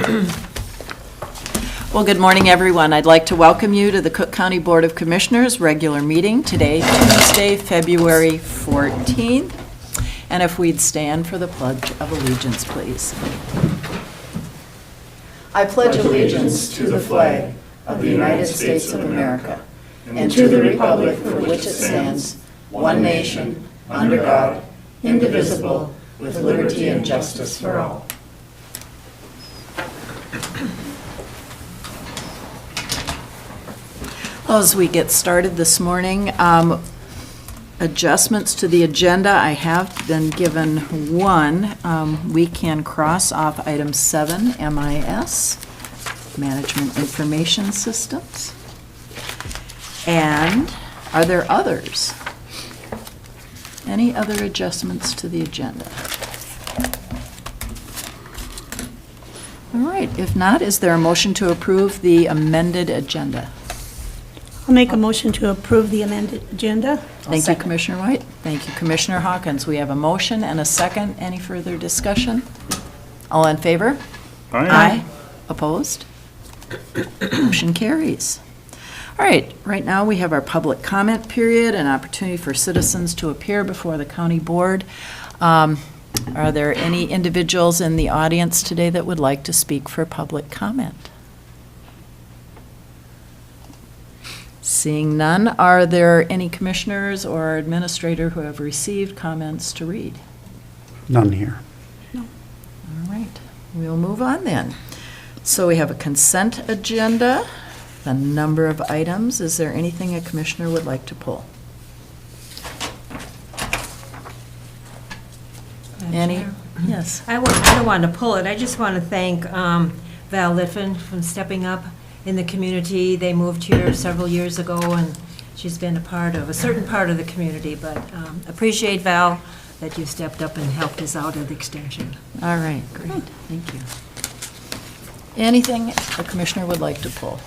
Well, good morning, everyone. I'd like to welcome you to the Cook County Board of Commissioners regular meeting today, Tuesday, February 14th. And if we'd stand for the Pledge of Allegiance, please. I pledge allegiance to the flag of the United States of America and to the republic for which it stands, one nation, under God, indivisible, with liberty and justice for all. Well, as we get started this morning, adjustments to the agenda, I have been given one. We can cross off item 7, MIS, Management Information Systems. And are there others? Any other adjustments to the agenda? All right, if not, is there a motion to approve the amended agenda? I'll make a motion to approve the amended agenda. Thank you, Commissioner White. Thank you, Commissioner Hawkins. We have a motion and a second. Any further discussion? All in favor? Aye. Opposed? Motion carries. All right now we have our public comment period, an opportunity for citizens to appear before the county board. Are there any individuals in the audience today that would like to speak for public comment? Seeing none, are there any commissioners or administrator who have received comments to read? None here. All right, we'll move on then. So we have a consent agenda, a number of items. Is there anything a commissioner would like to pull? Any? Yes. I don't want to pull it. I just want to thank Val Littfin from stepping up in the community. They moved here several years ago, and she's been a part of a certain part of the community, but appreciate, Val, that you stepped up and helped us out at the extension. All right, great, thank you. Anything a commissioner would like to pull?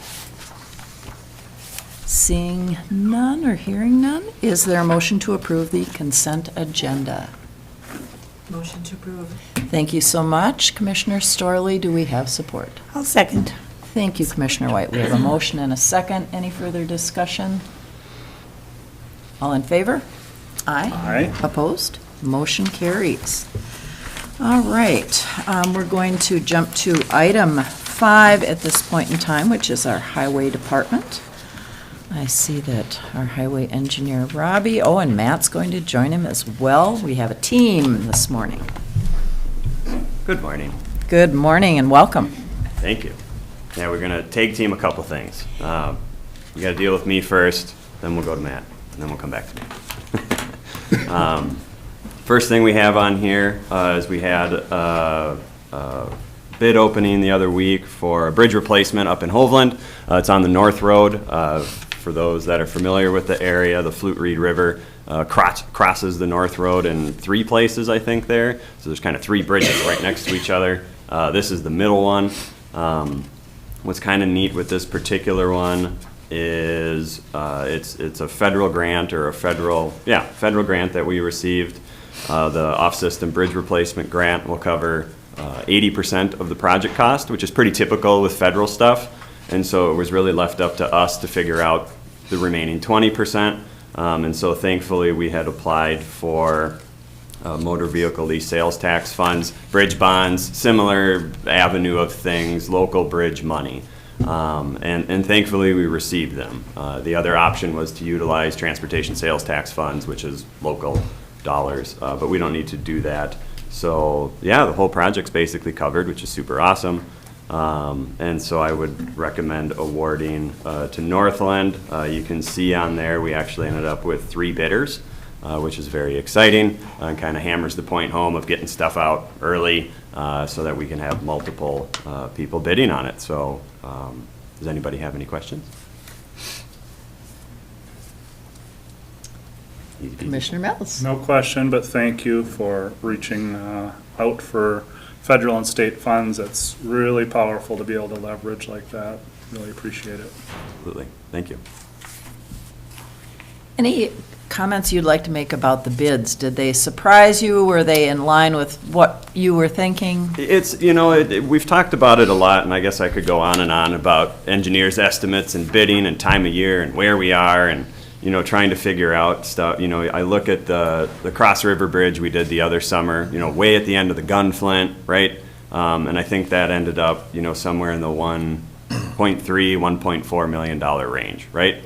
Seeing none or hearing none, is there a motion to approve the consent agenda? Motion to approve. Thank you so much. Commissioner Storley, do we have support? I'll second. Thank you, Commissioner White. We have a motion and a second. Any further discussion? All in favor? Aye. Aye. Opposed? Motion carries. All right, we're going to jump to item 5 at this point in time, which is our highway department. I see that our highway engineer, Robbie, and Matt's going to join him as well. We have a team this morning. Good morning. Good morning and welcome. Thank you. Yeah, we're going to tag team a couple things. You got to deal with me first, then we'll go to Matt, and then we'll come back to me. First thing we have on here is we had a bid opening the other week for a bridge replacement up in Hovland. It's on the North Road. For those that are familiar with the area, the Flute River crosses the North Road in 3 places, I think, there. So there's kind of 3 bridges right next to each other. This is the middle one. What's kind of neat with this particular one is it's a federal grant or a federal grant that we received. The off-system bridge replacement grant will cover 80% of the project cost, which is pretty typical with federal stuff. And so it was really left up to us to figure out the remaining 20%. And so thankfully we had applied for motor vehicle lease sales tax funds, bridge bonds, similar avenue of things, local bridge money. And thankfully we received them. The other option was to utilize transportation sales tax funds, which is local dollars, but we don't need to do that. So yeah, the whole project's basically covered, which is super awesome. And so I would recommend awarding to Northland. You can see on there we actually ended up with 3 bidders, which is very exciting and kind of hammers the point home of getting stuff out early so that we can have multiple people bidding on it. So does anybody have any questions? Commissioner Mills. No question, but thank you for reaching out for federal and state funds. It's really powerful to be able to leverage like that. Really appreciate it. Absolutely. Thank you. Any comments you'd like to make about the bids? Did they surprise you? Were they in line with what you were thinking? It's, you know, we've talked about it a lot, and I guess I could go on and on about engineers' estimates and bidding and time of year and where we are and, you know, trying to figure out stuff. You know, I look at the Cross River Bridge we did the other summer, you know, way at the end of the Gunflint, right? And I think that ended up, you know, somewhere in the $1.3, $1.4 million range, right?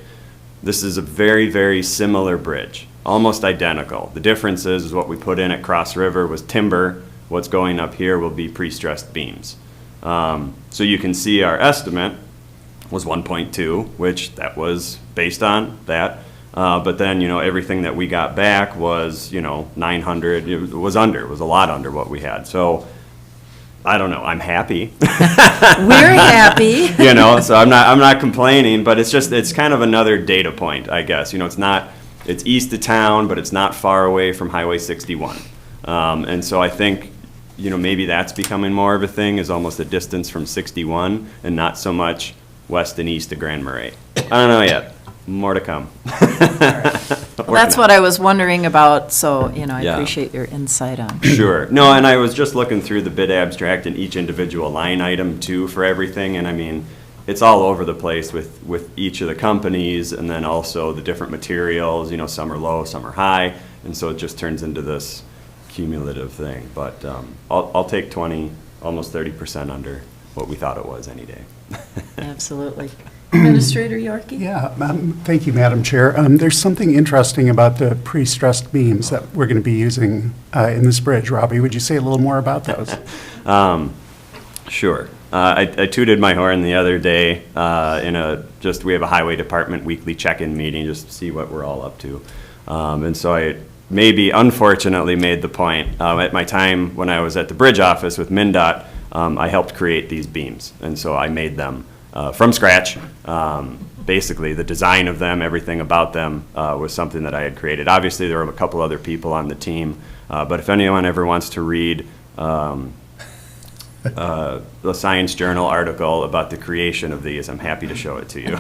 This is a very, very similar bridge, almost identical. The difference is what we put in at Cross River was timber. What's going up here will be pre-stressed beams. So you can see our estimate was 1.2, which that was based on that. But then, you know, everything that we got back was, you know, 900. It was a lot under what we had. So I don't know. I'm happy. We're happy. You know, so I'm not complaining, but it's kind of another data point, I guess. You know, it's east of town, but it's not far away from Highway 61. And so I think, you know, maybe that's becoming more of a thing, is almost a distance from 61 and not so much west and east of Grand Marais. I don't know yet. More to come. Well, that's what I was wondering about, so, you know, I Yeah. appreciate your insight on. Sure. No, and I was just looking through the bid abstract and each individual line item too for everything, and I mean, it's all over the place with each of the companies, and then also the different materials, you know, some are low, some are high, and so it just turns into this cumulative thing. But I'll take 20, almost 30% under what we thought it was any day. Absolutely. Administrator Yorkie? Yeah, thank you, Madam Chair. There's something interesting about the pre-stressed beams that we're going to be using in this bridge. Robbie, would you say a little more about those? Sure. I tooted my horn the other day we have a highway department weekly check-in meeting just to see what we're all up to. And so I maybe unfortunately made the point at my time when I was at the bridge office with MnDOT, I helped create these beams. And so I made them from scratch. Basically, the design of them, everything about them was something that I had created. Obviously, there were a couple other people on the team, but if anyone ever wants to read the Science Journal article about the creation of these, I'm happy to show it to you.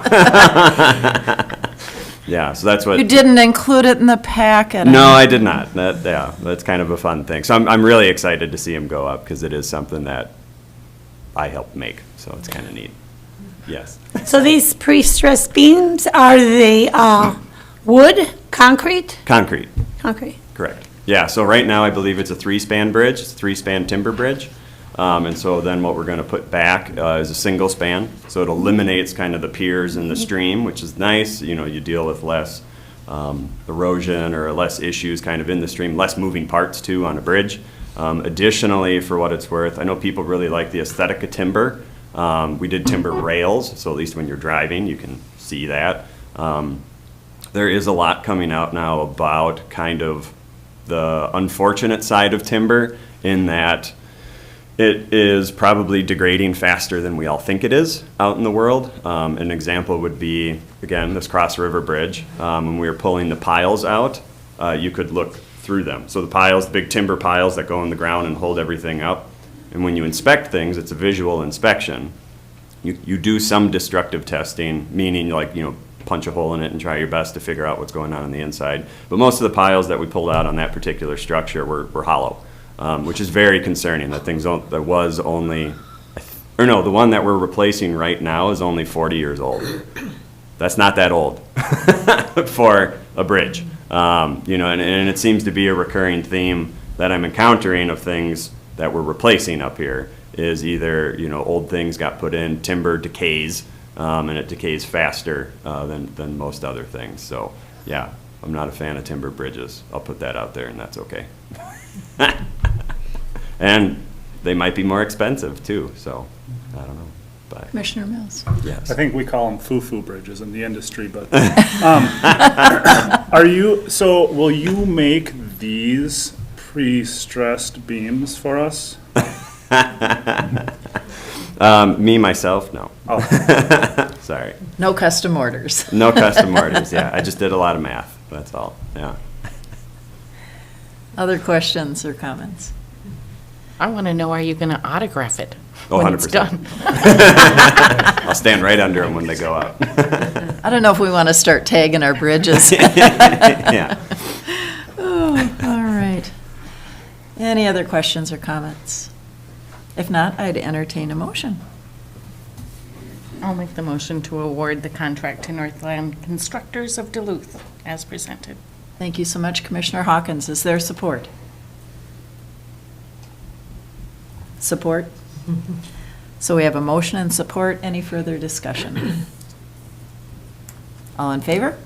Yeah, so that's what. You didn't include it in the packet? No, I did not. That's kind of a fun thing. So I'm really excited to see them go up because it is something that I helped make, so it's kind of neat. Yes. So these pre-stressed beams, are they wood, concrete? Concrete, Concrete. correct. Yeah, so right now I believe it's a three-span bridge. It's a three-span timber bridge. And so then what we're going to put back is a single span. So it eliminates kind of the piers in the stream, which is nice. You know, you deal with less erosion or less issues kind of in the stream, less moving parts too on a bridge. Additionally, for what it's worth, I know people really like the aesthetic of timber. We did timber rails, so at least when you're driving, you can see that. There is a lot coming out now about kind of the unfortunate side of timber in that it is probably degrading faster than we all think it is out in the world. An example would be, again, this Cross River Bridge. When we were pulling the piles out, you could look through them. So the piles, the big timber piles that go in the ground and hold everything up. And when you inspect things, it's a visual inspection. You do some destructive testing, meaning like, you know, punch a hole in it and try your best to figure out what's going on the inside. But most of the piles that we pulled out on that particular structure were hollow. Which is very concerning. The one that we're replacing right now is only 40 years old. That's not that old for a bridge. You know, and it seems to be a recurring theme that I'm encountering of things that we're replacing up here is either, you know, old things got put in, timber decays, and it decays faster than most other things. So, yeah, I'm not a fan of timber bridges. I'll put that out there, and that's okay. And they might be more expensive too, so I don't know. But Commissioner Mills? yes. I think we call them foo-foo bridges in the industry, but will you make these pre-stressed beams for us? Me, myself, no. Oh. Sorry. No custom orders. No custom orders, yeah. I just did a lot of math, that's all, yeah. Other questions or comments? I want to know, are you going to autograph it Oh, when it's 100%. done? I'll stand right under them when they go up. I don't know if we want to start tagging our bridges. Yeah. Oh, all right. Any other questions or comments? If not, I'd entertain a motion. I'll make the motion to award the contract to Northland Constructors of Duluth as presented. Thank you so much, Commissioner Hawkins. Is there support? Support? So we have a motion and support. Any further discussion? All in favor?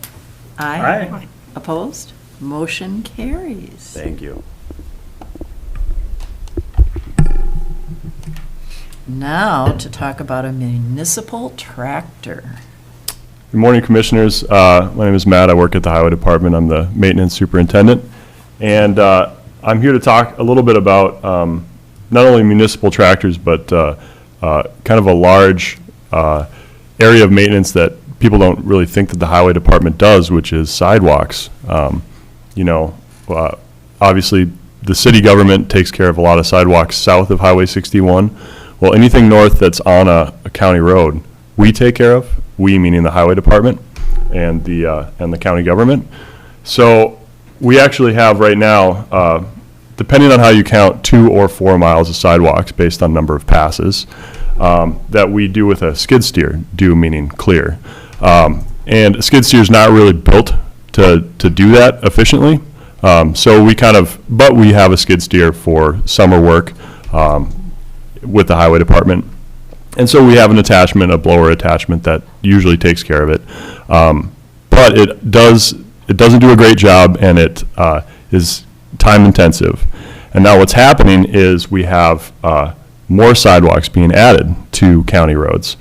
Aye. Opposed? Motion carries. Thank you. Now to talk about a municipal tractor. Good morning, Commissioners. My name is Matt. I work at the Highway Department. I'm the maintenance superintendent. And I'm here to talk a little bit about not only municipal tractors, but kind of a large area of maintenance that people don't really think that the Highway Department does, which is sidewalks. Obviously, the city government takes care of a lot of sidewalks south of Highway 61. Well, anything north that's on a county road, we take care of. We meaning the Highway Department and the county government. So we actually have right now, depending on how you count, 2 or 4 miles of sidewalks based on number of passes that we do with a skid steer. Do meaning clear, and a skid steer is not really built to do that efficiently. So we but we have a skid steer for summer work with the Highway Department. And so we have an attachment, a blower attachment that usually takes care of it. But it doesn't do a great job, and it is time intensive. And now what's happening is we have more sidewalks being added to county roads.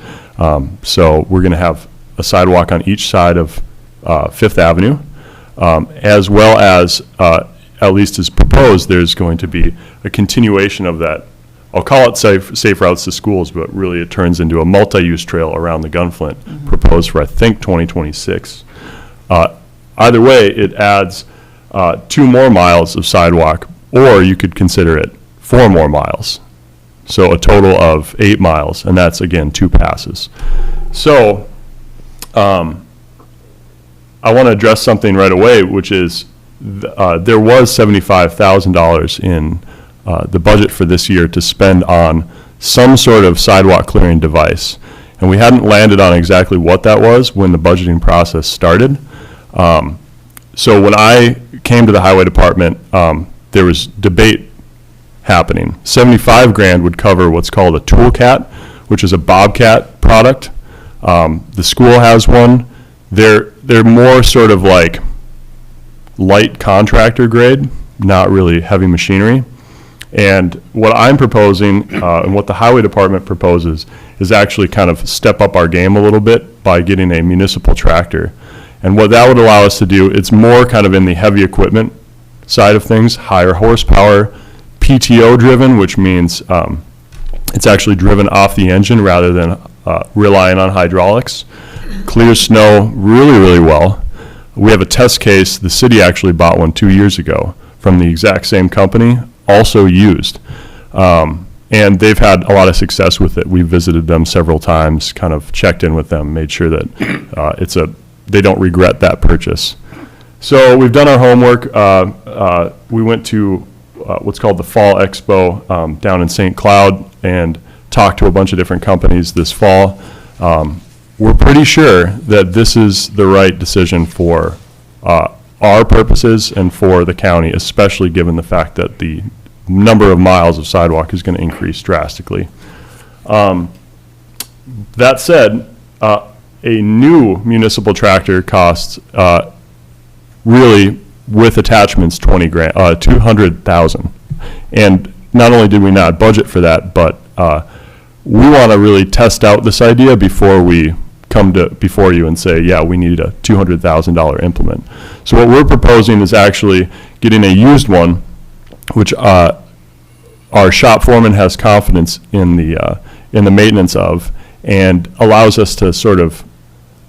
So we're going to have a sidewalk on each side of Fifth Avenue, as well as, at least as proposed, there's going to be a continuation of that. I'll call it safe routes to schools, but really it turns into a multi-use trail around the Gunflint, proposed for, I think, 2026. Either way, it adds 2 more miles of sidewalk, or you could consider it 4 more miles. So a total of 8 miles, and that's, again, 2 passes. So I want to address something right away, which is there was $75,000 in the budget for this year to spend on some sort of sidewalk clearing device. And we hadn't landed on exactly what that was when the budgeting process started. So when I came to the Highway Department, there was debate happening. $75,000 would cover what's called a toolcat, which is a Bobcat product. The school has one. They're more sort of like light contractor grade, not really heavy machinery. And what I'm proposing, and what the Highway Department proposes, is actually kind of step up our game a little bit by getting a municipal tractor. And what that would allow us to do, it's more kind of in the heavy equipment side of things, higher horsepower, PTO driven, which means it's actually driven off the engine rather than relying on hydraulics. Clears snow really, really well. We have a test case. The city actually bought one 2 years ago from the exact same company, also used. And they've had a lot of success with it. We've visited them several times, kind of checked in with them, made sure that they don't regret that purchase. So we've done our homework. We went to what's called the Fall Expo down in St. Cloud and talked to a bunch of different companies this fall. We're pretty sure that this is the right decision for our purposes and for the county, especially given the fact that the number of miles of sidewalk is going to increase drastically. That said, a new municipal tractor costs really, with attachments, $200,000. And not only did we not budget for that, but we want to really test out this idea before we come before you and say, yeah, we need a $200,000 implement. So what we're proposing is actually getting a used one, which our shop foreman has confidence in the maintenance of, and allows us to sort of,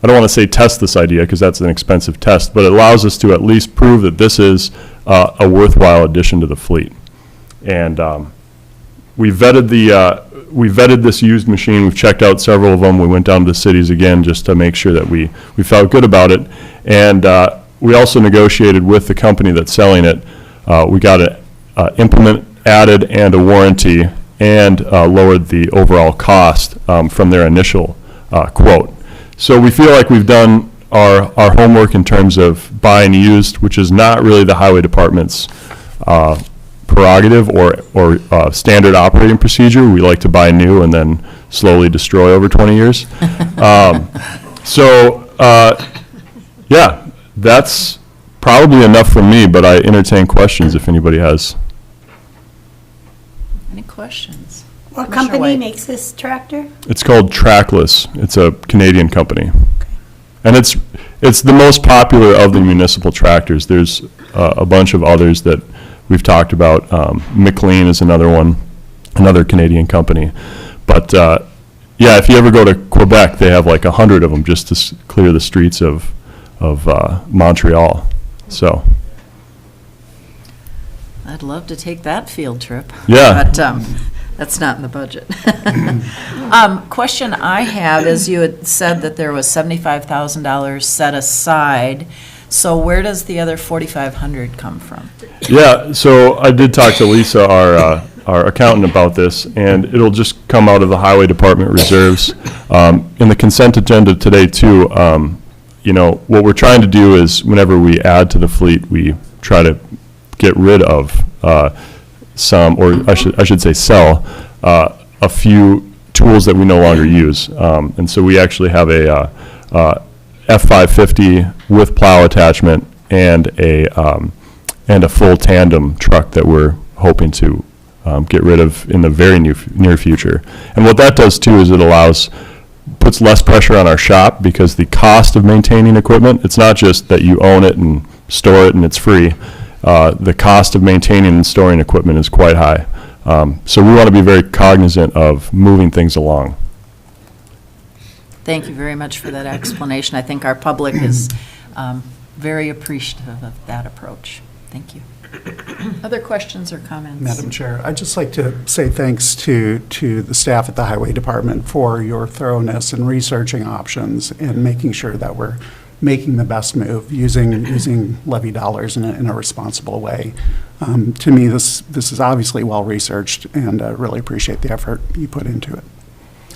I don't want to say test this idea because that's an expensive test, but it allows us to at least prove that this is a worthwhile addition to the fleet. And we vetted this used machine. We've checked out several of them. We went down to the cities again just to make sure that we felt good about it. And we also negotiated with the company that's selling it. We got an implement added and a warranty, and lowered the overall cost from their initial quote. So we feel like we've done our homework in terms of buying used, which is not really the highway department's prerogative or standard operating procedure. We like to buy new and then slowly destroy over 20 years. Yeah, that's probably enough for me, but I entertain questions if anybody has. Any questions? What Commissioner company White. makes this tractor? It's called Trackless. It's a Canadian company. And it's the most popular of the municipal tractors. There's a bunch of others that we've talked about. McLean is another one, another Canadian company. But yeah, if you ever go to Quebec, they have like 100 of them just to clear the streets of Montreal. So, I'd love to take that field trip. Yeah. But that's not in the budget. Question I have is, you had said that there was $75,000 set aside. So where does the other $4,500 come from? yeah, so I did talk to Lisa, our accountant, about this, and it'll just come out of the highway department reserves. In the consent agenda today too, you know, what we're trying to do is whenever we add to the fleet, we try to get rid of some, or I should say sell, a few tools that we no longer use. And so we actually have a F550 with plow attachment and a full tandem truck that we're hoping to get rid of in the very near future. And what that does too is it puts less pressure on our shop, because the cost of maintaining equipment, it's not just that you own it and store it and it's free. The cost of maintaining and storing equipment is quite high. So we want to be very cognizant of moving things along. Thank you very much for that explanation. I think our public is very appreciative of that approach. Thank you. Other questions or comments? Madam Chair, I'd just like to say thanks to the staff at the Highway Department for your thoroughness in researching options and making sure that we're making the best move, using levy dollars in a responsible way. To me, this is obviously well-researched, and I really appreciate the effort you put into it.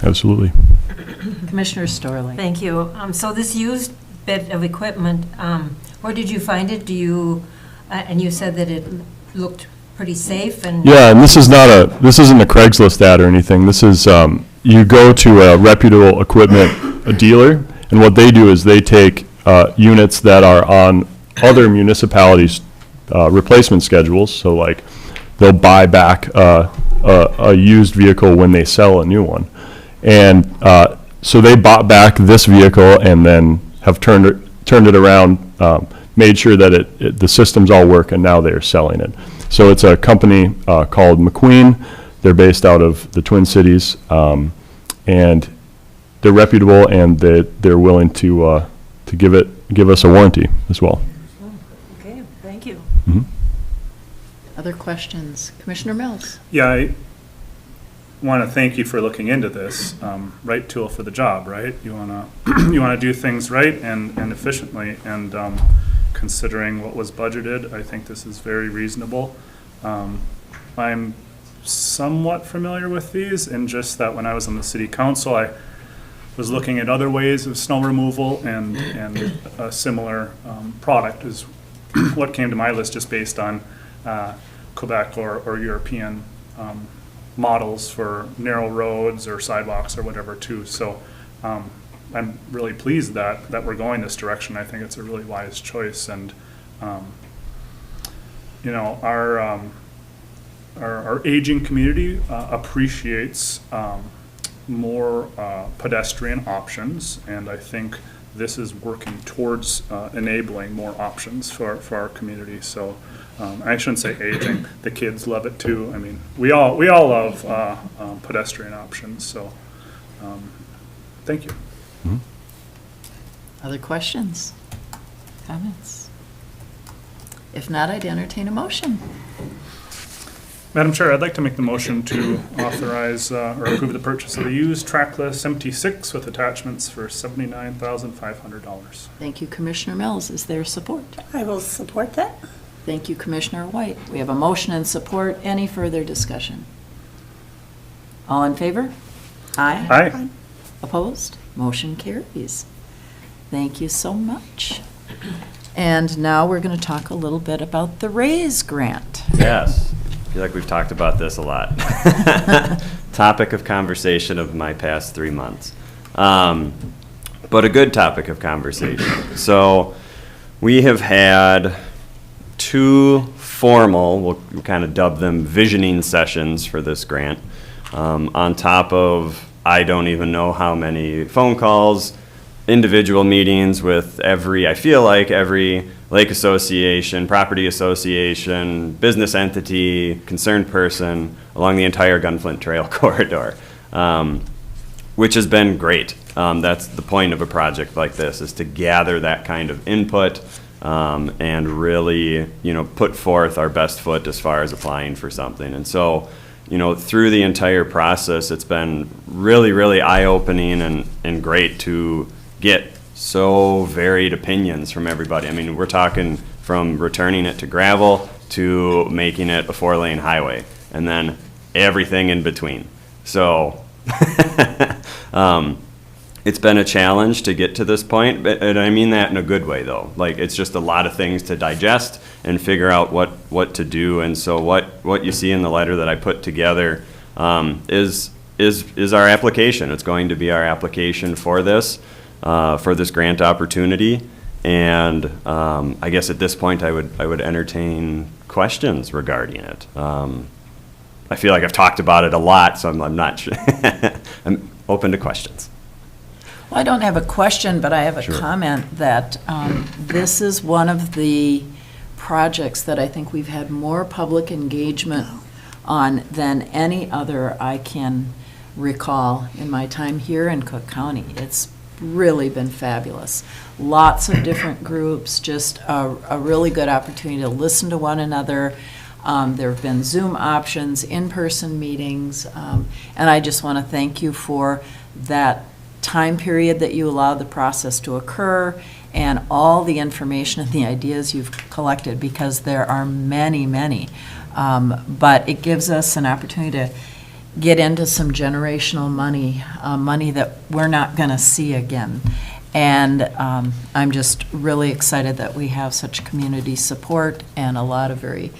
Absolutely. Commissioner Storley. Thank you. So this used bit of equipment, where did you find it? And you said that it looked pretty safe and... Yeah, and this isn't a Craigslist ad or anything. This is, you go to a reputable equipment dealer, and what they do is they take units that are on other municipalities' replacement schedules. So like, they'll buy back a used vehicle when they sell a new one. And so they bought back this vehicle and then have turned it around, made sure that the systems all work, and now they're selling it. So it's a company called McQueen. They're based out of the Twin Cities, and they're reputable, and they're willing to give us a warranty as well. Okay, thank you. Other questions? Commissioner Mills? Yeah, I want to thank you for looking into this. Right tool for the job, right? You want to do things right and efficiently, and considering what was budgeted, I think this is very reasonable. I'm somewhat familiar with these, in just that when I was on the city council, I was looking at other ways of snow removal, and a similar product is what came to my list, just based on Quebec or European models for narrow roads or sidewalks or whatever too. So I'm really pleased that we're going this direction. I think it's a really wise choice, and you know, our aging community appreciates more pedestrian options, and I think this is working towards enabling more options for our community. So I shouldn't say aging, the kids love it too. I mean, we all love pedestrian options. So thank you. Other questions? Comments? If not, I'd entertain a motion. Madam Chair, I'd like to make the motion to authorize or approve the purchase of a used trackless MT6 with attachments for $79,500. Thank you, Commissioner Mills. Is there support? I will support that. Thank you, Commissioner White. We have a motion and support. Any further discussion? All in favor? Aye. Aye. Opposed? Motion carries. Thank you so much. And now we're going to talk a little bit about the RAISE grant. Yes, I feel like we've talked about this a lot. Topic of conversation of my past 3 months. But a good topic of conversation. So we have had 2 formal, we'll kind of dub them visioning sessions for this grant, on top of I don't even know how many phone calls, individual meetings with I feel like every lake association, property association, business entity, concerned person along the entire Gunflint Trail corridor, which has been great. That's the point of a project like this, is to gather that kind of input and really, put forth our best foot as far as applying for something. And so, through the entire process, it's been really, really eye-opening and great to get so varied opinions from everybody. I mean, we're talking from returning it to gravel to making it a 4-lane highway, and then everything in between. So it's been a challenge to get to this point, and I mean that in a good way, though. Like, it's just a lot of things to digest and figure out what to do. And so what you see in the letter that I put together is our application. It's going to be our application for this grant opportunity. And I guess at this point I would entertain questions regarding it. I feel like I've talked about it a lot, so I'm not sure. I'm open to questions. Well, I don't have a question, but I have a Sure. comment that this is one of the projects that I think we've had more public engagement on than any other I can recall in my time here in Cook County. It's really been fabulous. Lots of different groups, just a really good opportunity to listen to one another. There have been Zoom options, in-person meetings, and I just want to thank you for that time period that you allowed the process to occur and all the information and the ideas you've collected, because there are many, many. But it gives us an opportunity to get into some generational money, money that we're not going to see again. And I'm just really excited that we have such community support and a lot of very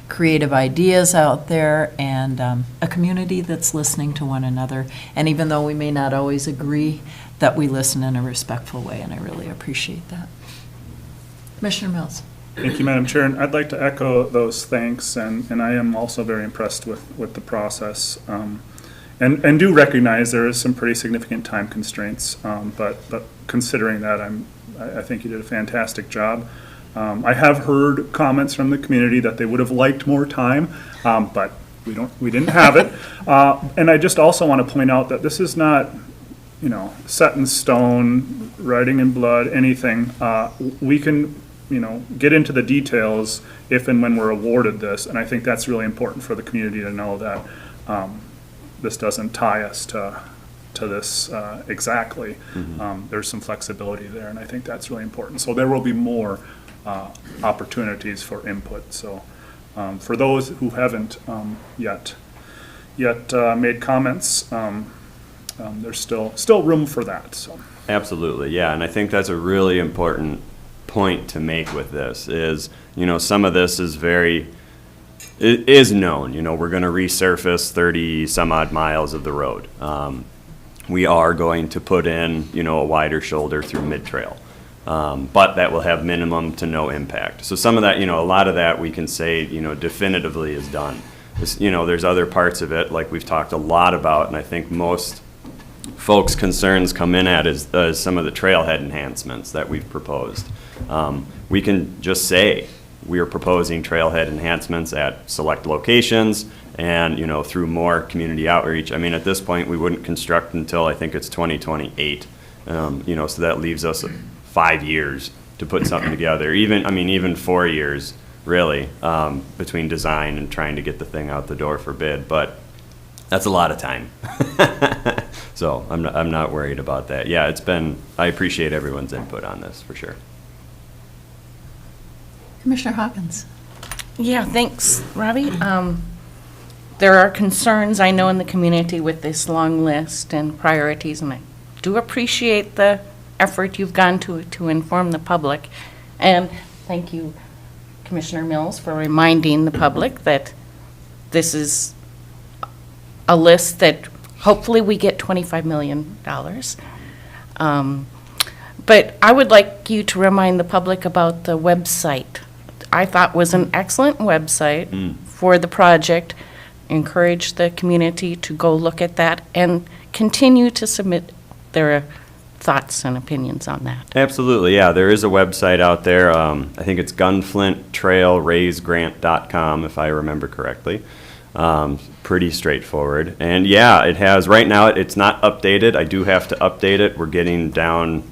creative ideas out there, and a community that's listening to one another. And even though we may not always agree, that we listen in a respectful way, and I really appreciate that. Commissioner Mills. Thank you, Madam Chair. And I'd like to echo those thanks, and I am also very impressed with the process. And do recognize there is some pretty significant time constraints, but considering that, I think you did a fantastic job. I have heard comments from the community that they would have liked more time, but we didn't have it. And I just also want to point out that this is not, set in stone, writing in blood, anything. We can, get into the details if and when we're awarded this, and I think that's really important for the community to know that this doesn't tie us to this exactly. There's some flexibility there, and I think that's really important. So there will be more opportunities for input. So for those who haven't yet made comments, there's still room for that. So Absolutely, yeah, and I think that's a really important point to make with this is, some of this is it is known, we're going to resurface 30 some odd miles of the road. We are going to put in, a wider shoulder through mid-trail. But that will have minimum to no impact. So some of that, a lot of that we can say, definitively is done. There's other parts of it, like we've talked a lot about, and I think most folks' concerns come in at is some of the trailhead enhancements that we've proposed. We can just say we are proposing trailhead enhancements at select locations and, through more community outreach. I mean, at this point, we wouldn't construct until I think it's 2028. So that leaves us 5 years to put something together. Even 4 years really, between design and trying to get the thing out the door for bid, but that's a lot of time. So I'm not worried about that. Yeah, I appreciate everyone's input on this, for sure. Commissioner Hawkins? Yeah, thanks, Robbie. There are concerns, I know, in the community with this long list and priorities, and I do appreciate the effort you've gone to inform the public. And thank you, Commissioner Mills, for reminding the public that this is a list that hopefully we get $25 million. But I would like you to remind the public about the website. I thought was an excellent website for the project. Encourage the community to go look at that and continue to submit their thoughts and opinions on that. Absolutely, yeah. There is a website out there. I think it's gunflintrailraisegrant.com, if I remember correctly. Pretty straightforward. And yeah, it has, right now, it's not updated. I do have to update it. We're getting down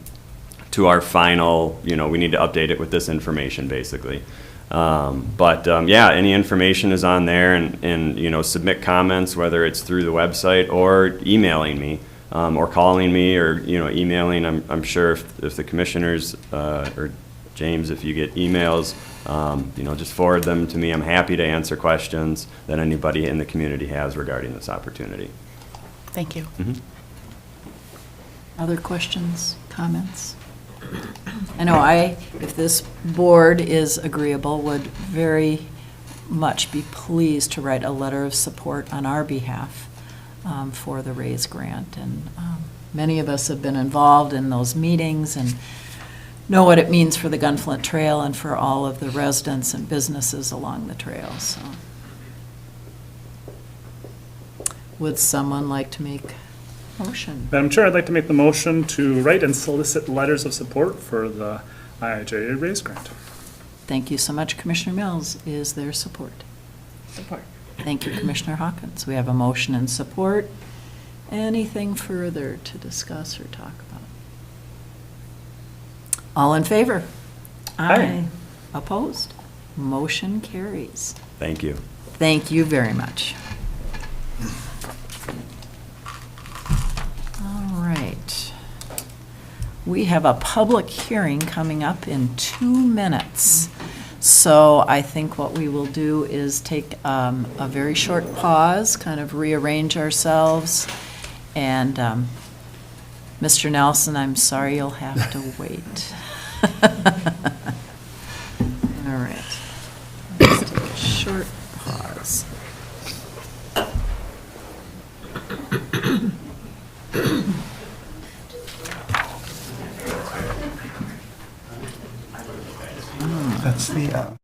to our final, we need to update it with this information, basically. Yeah, any information is on there, and submit comments, whether it's through the website or emailing me, or calling me, or, emailing. I'm sure if the commissioners, or James, if you get emails, just forward them to me. I'm happy to answer questions that anybody in the community has regarding this opportunity. Thank you. Other questions, comments? I know if this board is agreeable, would very much be pleased to write a letter of support on our behalf for the RAISE grant. And many of us have been involved in those meetings and know what it means for the Gunflint Trail and for all of the residents and businesses along the trail. So, would someone like to make a motion? Madam Chair, I'd like to make the motion to write and solicit letters of support for the IIJA RAISE grant. Thank you so much, Commissioner Mills. Is there support? Support. Thank you, Commissioner Hawkins. We have a motion and support. Anything further to discuss or talk about? All in favor? Aye. Opposed? Motion carries. Thank you. Thank you very much. All right. We have a public hearing coming up in 2 minutes. So I think what we will do is take a very short pause, kind of rearrange ourselves. And Mr. Nelson, I'm sorry you'll have to wait. All right. Let's take a short pause. That's the,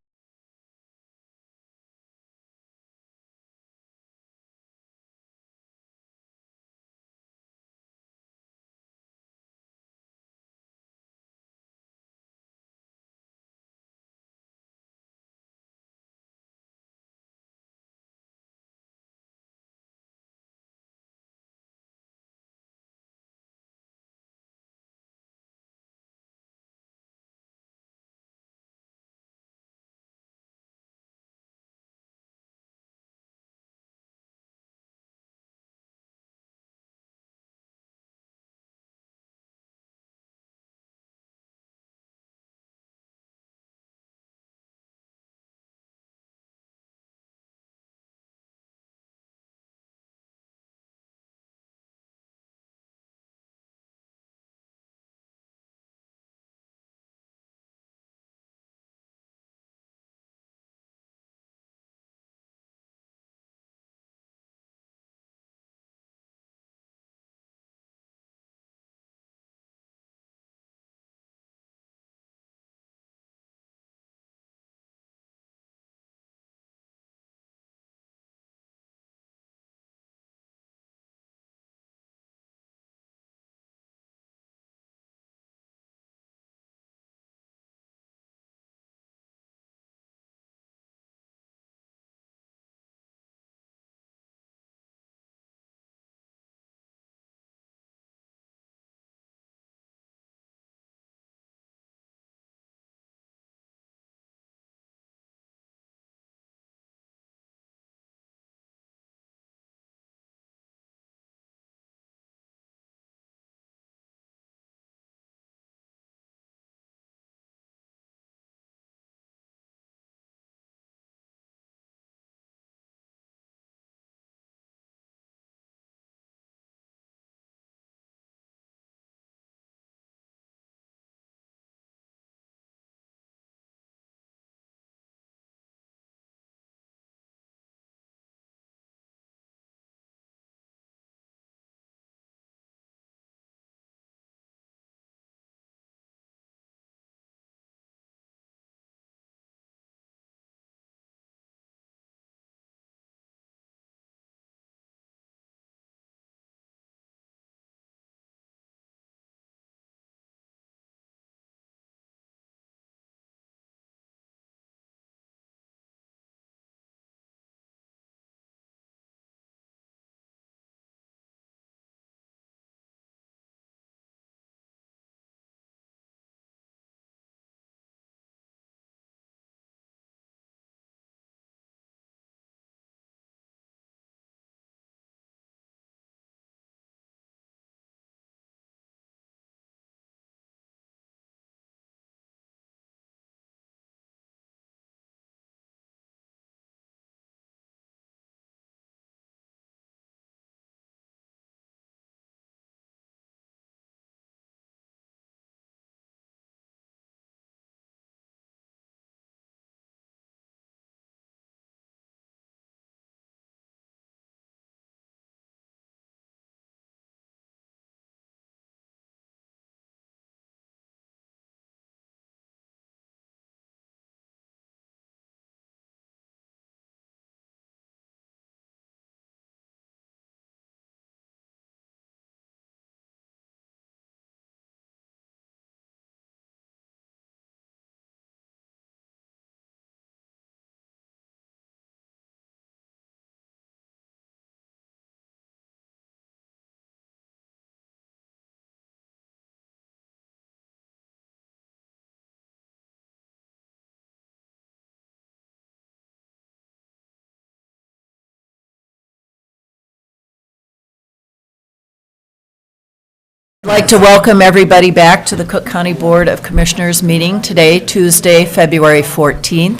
I'd like to welcome everybody back to the Cook County Board of Commissioners meeting today, Tuesday, February 14th.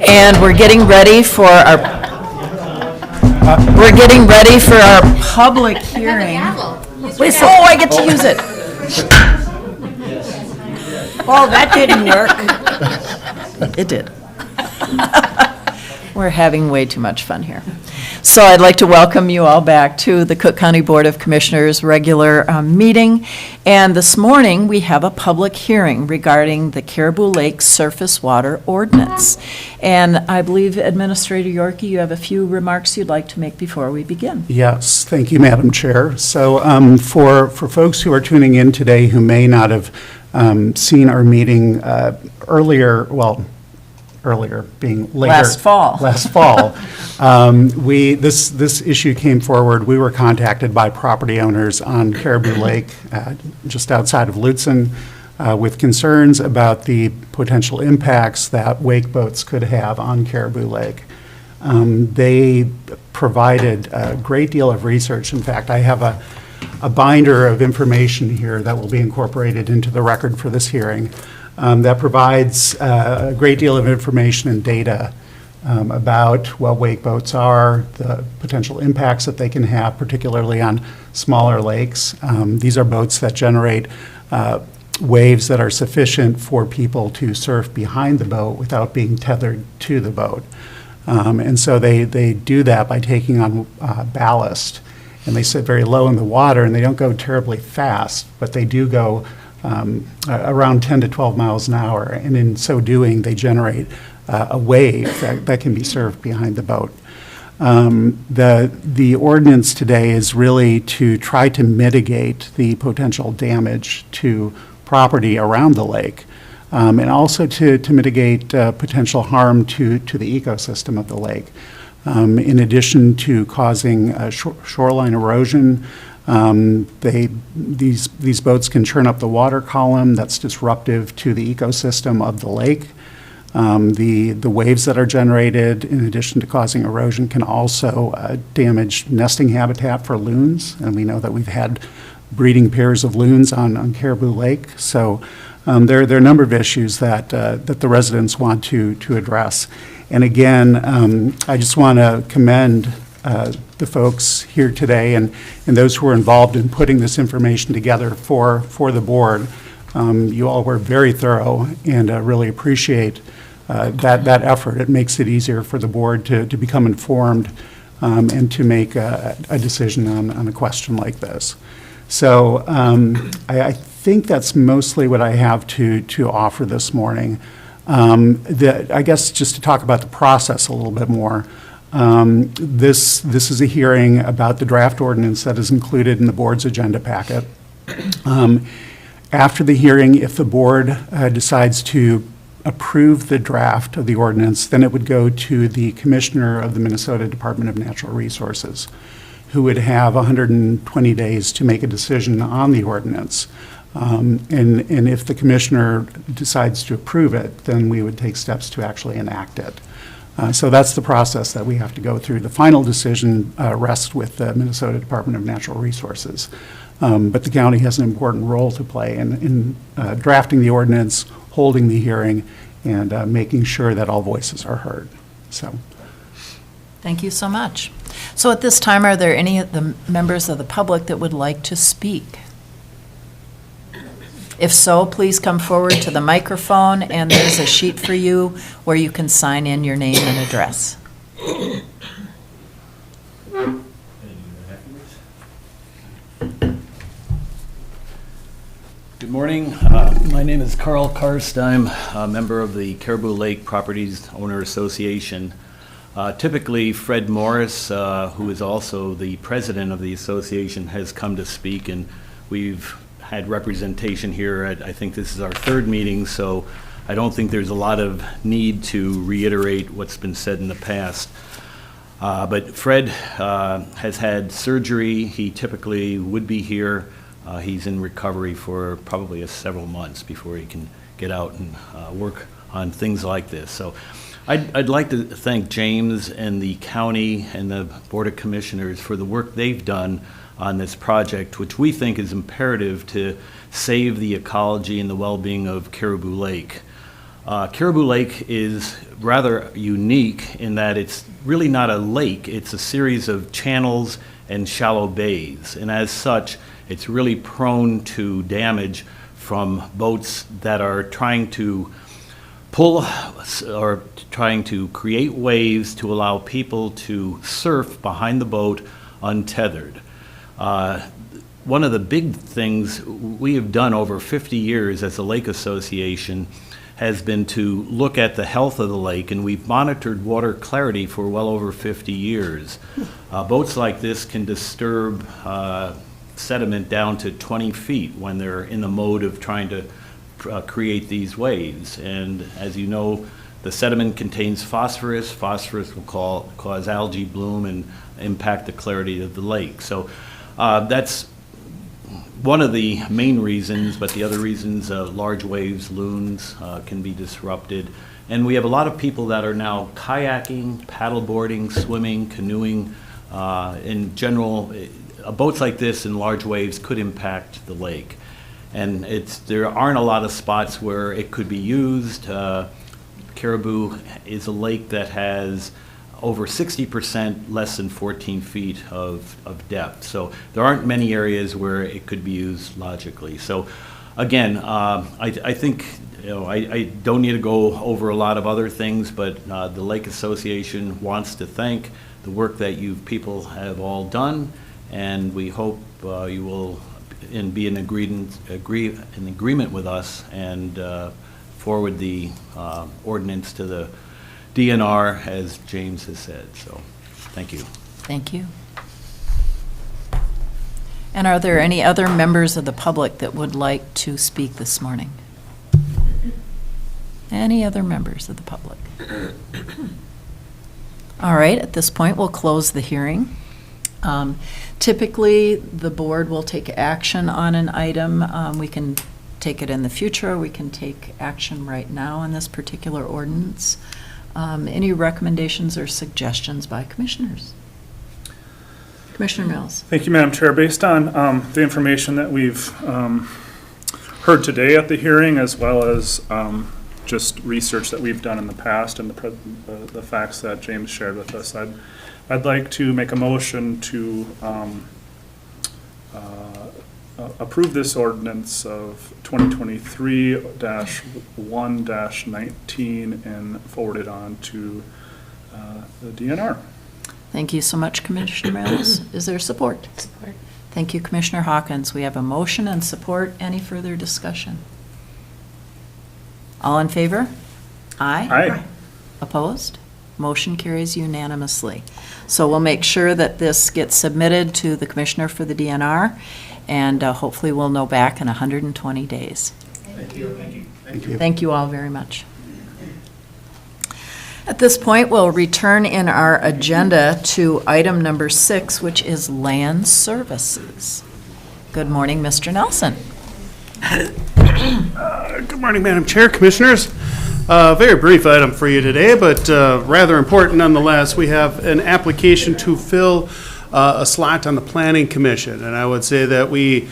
And we're getting ready for our public hearing. Whistle. Oh, I get to use it. Oh, that didn't work. It did. We're having way too much fun here. So I'd like to welcome you all back to the Cook County Board of Commissioners regular meeting. And this morning, we have a public hearing regarding the Caribou Lake Surface Water Ordinance. And I believe Administrator Yorkie, you have a few remarks you'd like to make before we begin. Yes, thank you, Madam Chair. So for folks who are tuning in today who may not have seen our meeting earlier being later. Last fall. This issue came forward. We were contacted by property owners on Caribou Lake, just outside of Lutsen, with concerns about the potential impacts that wake boats could have on Caribou Lake. They provided a great deal of research. In fact, I have a binder of information here that will be incorporated into the record for this hearing. That provides a great deal of information and data about what wake boats are, the potential impacts that they can have, particularly on smaller lakes. These are boats that generate waves that are sufficient for people to surf behind the boat without being tethered to the boat. And so they do that by taking on ballast. And they sit very low in the water, and they don't go terribly fast, but they do go around 10 to 12 miles an hour, and in so doing, they generate a wave that can be surfed behind the boat. The ordinance today is really to try to mitigate the potential damage to property around the lake, and also to mitigate potential harm to the ecosystem of the lake. In addition to causing shoreline erosion, these boats can churn up the water column that's disruptive to the ecosystem of the lake. The waves that are generated, in addition to causing erosion, can also damage nesting habitat for loons, and we know that we've had breeding pairs of loons on Caribou Lake. So there are a number of issues that the residents want to address. And again, I just want to commend the folks here today and those who were involved in putting this information together for the board. You all were very thorough, and really appreciate that effort. It makes it easier for the board to become informed and to make a decision on a question like this. So I think that's mostly what I have to offer this morning. I guess just to talk about the process a little bit more. This is a hearing about the draft ordinance that is included in the board's agenda packet. After the hearing, if the board decides to approve the draft of the ordinance, then it would go to the Commissioner of the Minnesota Department of Natural Resources, who would have 120 days to make a decision on the ordinance. And if the Commissioner decides to approve it, then we would take steps to actually enact it. So that's the process that we have to go through. The final decision rests with the Minnesota Department of Natural Resources. But the county has an important role to play in drafting the ordinance, holding the hearing, and making sure that all voices are heard. So, Thank you so much. So at this time, are there any of the members of the public that would like to speak? If so, please come forward to the microphone, and there's a sheet for you where you can sign in your name and address. Good morning. My name is Carl Karst. I'm a member of the Caribou Lake Properties Owner Association. Typically, Fred Morris, who is also the president of the association, has come to speak, and we've had representation here at, I think this is our third meeting, so I don't think there's a lot of need to reiterate what's been said in the past. But Fred has had surgery. He typically would be here. He's in recovery for probably several months before he can get out and work on things like this. So I'd like to thank James and the county and the Board of Commissioners for the work they've done on this project, which we think is imperative to save the ecology and the well-being of Caribou Lake. Caribou Lake is rather unique in that it's really not a lake, it's a series of channels and shallow bays, and as such, it's really prone to damage from boats that are trying to pull or trying to create waves to allow people to surf behind the boat untethered. One of the big things we have done over 50 years as a lake association has been to look at the health of the lake, and we've monitored water clarity for well over 50 years. Boats like this can disturb sediment down to 20 feet when they're in the mode of trying to create these waves. And as you know, the sediment contains phosphorus. Phosphorus will cause algae bloom and impact the clarity of the lake. So that's one of the main reasons, but the other reasons, large waves, loons can be disrupted. And we have a lot of people that are now kayaking, paddleboarding, swimming, canoeing. In general, boats like this in large waves could impact the lake. And there aren't a lot of spots where it could be used. Caribou is a lake that has over 60% less than 14 feet of depth. So there aren't many areas where it could be used logically. So again, I think, I don't need to go over a lot of other things, but the Lake Association wants to thank the work that you people have all done, and we hope you will be in agreement with us and forward the ordinance to the DNR, as James has said. So, thank you. Thank you. And are there any other members of the public that would like to speak this morning? Any other members of the public? All right, at this point, we'll close the hearing. Typically, the board will take action on an item. We can take it in the future. We can take action right now on this particular ordinance. Any recommendations or suggestions by commissioners? Commissioner Mills. Thank you, Madam Chair. Based on the information that we've heard today at the hearing, as well as just research that we've done in the past and the facts that James shared with us, I'd like to make a motion to approve this ordinance of 2023-1-19 and forward it on to the DNR. Thank you so much, Commissioner Mills. Is there support? Support. Thank you, Commissioner Hawkins. We have a motion and support. Any further discussion? All in favor? Aye. Aye. Opposed? Motion carries unanimously. So we'll make sure that this gets submitted to the Commissioner for the DNR, and hopefully we'll know back in 120 days. Thank you. Thank you. Thank you. Thank you all very much. At this point, we'll return in our agenda to item number 6, which is land services. Good morning, Mr. Nelson. Good morning, Madam Chair, Commissioners. Very brief item for you today, but rather important nonetheless. We have an application to fill a slot on the Planning Commission, and I would say that we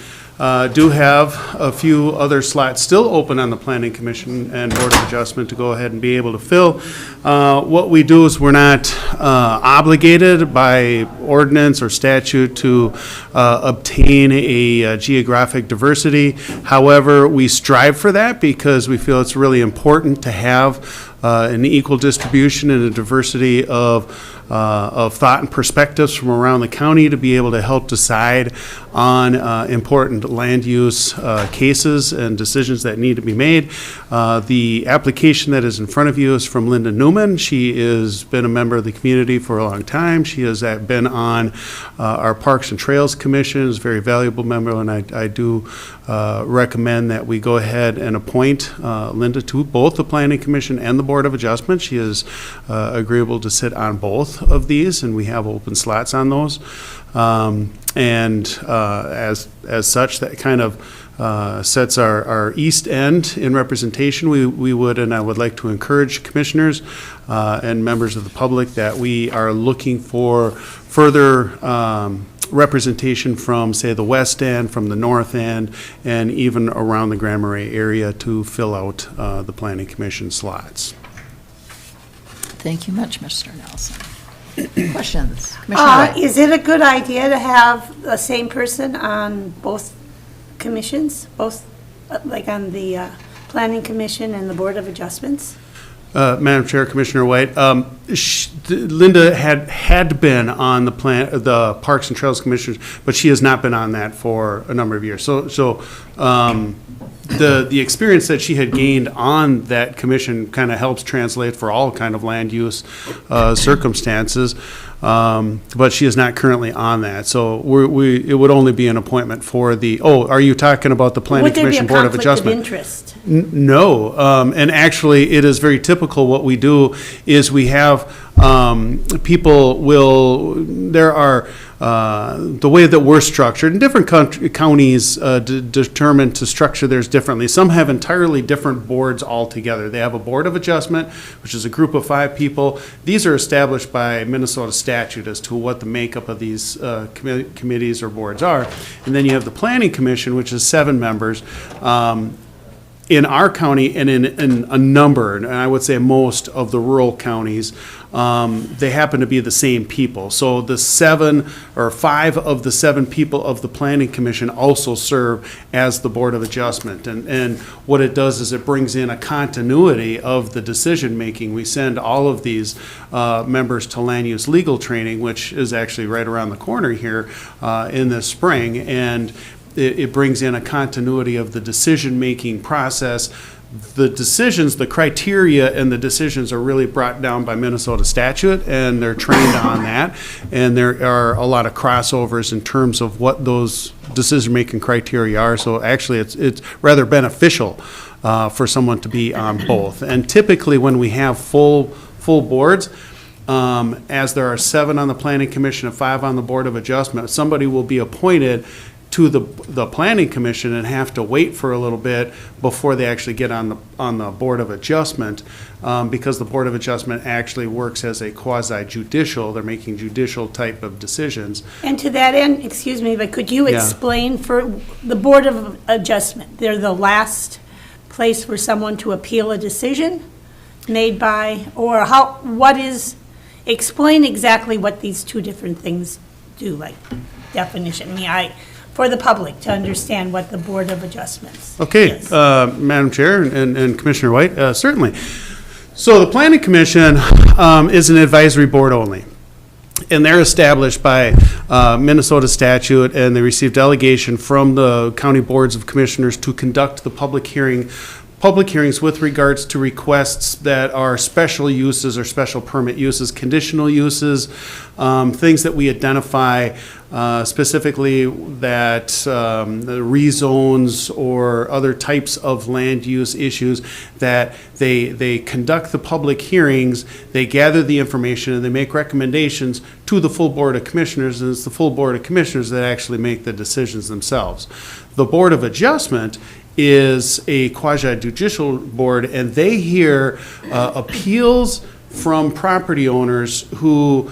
do have a few other slots still open on the Planning Commission and Board of Adjustment to go ahead and be able to fill. What we do is we're not obligated by ordinance or statute to obtain a geographic diversity. However, we strive for that because we feel it's really important to have an equal distribution and a diversity of thought and perspectives from around the county to be able to help decide on important land use cases and decisions that need to be made. The application that is in front of you is from Linda Newman. She has been a member of the community for a long time. She has been on our Parks and Trails Commission, is a very valuable member, and I do recommend that we go ahead and appoint Linda to both the Planning Commission and the Board of Adjustment. She is agreeable to sit on both of these, and we have open slots on those. As such, that kind of sets our east end in representation. We would, and I would like to encourage commissioners and members of the public that we are looking for further representation from, say, the west end, from the north end, and even around the Grand Marais area to fill out the Planning Commission slots. Thank you much, Mr. Nelson. Questions? Commissioner White? Is it a good idea to have the same person on both commissions, both, like on the Planning Commission and the Board of Adjustments? Madam Chair, Commissioner White, Linda had been on the Parks and Trails Commission, but she has not been on that for a number of years. So the experience that she had gained on that commission kind of helps translate for all kind of land use circumstances. But she is not currently on that. So it would only be an appointment for are you talking about the Planning Commission Board of Adjustment? Would there be a conflict of interest? No, and actually, it is very typical. What we do is we have the way that we're structured, and different counties determine to structure theirs differently. Some have entirely different boards altogether. They have a Board of Adjustment, which is a group of 5 people. These are established by Minnesota statute as to what the makeup of these committees or boards are. And then you have the Planning Commission, which is 7 members. In our county and in a number, and I would say most of the rural counties, they happen to be the same people. So the 5 of the 7 people of the Planning Commission also serve as the Board of Adjustment. And what it does is it brings in a continuity of the decision-making. We send all of these members to land use legal training, which is actually right around the corner here in the spring. And it brings in a continuity of the decision-making process. The decisions, the criteria and the decisions are really brought down by Minnesota statute, and they're trained on that. And there are a lot of crossovers in terms of what those decision-making criteria are. So actually, it's rather beneficial for someone to be on both. And typically, when we have full boards, as there are 7 on the Planning Commission and 5 on the Board of Adjustment, somebody will be appointed to the Planning Commission and have to wait for a little bit before they actually get on the Board of Adjustment, because the Board of Adjustment actually works as a quasi-judicial. They're making judicial type of decisions. And to that end, excuse me, but could you Yeah. explain for the Board of Adjustment, they're the last place for someone to appeal a decision made by, or explain exactly what these 2 different things do, like definition. For the public to understand what the Board of Adjustments Okay, is. Madam Chair and Commissioner White, certainly. So the Planning Commission is an advisory board only. And they're established by Minnesota statute, and they receive delegation from the county boards of commissioners to conduct the public hearings with regards to requests that are special uses or special permit uses, conditional uses, things that we identify specifically that the rezones or other types of land use issues, that they conduct the public hearings, they gather the information, and they make recommendations to the full Board of Commissioners, and it's the full Board of Commissioners that actually make the decisions themselves. The Board of Adjustment is a quasi-judicial board, and they hear appeals from property owners who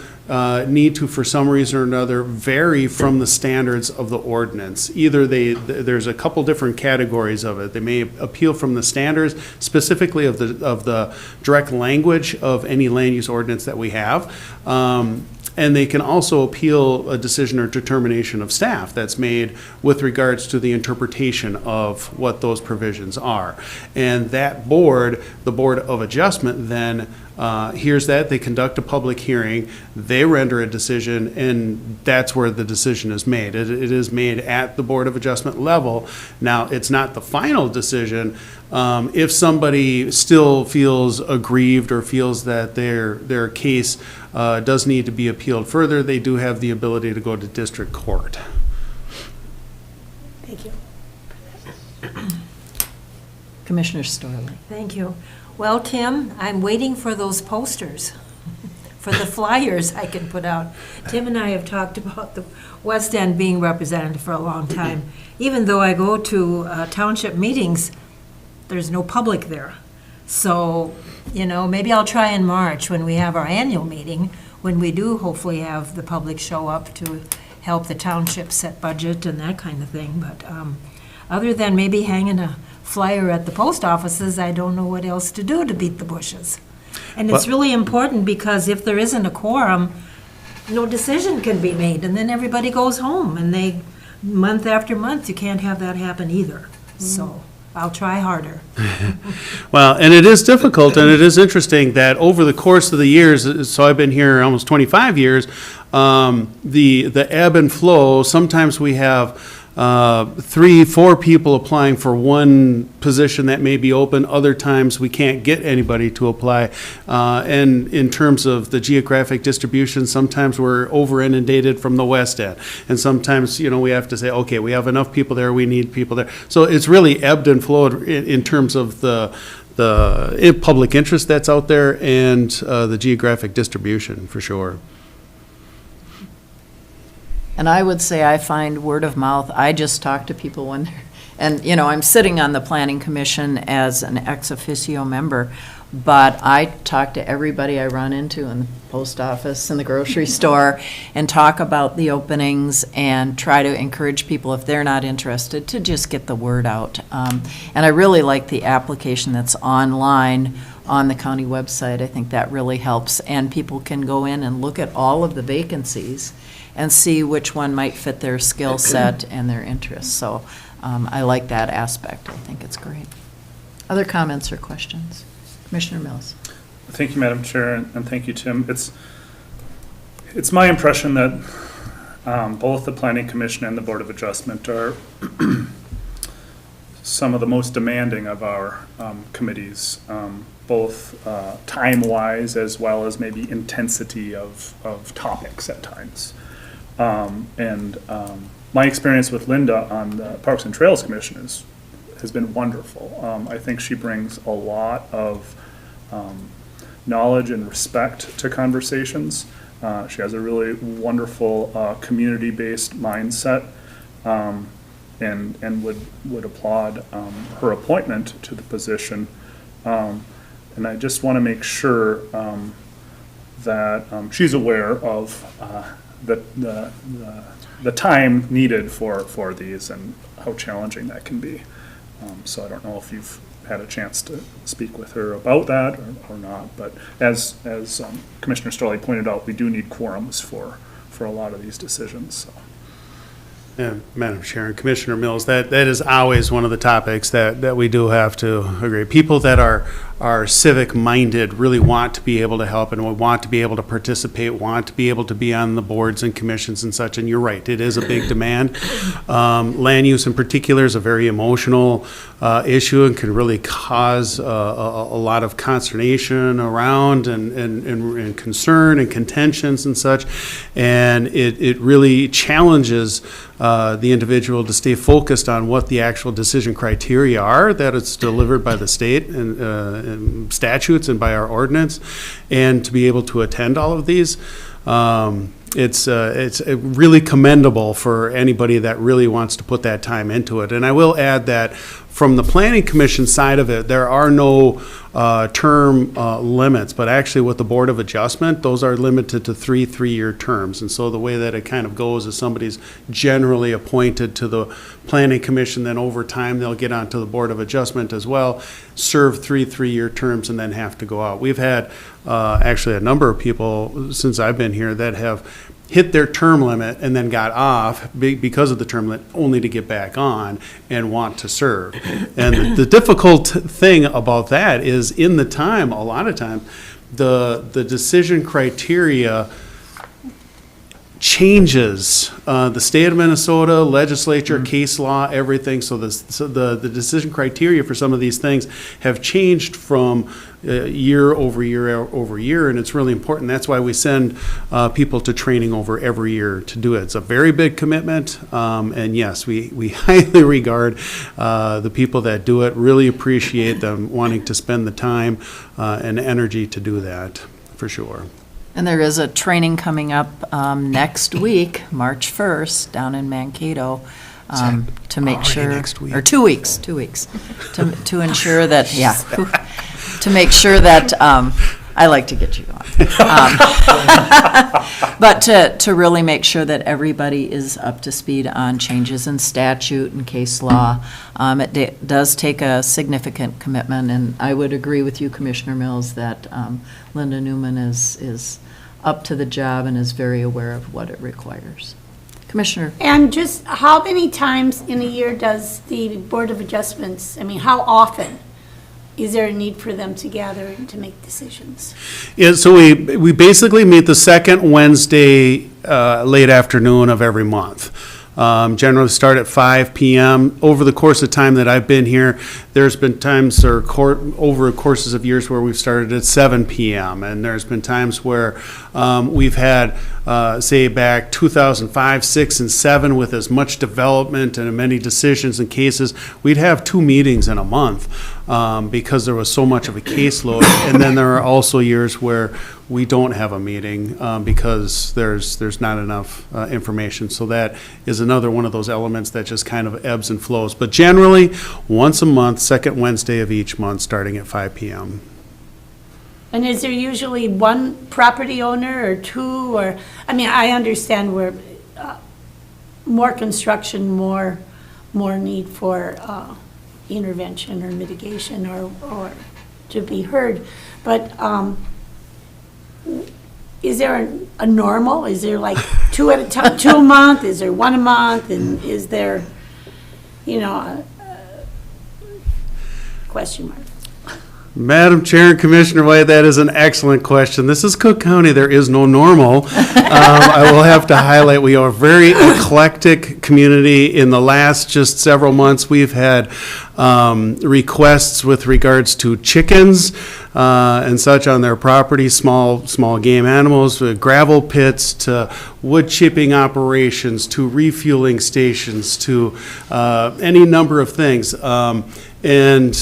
need to, for some reason or another, vary from the standards of the ordinance. Either there's a couple different categories of it. They may appeal from the standards, specifically of the direct language of any land use ordinance that we have. And they can also appeal a decision or determination of staff that's made with regards to the interpretation of what those provisions are. And that board, the Board of Adjustment, then hears that, they conduct a public hearing, they render a decision, and that's where the decision is made. It is made at the Board of Adjustment level. Now, it's not the final decision. If somebody still feels aggrieved or feels that their case does need to be appealed further, they do have the ability to go to district court. Thank you. Commissioner Storley. Thank you. Well, Tim, I'm waiting for those posters for the flyers I can put out. Tim and I have talked about the West End being represented for a long time. Even though I go to township meetings, there's no public there. So, maybe I'll try in March when we have our annual meeting, when we do hopefully have the public show up to help the township set budget and that kind of thing. But other than maybe hanging a flyer at the post offices, I don't know what else to do to beat the bushes. And it's really important because if there isn't a quorum, no decision can be made, and then everybody goes home, and month after month, you can't have that happen either. So I'll try harder. Well, and it is difficult, and it is interesting that over the course of the years, so I've been here almost 25 years, the ebb and flow, sometimes we have 3-4 people applying for one position that may be open. Other times, we can't get anybody to apply. And in terms of the geographic distribution, sometimes we're over inundated from the west end. And sometimes, we have to say, okay, we have enough people there, we need people there. So it's really ebbed and flowed in terms of the public interest that's out there and the geographic distribution, for sure. And I would say I find word of mouth, I just talk to people when they're, and, I'm sitting on the planning commission as an ex officio member, but I talk to everybody I run into in the post office and the grocery store and talk about the openings and try to encourage people, if they're not interested, to just get the word out. And I really like the application that's online on the county website. I think that really helps, and people can go in and look at all of the vacancies and see which one might fit their skill set and their interests. So I like that aspect. I think it's great. Other comments or questions? Commissioner Mills. Thank you, Madam Chair, and thank you, Tim. It's my impression that both the Planning Commission and the Board of Adjustment are some of the most demanding of our committees, both time-wise as well as maybe intensity of topics at times. My experience with Linda on the Parks and Trails Commission has been wonderful. I think she brings a lot of knowledge and respect to conversations. She has a really wonderful community-based mindset, and would applaud her appointment to the position. And I just want to make sure that she's aware of the time needed for these and how challenging that can be. So I don't know if you've had a chance to speak with her about that or not, but as Commissioner Starley pointed out, we do need quorums for a lot of these decisions. So. Yeah, Madam Chair and Commissioner Mills, that is always one of the topics that we do have to agree. People that are civic-minded really want to be able to help and want to be able to participate, want to be able to be on the boards and commissions and such, and you're right, it is a big demand. Land use in particular is a very emotional issue and can really cause a lot of consternation around and concern and contentions and such, and it really challenges the individual to stay focused on what the actual decision criteria are that it's delivered by the state and statutes and by our ordinance, and to be able to attend all of these. It's really commendable for anybody that really wants to put that time into it. And I will add that from the Planning Commission side of it, there are no term limits, but actually with the Board of Adjustment, those are limited to 3-3-year terms. And so the way that it kind of goes is somebody's generally appointed to the Planning Commission, then over time they'll get onto the Board of Adjustment as well, serve 3-3-year terms, and then have to go out. We've had actually a number of people since I've been here that have hit their term limit and then got off because of the term limit, only to get back on and want to serve. And the difficult thing about that is in the time, a lot of time, the decision criteria changes. The state of Minnesota, legislature, case law, everything. So the decision criteria for some of these things have changed from year over year over year, and it's really important. That's why we send people to training over every year to do it. It's a very big commitment, and yes, we highly regard the people that do it, really appreciate them wanting to spend the time and energy to do that, for sure. And there is a training coming up next week, March 1st, down in Mankato, to make already sure. next week? Or 2 weeks, to ensure that, yeah, to make sure that, I like to get you going. But to really make sure that everybody is up to speed on changes in statute and case law. It does take a significant commitment, and I would agree with you, Commissioner Mills, that Linda Newman is up to the job and is very aware of what it requires. Commissioner? And just how many times in a year does the Board of Adjustments, I mean, how often is there a need for them to gather and to make decisions? Yeah, so we basically meet the second Wednesday, late afternoon of every month. Generally start at 5 p.m. Over the course of time that I've been here, there's been times over courses of years where we've started at 7 p.m. And there's been times where we've had, say, back 2005, 6, and 7 with as much development and many decisions and cases, we'd have 2 meetings in a month because there was so much of a caseload. And then there are also years where we don't have a meeting because there's not enough information. So that is another one of those elements that just kind of ebbs and flows. But generally, once a month, second Wednesday of each month, starting at 5 p.m. And is there usually one property owner or two, or, I mean, I understand where more construction, more need for intervention or mitigation or to be heard, but is there a normal? Is there like 2 at a time, 2 a month? Is there 1 a month? And is there, a question mark? Madam Chair and Commissioner White, that is an excellent question. This is Cook County. There is no normal. I will have to highlight, we are a very eclectic community. In the last just several months, we've had requests with regards to chickens and such on their property, small game animals, gravel pits, to wood chipping operations, to refueling stations, to any number of things. And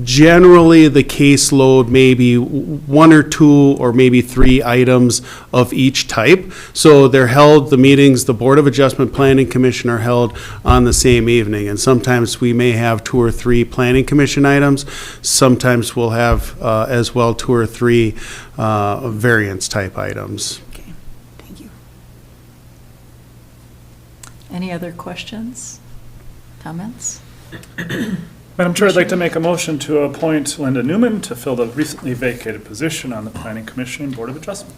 generally, the caseload may be 1 or 2 or maybe 3 items of each type. So they're held, the meetings, the Board of Adjustment Planning Commission are held on the same evening. And sometimes we may have 2 or 3 Planning Commission items. Sometimes we'll have as well 2 or 3 variance type items. Okay, thank you. Any other questions, comments? Madam Chair, I'd like to make a motion to appoint Linda Newman to fill the recently vacated position on the Planning Commission and Board of Adjustment.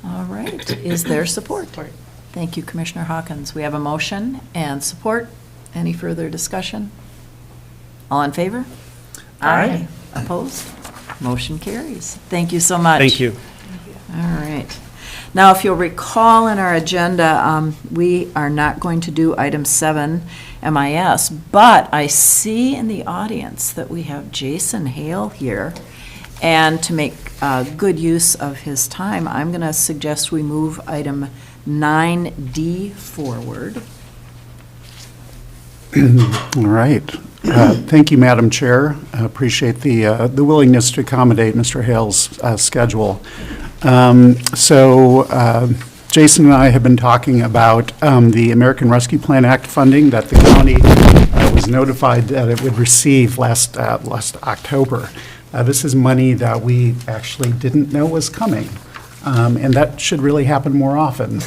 All right, is there support? Thank you, Commissioner Hawkins. We have a motion and support. Any further discussion? All in favor? Aye. Opposed? Motion carries. Thank you so much. Thank you. All right. Now, if you'll recall in our agenda, we are not going to do item 7, MIS, but I see in the audience that we have Jason Hale here, and to make good use of his time, I'm going to suggest we move item 9D forward. All right. Thank you, Madam Chair. I appreciate the willingness to accommodate Mr. Hale's schedule. Jason and I have been talking about the American Rescue Plan Act funding that the county was notified that it would receive last October. This is money that we actually didn't know was coming, and that should really happen more often,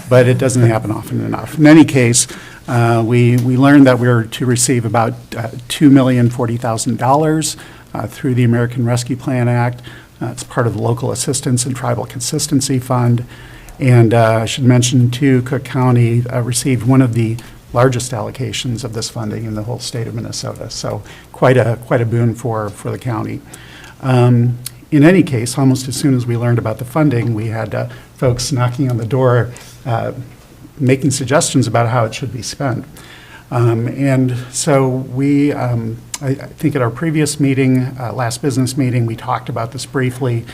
but it doesn't happen often enough. In any case, we learned that we were to receive about $2,040,000 through the American Rescue Plan Act. It's part of the Local Assistance and Tribal Consistency Fund. And I should mention, too, Cook County received one of the largest allocations of this funding in the whole state of Minnesota. So quite a boon for the county. In any case, almost as soon as we learned about the funding, we had folks knocking on the door making suggestions about how it should be spent. And so we, I think at our previous meeting, last business meeting, we talked about this briefly.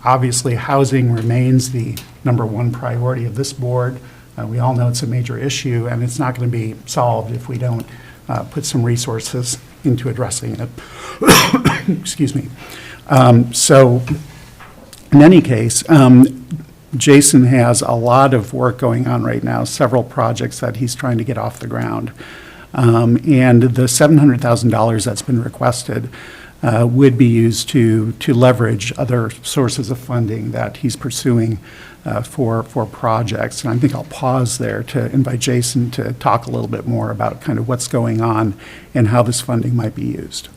Obviously, housing remains the #1 priority of this board. We all know it's a major issue, and it's not going to be solved if we don't put some resources into addressing it. Excuse me. So In any case, Jason has a lot of work going on right now, several projects that he's trying to get off the ground. And the $700,000 that's been requested would be used to leverage other sources of funding that he's pursuing for projects. And I think I'll pause there to invite Jason to talk a little bit more about kind of what's going on and how this funding might be used.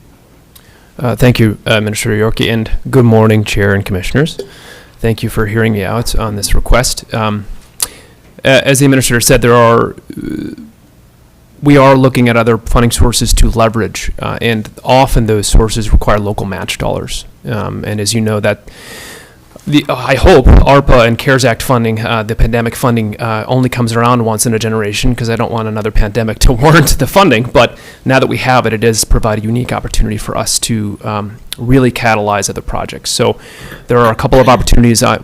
Thank you, Administrator Yorkie, and good morning, Chair and Commissioners. Thank you for hearing me out on this request. As the Administrator said, we are looking at other funding sources to leverage, and often those sources require local match dollars. And as you know, I hope ARPA and CARES Act funding, the pandemic funding, only comes around once in a generation, because I don't want another pandemic to warrant the funding. But now that we have it, it does provide a unique opportunity for us to really catalyze other projects. So there are a couple of opportunities. There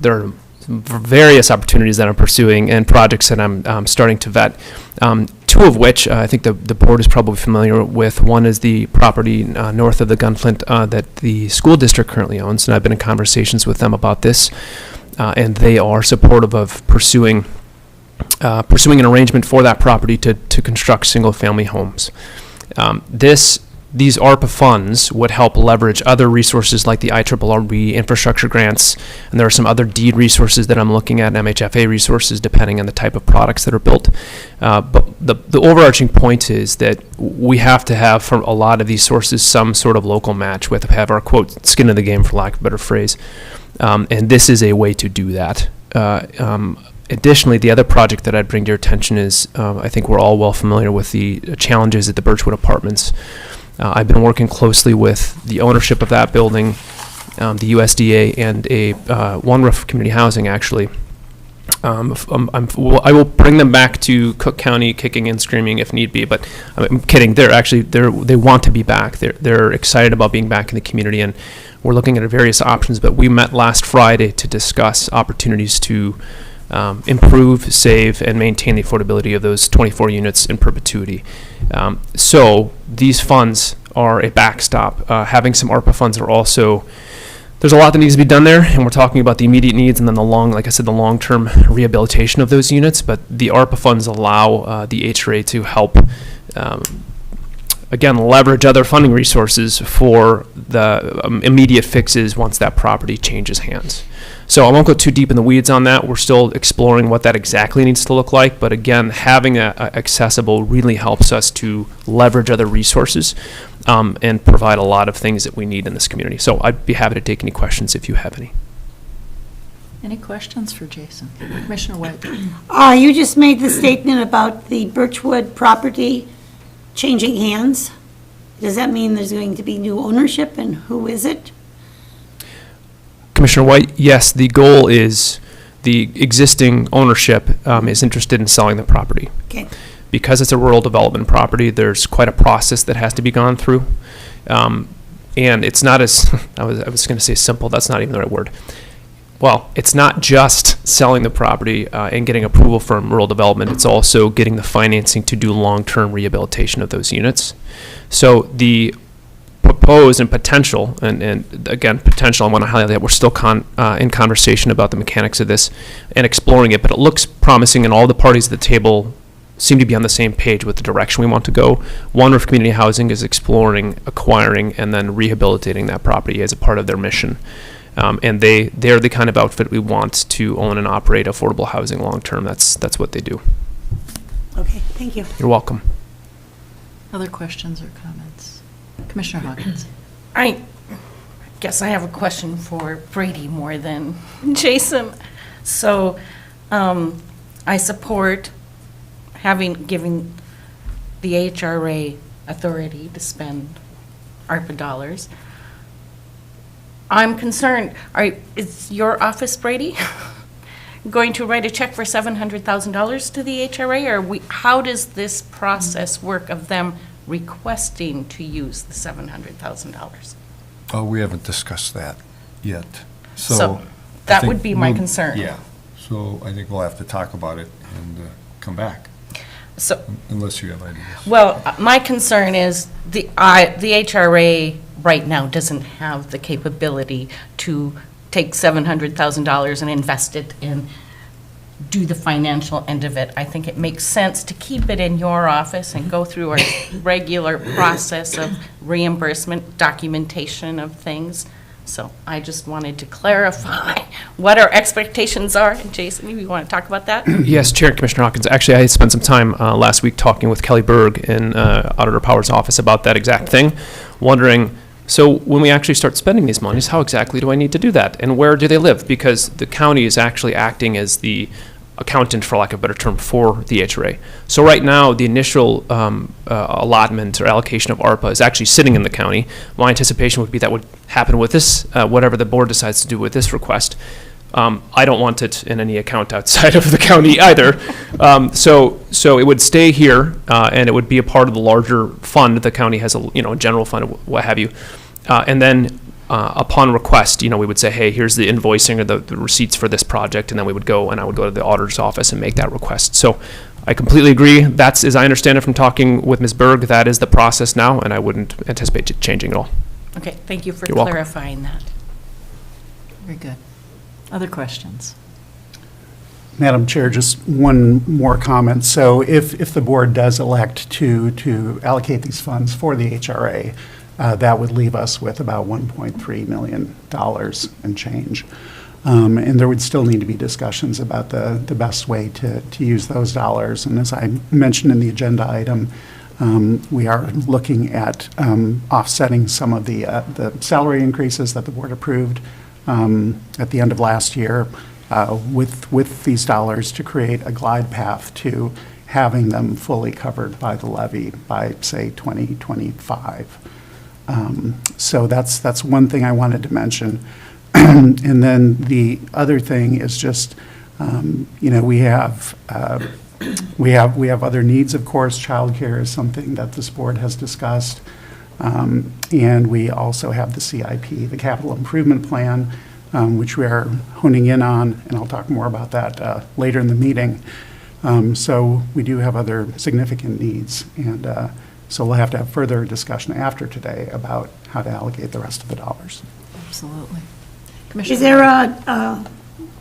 are various opportunities that I'm pursuing and projects that I'm starting to vet. Two of which I think the board is probably familiar with. One is the property north of the Gunflint that the school district currently owns, and I've been in conversations with them about this, and they are supportive of pursuing an arrangement for that property to construct single-family homes. These ARPA funds would help leverage other resources like the IRRB infrastructure grants, and there are some other deed resources that I'm looking at, MHFA resources, depending on the type of products that are built. But the overarching point is that we have to have, from a lot of these sources, some sort of local match. We have to have our, quote, skin in the game, for lack of a better phrase. And this is a way to do that. Additionally, the other project that I'd bring to your attention is, I think we're all well familiar with the challenges at the Birchwood Apartments. I've been working closely with the ownership of that building, the USDA, and One Roof Community Housing, actually. I will bring them back to Cook County kicking and screaming if need be, but I'm kidding. They want to be back. They're excited about being back in the community, and we're looking at various options. But we met last Friday to discuss opportunities to improve, save, and maintain the affordability of those 24 units in perpetuity. So these funds are a backstop. Having some ARPA funds are also, there's a lot that needs to be done there, and we're talking about the immediate needs and then like I said, the long-term rehabilitation of those units. But the ARPA funds allow the HRA to help, again, leverage other funding resources for the immediate fixes once that property changes hands. So I won't go too deep in the weeds on that. We're still exploring what that exactly needs to look like. But again, having it accessible really helps us to leverage other resources and provide a lot of things that we need in this community. So I'd be happy to take any questions if you have any. Any questions for Jason? Commissioner White? You just made the statement about the Birchwood property changing hands. Does that mean there's going to be new ownership, and who is it? Commissioner White, yes, the goal is the existing ownership is interested in selling the property. Okay. Because it's a rural development property, there's quite a process that has to be gone through. And it's not as, I was going to say simple, that's not even the right word. Well, it's not just selling the property and getting approval from rural development, it's also getting the financing to do long-term rehabilitation of those units. So the proposed and potential, and again, potential, I want to highlight that we're still in conversation about the mechanics of this and exploring it, but it looks promising, and all the parties at the table seem to be on the same page with the direction we want to go. One Roof Community Housing is exploring, acquiring, and then rehabilitating that property as a part of their mission. And they're the kind of outfit we want to own and operate affordable housing long-term. That's what they do. Okay, thank you. You're welcome. Other questions or comments? Commissioner Hawkins? I guess I have a question for Brady more than Jason. So I support giving the HRA authority to spend ARPA dollars. I'm concerned, is your office, Brady, going to write a check for $700,000 to the HRA, or how does this process work of them requesting to use the $700,000? Oh, we haven't discussed that yet. So I that think would be my we'll- concern. Yeah, so I think we'll have to talk about it and come back, So, unless you have ideas. well, my concern is the HRA right now doesn't have the capability to take $700,000 and invest it and do the financial end of it. I think it makes sense to keep it in your office and go through a regular process of reimbursement, documentation of things. So I just wanted to clarify what our expectations are. And Jason, you want to talk about that? Yes, Chair and Commissioner Hawkins. Actually, I spent some time last week talking with Kelly Berg in Auditor Power's office about that exact thing, wondering, so when we actually start spending these monies, how exactly do I need to do that? And where do they live? Because the county is actually acting as the accountant, for lack of a better term, for the HRA. So right now, the initial allotment or allocation of ARPA is actually sitting in the county. My anticipation would be that would happen with this, whatever the board decides to do with this request. I don't want it in any account outside of the county either. So it would stay here, and it would be a part of the larger fund. The county has a general fund, what have you. And then upon request, we would say, hey, here's the invoicing or the receipts for this project, and then we would go, and I would go to the auditor's office and make that request. So I completely agree. That's, as I understand it from talking with Ms. Berg, that is the process now, and I wouldn't anticipate it changing at all. Okay, thank you for You're welcome. clarifying that. Very good. Other questions? Madam Chair, just one more comment. So if the board does elect to allocate these funds for the HRA, that would leave us with about $1.3 million and change. And there would still need to be discussions about the best way to use those dollars. And as I mentioned in the agenda item, we are looking at offsetting some of the salary increases that the board approved at the end of last year with these dollars to create a glide path to having them fully covered by the levy by, say, 2025. So that's one thing I wanted to mention. And then the other thing is just, we have other needs, of course. Childcare is something that this board has discussed. And we also have the CIP, the Capital Improvement Plan, which we are honing in on, and I'll talk more about that later in the meeting. So we do have other significant needs, and so we'll have to have further discussion after today about how to allocate the rest of the dollars. Absolutely. Is there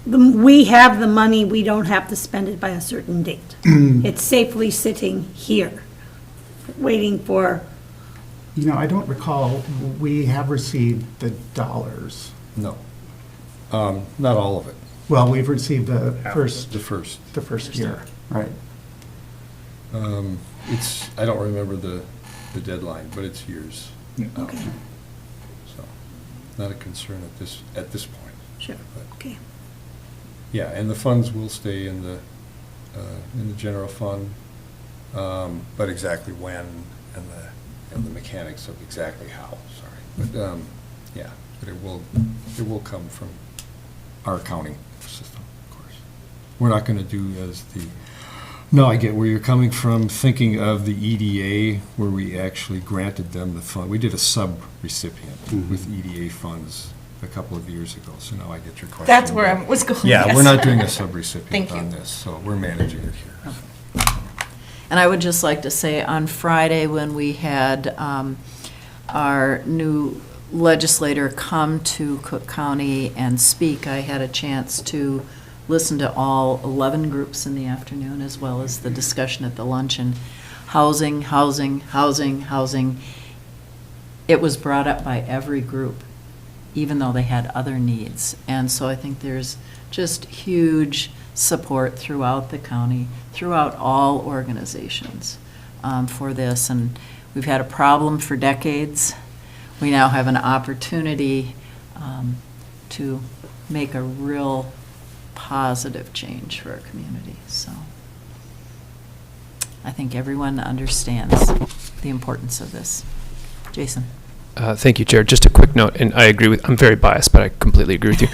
we have the money, we don't have to spend it by a certain date? It's safely sitting here, waiting for, I don't recall, we have received the dollars. No. Not all of it. Well, we've received the first The first. year, right? I don't remember the deadline, but it's years out. okay, So, not a concern at this point. sure, But, okay. yeah, and the funds will stay in the general fund, but exactly when and the mechanics of exactly how, sorry. But, yeah, but it will come from our accounting system, of course. We're not going to do no, I get where you're coming from, thinking of the EDA, where we actually granted them the fund. We did a sub-recipient with EDA funds a couple of years ago, so now I get your question. That's where I was going. Yeah, yes. we're not doing a sub-recipient Thank you. on this, so we're managing it here. And I would just like to say, on Friday, when we had our new legislator come to Cook County and speak, I had a chance to listen to all 11 groups in the afternoon, as well as the discussion at the luncheon. Housing, housing, housing, housing. It was brought up by every group, even though they had other needs. And so I think there's just huge support throughout the county, throughout all organizations for this. And we've had a problem for decades. We now have an opportunity to make a real positive change for our community. So I think everyone understands the importance of this. Jason. Thank you, Chair. Just a quick note, and I agree with, I'm very biased, but I completely agree with you.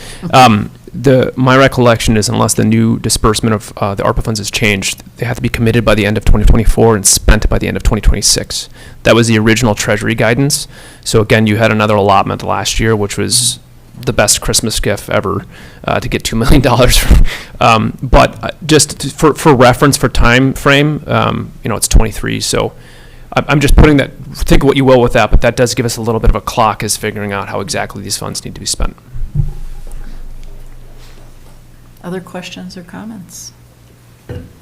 My recollection is unless the new disbursement of the ARPA funds has changed, they have to be committed by the end of 2024 and spent by the end of 2026. That was the original Treasury guidance. So again, you had another allotment last year, which was the best Christmas gift ever to get $2 million. But just for reference, for time frame, it's 23. So I'm just putting that, think what you will with that, but that does give us a little bit of a clock as figuring out how exactly these funds need to be spent. Other questions or comments?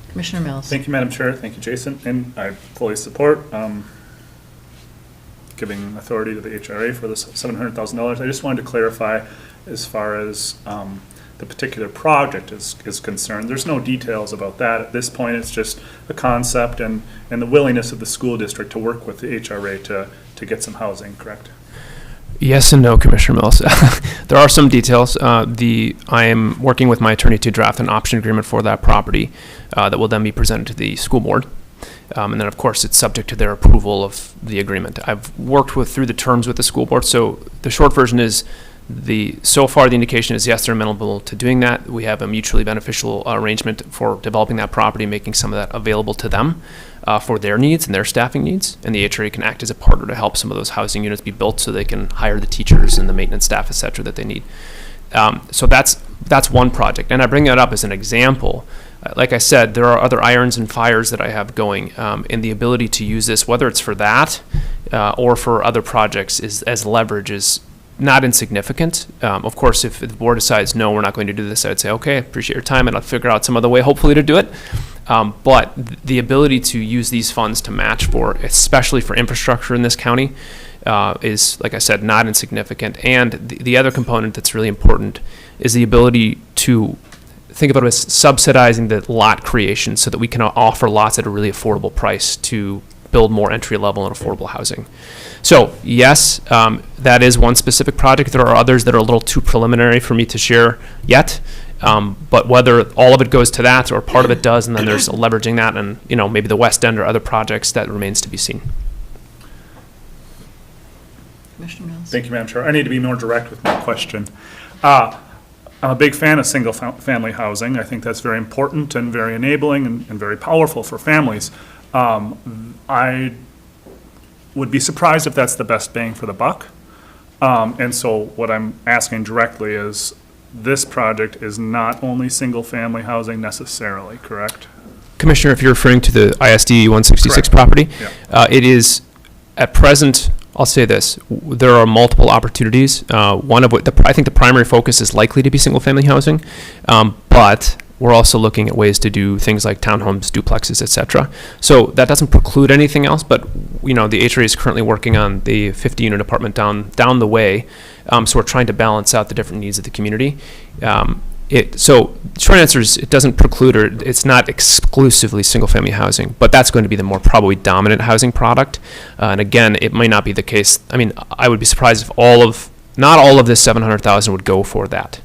Commissioner Mills? Thank you, Madam Chair. Thank you, Jason. And I fully support giving authority to the HRA for this $700,000. I just wanted to clarify as far as the particular project is concerned. There's no details about that at this point. It's just a concept and the willingness of the school district to work with the HRA to get some housing, correct? Yes and no, Commissioner Mills. There are some details. I am working with my attorney to draft an option agreement for that property that will then be presented to the school board. And then, of course, it's subject to their approval of the agreement. I've worked through the terms with the school board. So the short version is so far the indication is yes, they're amenable to doing that. We have a mutually beneficial arrangement for developing that property, making some of that available to them for their needs and their staffing needs. And the HRA can act as a partner to help some of those housing units be built so they can hire the teachers and the maintenance staff, et cetera, that they need. So that's one project. And I bring that up as an example. Like I said, there are other irons and fires that I have going, and the ability to use this, whether it's for that or for other projects, as leverage is not insignificant. Of course, if the board decides, no, we're not going to do this, I'd say, okay, I appreciate your time, and I'll figure out some other way, hopefully, to do it. But the ability to use these funds to match especially for infrastructure in this county, is, like I said, not insignificant. And the other component that's really important is the ability to think about it as subsidizing the lot creation so that we can offer lots at a really affordable price to build more entry-level and affordable housing. So, yes, that is one specific project. There are others that are a little too preliminary for me to share yet. But whether all of it goes to that or part of it does, and then there's leveraging that and, maybe the West End or other projects, that remains to be seen. Commissioner Mills? Thank you, Madam Chair. I need to be more direct with my question. I'm a big fan of single-family housing. I think that's very important and very enabling and very powerful for families. I would be surprised if that's the best bang for the buck. And so what I'm asking directly is, this project is not only single-family housing necessarily, correct? Commissioner, if you're referring to the ISD 166 Correct. property, Yeah. it is at present. I'll say this: there are multiple opportunities. One of which I think the primary focus is likely to be single-family housing, but we're also looking at ways to do things like townhomes, duplexes, et cetera. So that doesn't preclude anything else, but the HRA is currently working on the 50-unit apartment down the way. So we're trying to balance out the different needs of the community. So the short answer is it doesn't preclude, or it's not exclusively single-family housing, but that's going to be the more probably dominant housing product. And again, it might not be the case. I mean, I would be surprised if not all of this $700,000 would go for that.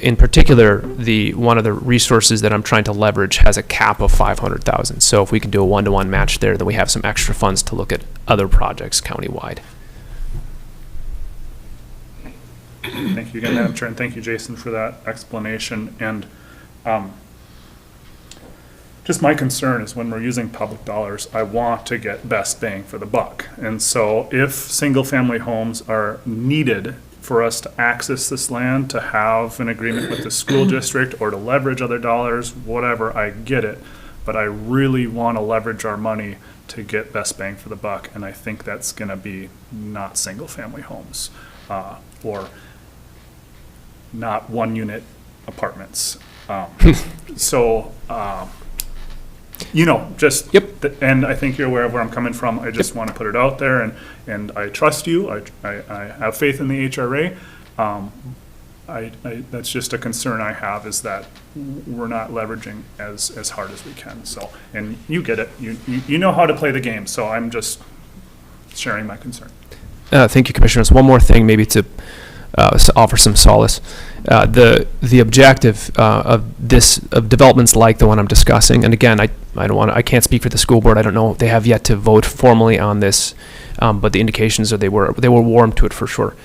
In particular, one of the resources that I'm trying to leverage has a cap of $500,000. So if we can do a one-to-one match there, then we have some extra funds to look at other projects countywide. Thank you again, Madam Chair, and thank you, Jason, for that explanation. And just my concern is when we're using public dollars, I want to get best bang for the buck. And so if single-family homes are needed for us to access this land, to have an agreement with the school district or to leverage other dollars, whatever, I get it. But I really want to leverage our money to get best bang for the buck. And I think that's going to be not single-family homes or not one-unit apartments. Just, Yep. And I think you're aware of where I'm coming from. I just want to put it out there, and I trust you. I have faith in the HRA. That's just a concern I have, is that we're not leveraging as hard as we can. So, and you get it. You know how to play the game, so I'm just sharing my concern. Thank you, Commissioners. One more thing, maybe to offer some solace. The objective of developments like the one I'm discussing, and again, I can't speak for the school board. I don't know. They have yet to vote formally on this, but the indications are they were warm to it for sure.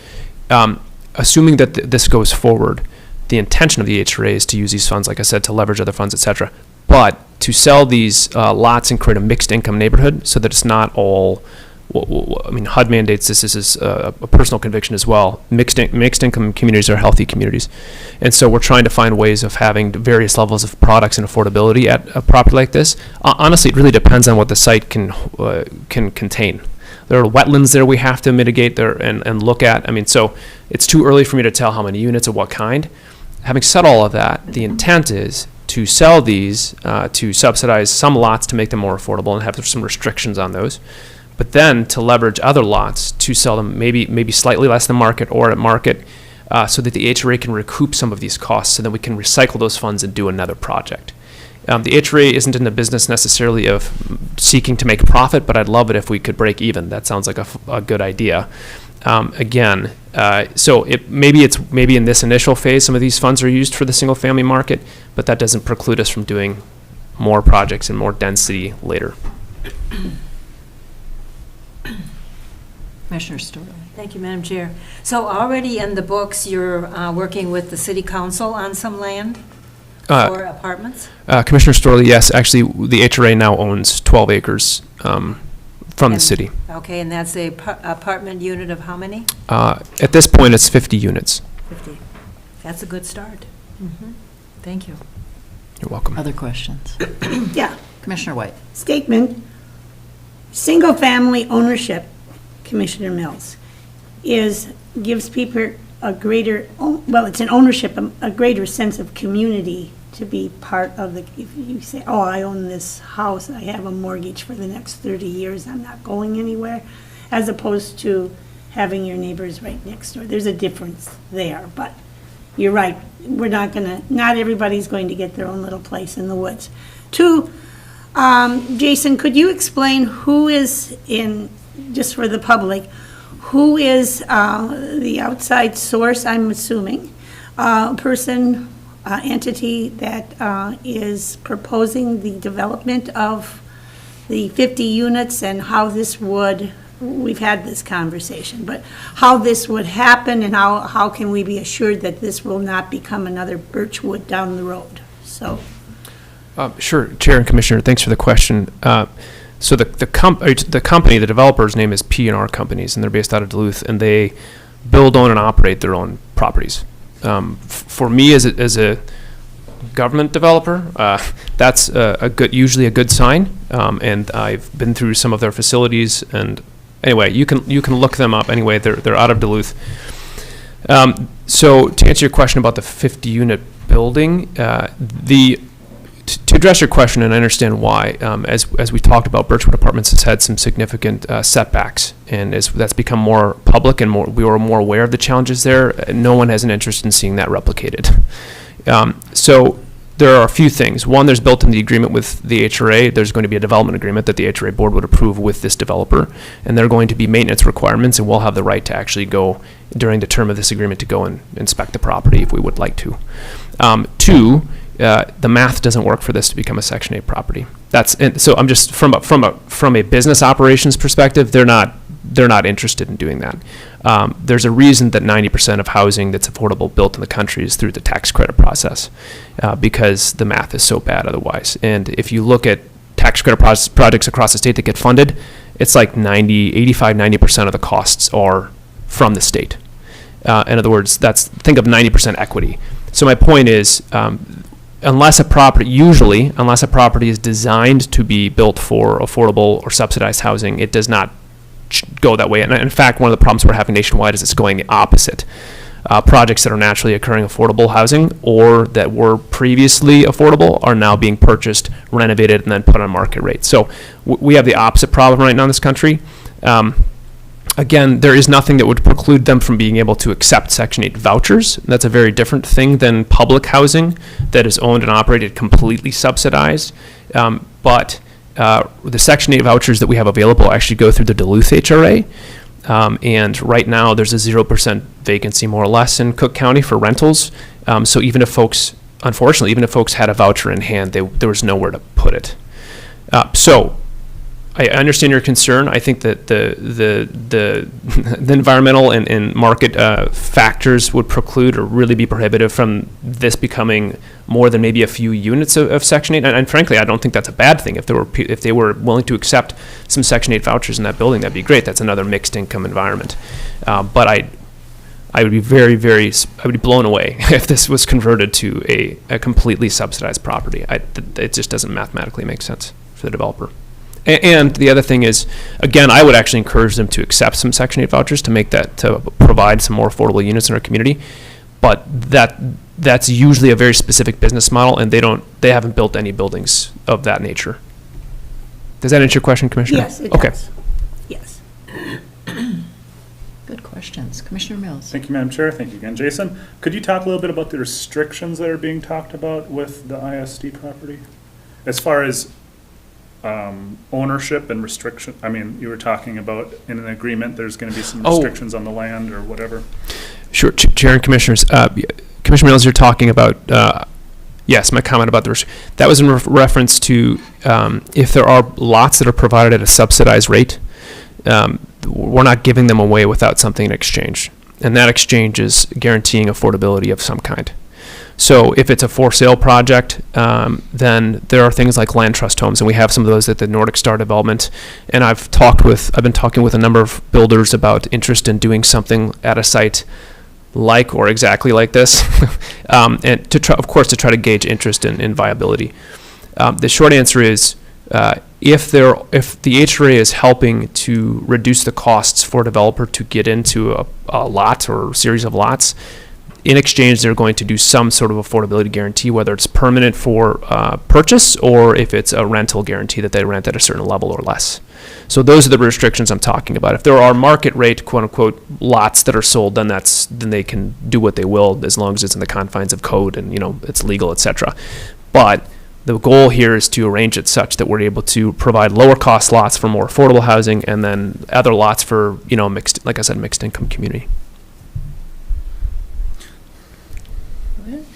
Assuming that this goes forward, the intention of the HRA is to use these funds, like I said, to leverage other funds, et cetera, but to sell these lots and create a mixed income neighborhood so that it's not all. I mean, HUD mandates this. This is a personal conviction as well. Mixed income communities are healthy communities. And so we're trying to find ways of having various levels of products and affordability at a property like this. Honestly, it really depends on what the site can contain. There are wetlands there we have to mitigate there and look at. I mean, so it's too early for me to tell how many units of what kind. Having said all of that, the intent is to sell these, to subsidize some lots to make them more affordable and have some restrictions on those, but then to leverage other lots to sell them maybe slightly less than market or at market, so that the HRA can recoup some of these costs, so that we can recycle those funds and do another project. The HRA isn't in the business necessarily of seeking to make profit, but I'd love it if we could break even. That sounds like a good idea. So maybe in this initial phase, some of these funds are used for the single-family market, but that doesn't preclude us from doing more projects and more density later. Commissioner Story. Thank you, Madam Chair. So already in the books, you're working with the city council on some land for apartments? Commissioner Storley, yes, actually, the HRA now owns 12 acres from the city. Okay, and that's a apartment unit of how many? At this point, it's 50 units. 50. That's a good start. Thank you. You're welcome. Other questions? Yeah, Commissioner White. statement, single-family ownership, Commissioner Mills, gives people a greater, well, it's an ownership, a greater sense of community to be part of the, if you say, oh, I own this house, I have a mortgage for the next 30 years, I'm not going anywhere, as opposed to having your neighbors right next door. There's a difference there, but you're right, not everybody's going to get their own little place in the woods. Two, Jason, could you explain who is just for the public, who is the outside source, I'm assuming, person, entity that is proposing the development of the 50 units and how this would, we've had this conversation, but how this would happen and how can we be assured that this will not become another Birchwood down the road? So. Sure, Chair and Commissioner, thanks for the question. So the company, the developer's name is P&R Companies, and they're based out of Duluth, and they build, own, and operate their own properties. For me, as a government developer, that's usually a good sign. And I've been through some of their facilities, and anyway, you can look them up. Anyway, they're out of Duluth. So to answer your question about the 50-unit building, to address your question, and I understand why, as we talked about, Birchwood Apartments has had some significant setbacks, and as that's become more public and we were more aware of the challenges there, no one has an interest in seeing that replicated. So there are a few things. One, there's built in the agreement with the HRA, there's going to be a development agreement that the HRA board would approve with this developer, and there are going to be maintenance requirements, and we'll have the right to actually go, during the term of this agreement, to go and inspect the property if we would like to. Two, the math doesn't work for this to become a Section 8 property. So I'm just from a business operations perspective, they're not interested in doing that. There's a reason that 90% of housing that's affordable built in the country is through the tax credit process, because the math is so bad otherwise. And if you look at tax credit projects across the state that get funded, it's like 90% of the costs are from the state. In other words, think of 90% equity. So my point is, unless a property is designed to be built for affordable or subsidized housing, it does not go that way. And in fact, one of the problems we're having nationwide is it's going the opposite. Projects that are naturally occurring affordable housing or that were previously affordable are now being purchased, renovated, and then put on market rate. So we have the opposite problem right now in this country. Again, there is nothing that would preclude them from being able to accept Section 8 vouchers. That's a very different thing than public housing that is owned and operated completely subsidized. But the Section 8 vouchers that we have available actually go through the Duluth HRA. And right now, there's a 0% vacancy, more or less, in Cook County for rentals. So even if folks had a voucher in hand, there was nowhere to put it. So I understand your concern. I think that the environmental and market factors would preclude or really be prohibitive from this becoming more than maybe a few units of Section 8. And frankly, I don't think that's a bad thing. If they were willing to accept some Section 8 vouchers in that building, that'd be great. That's another mixed income environment. But I would be I would be blown away if this was converted to a completely subsidized property. It just doesn't mathematically make sense for the developer. And the other thing is, again, I would actually encourage them to accept some Section 8 vouchers to provide some more affordable units in our community. But that's usually a very specific business model, and they haven't built any buildings of that nature. Does that answer your question, Commissioner? Yes, it Okay. does. Yes. Good questions. Commissioner Mills? Thank you, Madam Chair. Thank you again, Jason. Could you talk a little bit about the restrictions that are being talked about with the ISD property? As far as ownership and restriction, I mean, you were talking about in an agreement, there's going to be some restrictions on the land or whatever. Sure, Chair and Commissioners. Commissioner Mills, you're talking about, yes, my comment about that was in reference to if there are lots that are provided at a subsidized rate, we're not giving them away without something in exchange. And that exchange is guaranteeing affordability of some kind. So if it's a for sale project, then there are things like land trust homes, and we have some of those at the Nordic Star development. And I've been talking with a number of builders about interest in doing something at a site like or exactly like this, and to try to gauge interest in viability. The short answer is, if the HRA is helping to reduce the costs for a developer to get into a lot or series of lots, in exchange, they're going to do some sort of affordability guarantee, whether it's permanent for purchase or if it's a rental guarantee that they rent at a certain level or less. So those are the restrictions I'm talking about. If there are market rate, quote unquote, lots that are sold, then they can do what they will as long as it's in the confines of code and it's legal, etc. But the goal here is to arrange it such that we're able to provide lower cost lots for more affordable housing, and then other lots for mixed, like I said, mixed income community.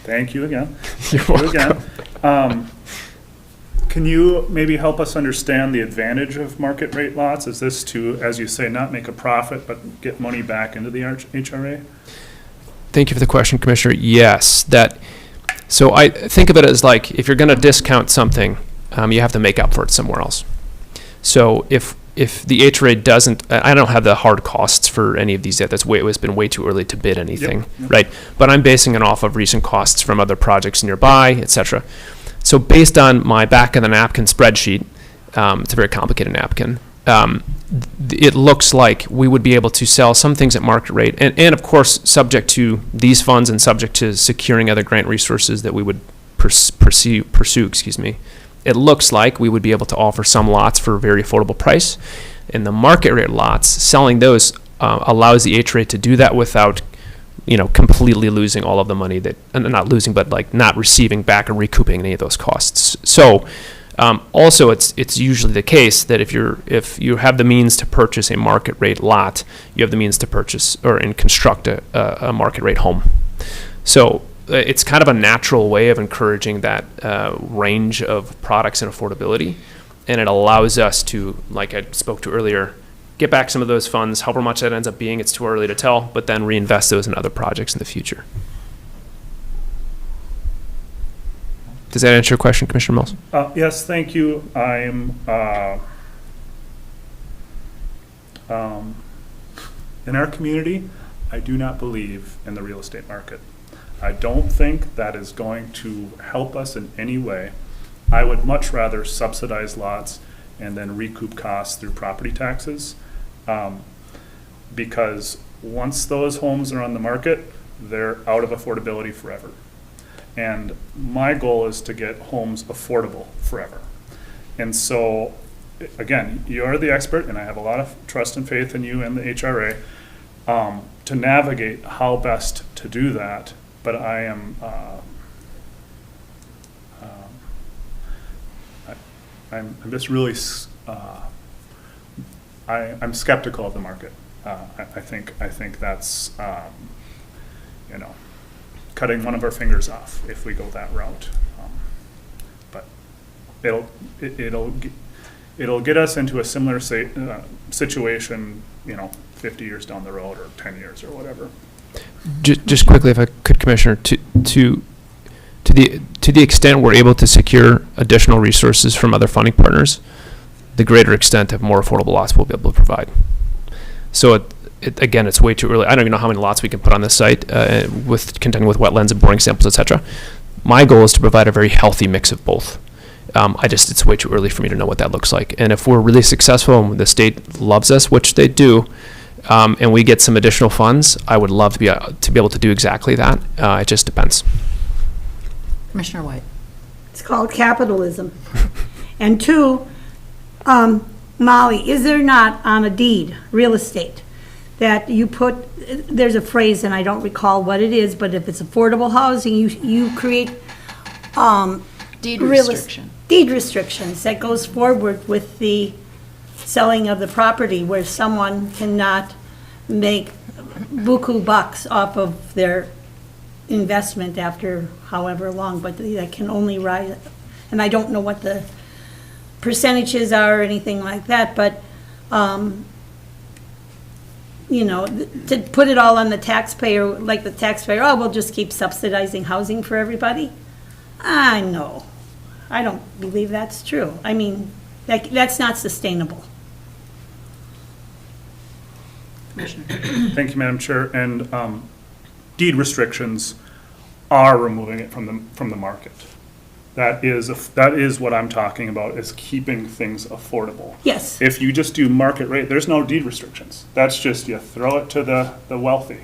Thank you again. Thank you again. Can you maybe help us understand the advantage of market rate lots? Is this to, as you say, not make a profit, but get money back into the HRA? Thank you for the question, Commissioner. Yes, so I think of it as like, if you're going to discount something, you have to make up for it somewhere else. So if the HRA doesn't, I don't have the hard costs for any of these yet. It's been way too early to bid anything, right? But I'm basing it off of recent costs from other projects nearby, et cetera. So based on my back of the napkin spreadsheet, it's a very complicated napkin, it looks like we would be able to sell some things at market rate, and of course, subject to these funds and subject to securing other grant resources that we would pursue, it looks like we would be able to offer some lots for a very affordable price. And the market rate lots, selling those allows the HRA to do that without completely losing all of the money not losing, but like not receiving back or recouping any of those costs. So also it's usually the case that if you have the means to purchase a market rate lot, you have the means to purchase and construct a market rate home. So it's kind of a natural way of encouraging that range of products and affordability, and it allows us to, like I spoke to earlier, get back some of those funds, however much that ends up being, it's too early to tell, but then reinvest those in other projects in the future. Does that answer your question, Commissioner Mills? Yes, thank you. I'm in our community, I do not believe in the real estate market. I don't think that is going to help us in any way. I would much rather subsidize lots and then recoup costs through property taxes, because once those homes are on the market, they're out of affordability forever. And my goal is to get homes affordable forever. And so, again, you're the expert, and I have a lot of trust and faith in you and the HRA to navigate how best to do that. But I am, I'm just really, I'm skeptical of the market. I think that's, cutting one of our fingers off if we go that route. But it'll get us into a similar situation, 50 years down the road or 10 years or whatever. Just quickly, if I could, Commissioner, to the extent we're able to secure additional resources from other funding partners, the greater extent of more affordable lots we'll be able to provide. So again, it's way too early. I don't even know how many lots we can put on this site contending with wetlands and boring samples, etc. My goal is to provide a very healthy mix of both. It's way too early for me to know what that looks like. And if we're really successful and the state loves us, which they do, and we get some additional funds, I would love to be able to do exactly that. It just depends. Commissioner White. It's called capitalism. And two, Molly, is there not on a deed, real estate, that you put, there's a phrase, and I don't recall what it is, but if it's affordable housing, you create, Deed real- restriction. deed restrictions that goes forward with the selling of the property, where someone cannot make buku bucks off of their investment after however long, but that can only rise, and I don't know what the percentages are or anything like that, but, you know, to put it all on the taxpayer, like the taxpayer, oh, we'll just keep subsidizing housing for everybody. I know. I don't believe that's true. I mean, that's not sustainable. Thank you, Madam Chair. And deed restrictions are removing it from the market. That is what I'm talking about, is keeping things affordable. Yes. If you just do market rate, there's no deed restrictions. That's just, you throw it to the wealthy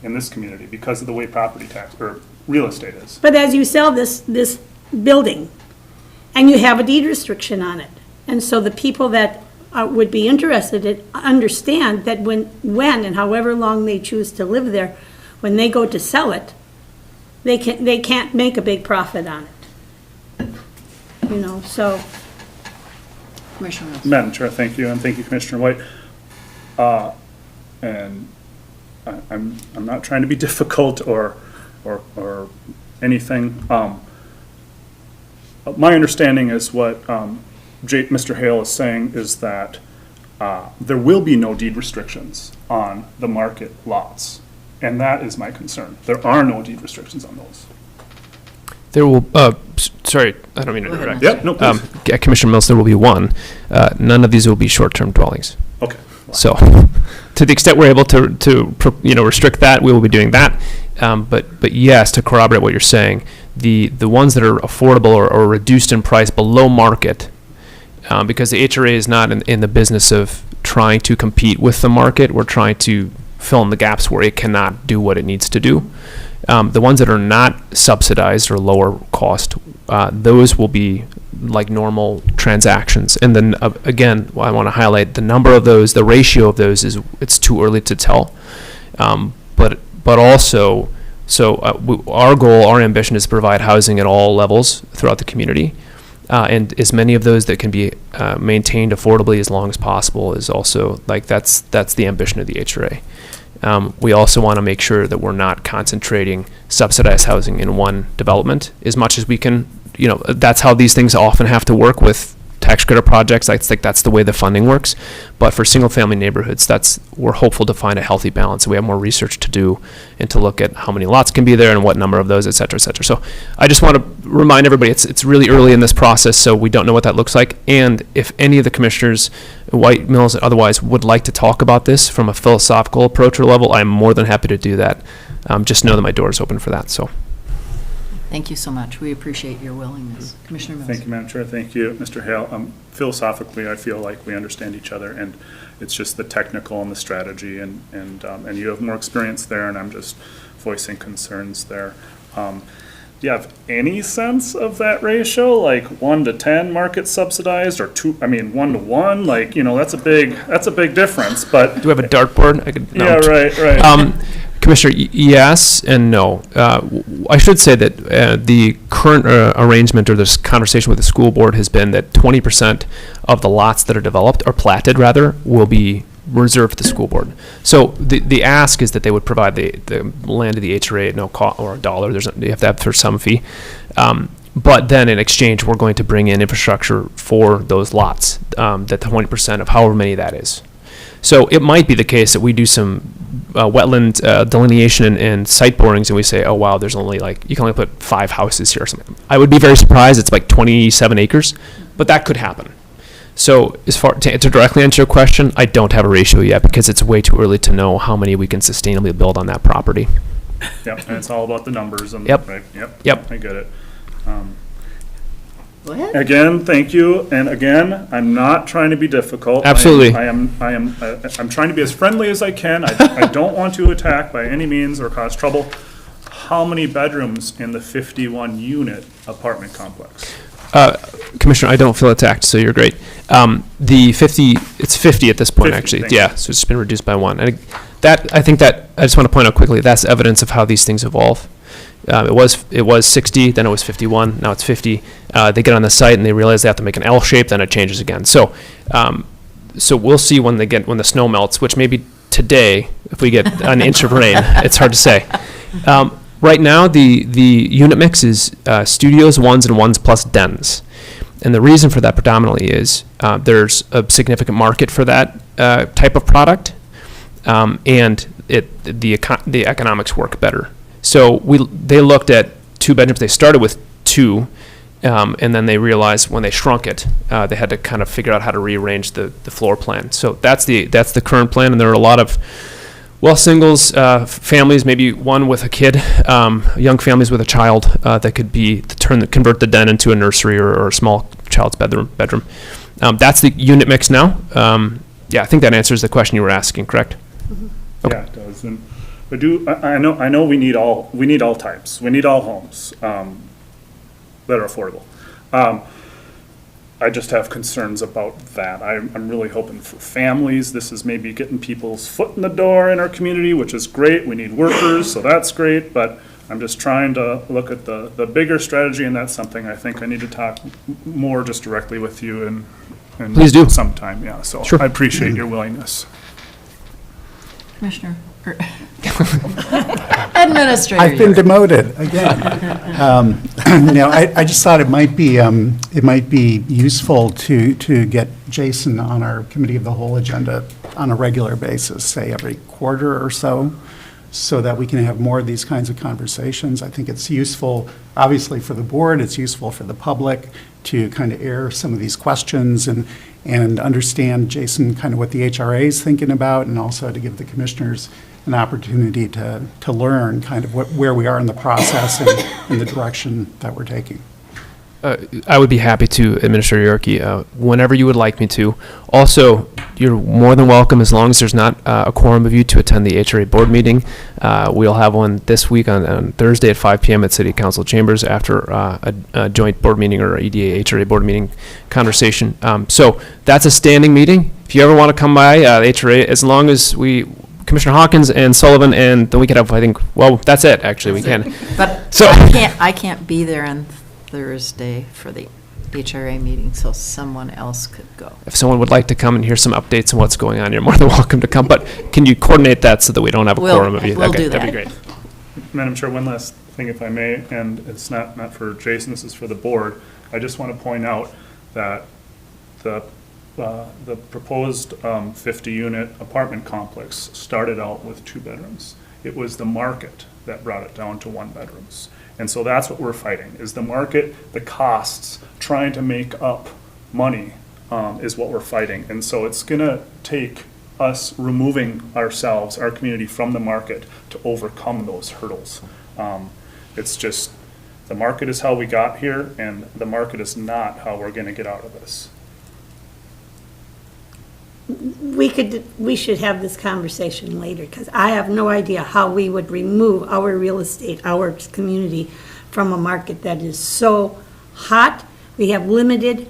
in this community because of the way property tax or real estate is. But as you sell this building, and you have a deed restriction on it, and so the people that would be interested in understand that when and however long they choose to live there, when they go to sell it, they can't make a big profit on it. You know, so. Commissioner Mills. Madam Chair, thank you, and thank you, Commissioner White. And I'm not trying to be difficult or anything. My understanding is what Mr. Hale is saying is that there will be no deed restrictions on the market lots, and that is my concern. There are no deed restrictions on those. There will, sorry, I don't mean to Go ahead, interrupt. Yep, no, please. Commissioner Mills, there will be one. None of these will be short-term dwellings. Okay. So, to the extent we're able to restrict that, we will be doing that. But yes, to corroborate what you're saying, the ones that are affordable or reduced in price below market, because the HRA is not in the business of trying to compete with the market. We're trying to fill in the gaps where it cannot do what it needs to do. The ones that are not subsidized or lower cost, those will be like normal transactions. And then again, I want to highlight the number of those, the ratio of those it's too early to tell. But also, our goal, our ambition is to provide housing at all levels throughout the community. And as many of those that can be maintained affordably as long as possible is also, like, that's the ambition of the HRA. We also want to make sure that we're not concentrating subsidized housing in one development as much as we can. You know, that's how these things often have to work with tax credit projects. I think that's the way the funding works. But for single-family neighborhoods, we're hopeful to find a healthy balance. We have more research to do and to look at how many lots can be there and what number of those, et cetera, et cetera. So I just want to remind everybody it's really early in this process, so we don't know what that looks like. And if any of the commissioners, White, Mills, and otherwise, would like to talk about this from a philosophical approach or level, I'm more than happy to do that. Just know that my door is open for that. So. Thank you so much. We appreciate your willingness. Commissioner Mills. Thank you, Madam Chair. Thank you, Mr. Hale. Philosophically, I feel like we understand each other, and it's just the technical and the strategy, and you have more experience there, and I'm just voicing concerns there. Do you have any sense of that ratio, like 1 to 10 market subsidized, or 1 to 1? Like, that's a big difference. But Do we have a dartboard? yeah, right. Commissioner, yes and no. I should say that the current arrangement or this conversation with the school board has been that 20% of the lots that are developed, or platted rather, will be reserved for the school board. So the ask is that they would provide the land to the HRA at no cost or $1. You have to have for some fee. But then in exchange, we're going to bring in infrastructure for those lots, that 20% of however many that is. So it might be the case that we do some wetland delineation and site borings, and we say, oh wow, there's only you can only put 5 houses here or something. I would be very surprised. It's like 27 acres, but that could happen. So to directly answer your question, I don't have a ratio yet because it's way too early to know how many we can sustainably build on that property. Yep, and it's all about the numbers. And Yep. Right, Yep. I get it. Go ahead. Again, thank you, and again, I'm not trying to be difficult. Absolutely. I'm trying to be as friendly as I can. I don't want to attack by any means or cause trouble. How many bedrooms in the 51-unit apartment complex? Commissioner, I don't feel attacked, so you're great. It's 50 at this point, 50, actually. thank Yeah, so it's been reduced by one. And I think that, I just want to point out quickly, that's evidence of how these things evolve. It was 60, then it was 51, now it's 50. They get on the site and they realize they have to make an L shape, then it changes again. So we'll see when the snow melts, which maybe today, if we get an inch of rain, it's hard to say. Right now, the unit mix is studios, ones, and ones plus dens. And the reason for that predominantly is there's a significant market for that type of product, and the economics work better. So they looked at 2 bedrooms. They started with 2, and then they realized when they shrunk it, they had to kind of figure out how to rearrange the floor plan. So that's the current plan, and there are a lot of singles, families, maybe one with a kid, young families with a child that could convert the den into a nursery or a small child's bedroom. That's the unit mix now. I think that answers the question you were asking, correct? Okay. Yeah, it does. And I know we need all types. We need all homes that are affordable. I just have concerns about that. I'm really hoping for families. This is maybe getting people's foot in the door in our community, which is great. We need workers, so that's great. But I'm just trying to look at the bigger strategy, and that's something I think I need to talk more just directly with you and Please do. sometime. Yeah, so Sure. I appreciate your willingness. Commissioner, Administrator. I've been York. demoted again. I just thought it might be useful to get Jason on our committee of the whole agenda on a regular basis, say every quarter or so that we can have more of these kinds of conversations. I think it's useful, obviously, for the board. It's useful for the public to kind of air some of these questions and understand, Jason, kind of what the HRA is thinking about, and also to give the commissioners an opportunity to learn kind of where we are in the process and the direction that we're taking. I would be happy to, Administrator Yorkie, whenever you would like me to. Also, you're more than welcome, as long as there's not a quorum of you, to attend the HRA board meeting. We'll have one this week on Thursday at 5 p.m. at City Council chambers after a joint board meeting or EDA HRA board meeting conversation. So that's a standing meeting. If you ever want to come by, HRA, as long as Commissioner Hawkins and Sullivan, and then we could have, that's it, actually, we can. But So- I can't be there on Thursday for the HRA meeting, so someone else could go. If someone would like to come and hear some updates on what's going on, you're more than welcome to come. But can you coordinate that so that we don't have a quorum of you? We'll Okay, do that'd be that. great. Madam Chair, one last thing, if I may, and it's not for Jason, this is for the board. I just want to point out that the proposed 50-unit apartment complex started out with 2 bedrooms. It was the market that brought it down to 1 bedrooms. And so that's what we're fighting, is the market, the costs, trying to make up money is what we're fighting. And so it's going to take us removing ourselves, our community, from the market to overcome those hurdles. It's just, the market is how we got here, and the market is not how we're going to get out of this. We should have this conversation later, because I have no idea how we would remove our real estate, our community, from a market that is so hot. We have limited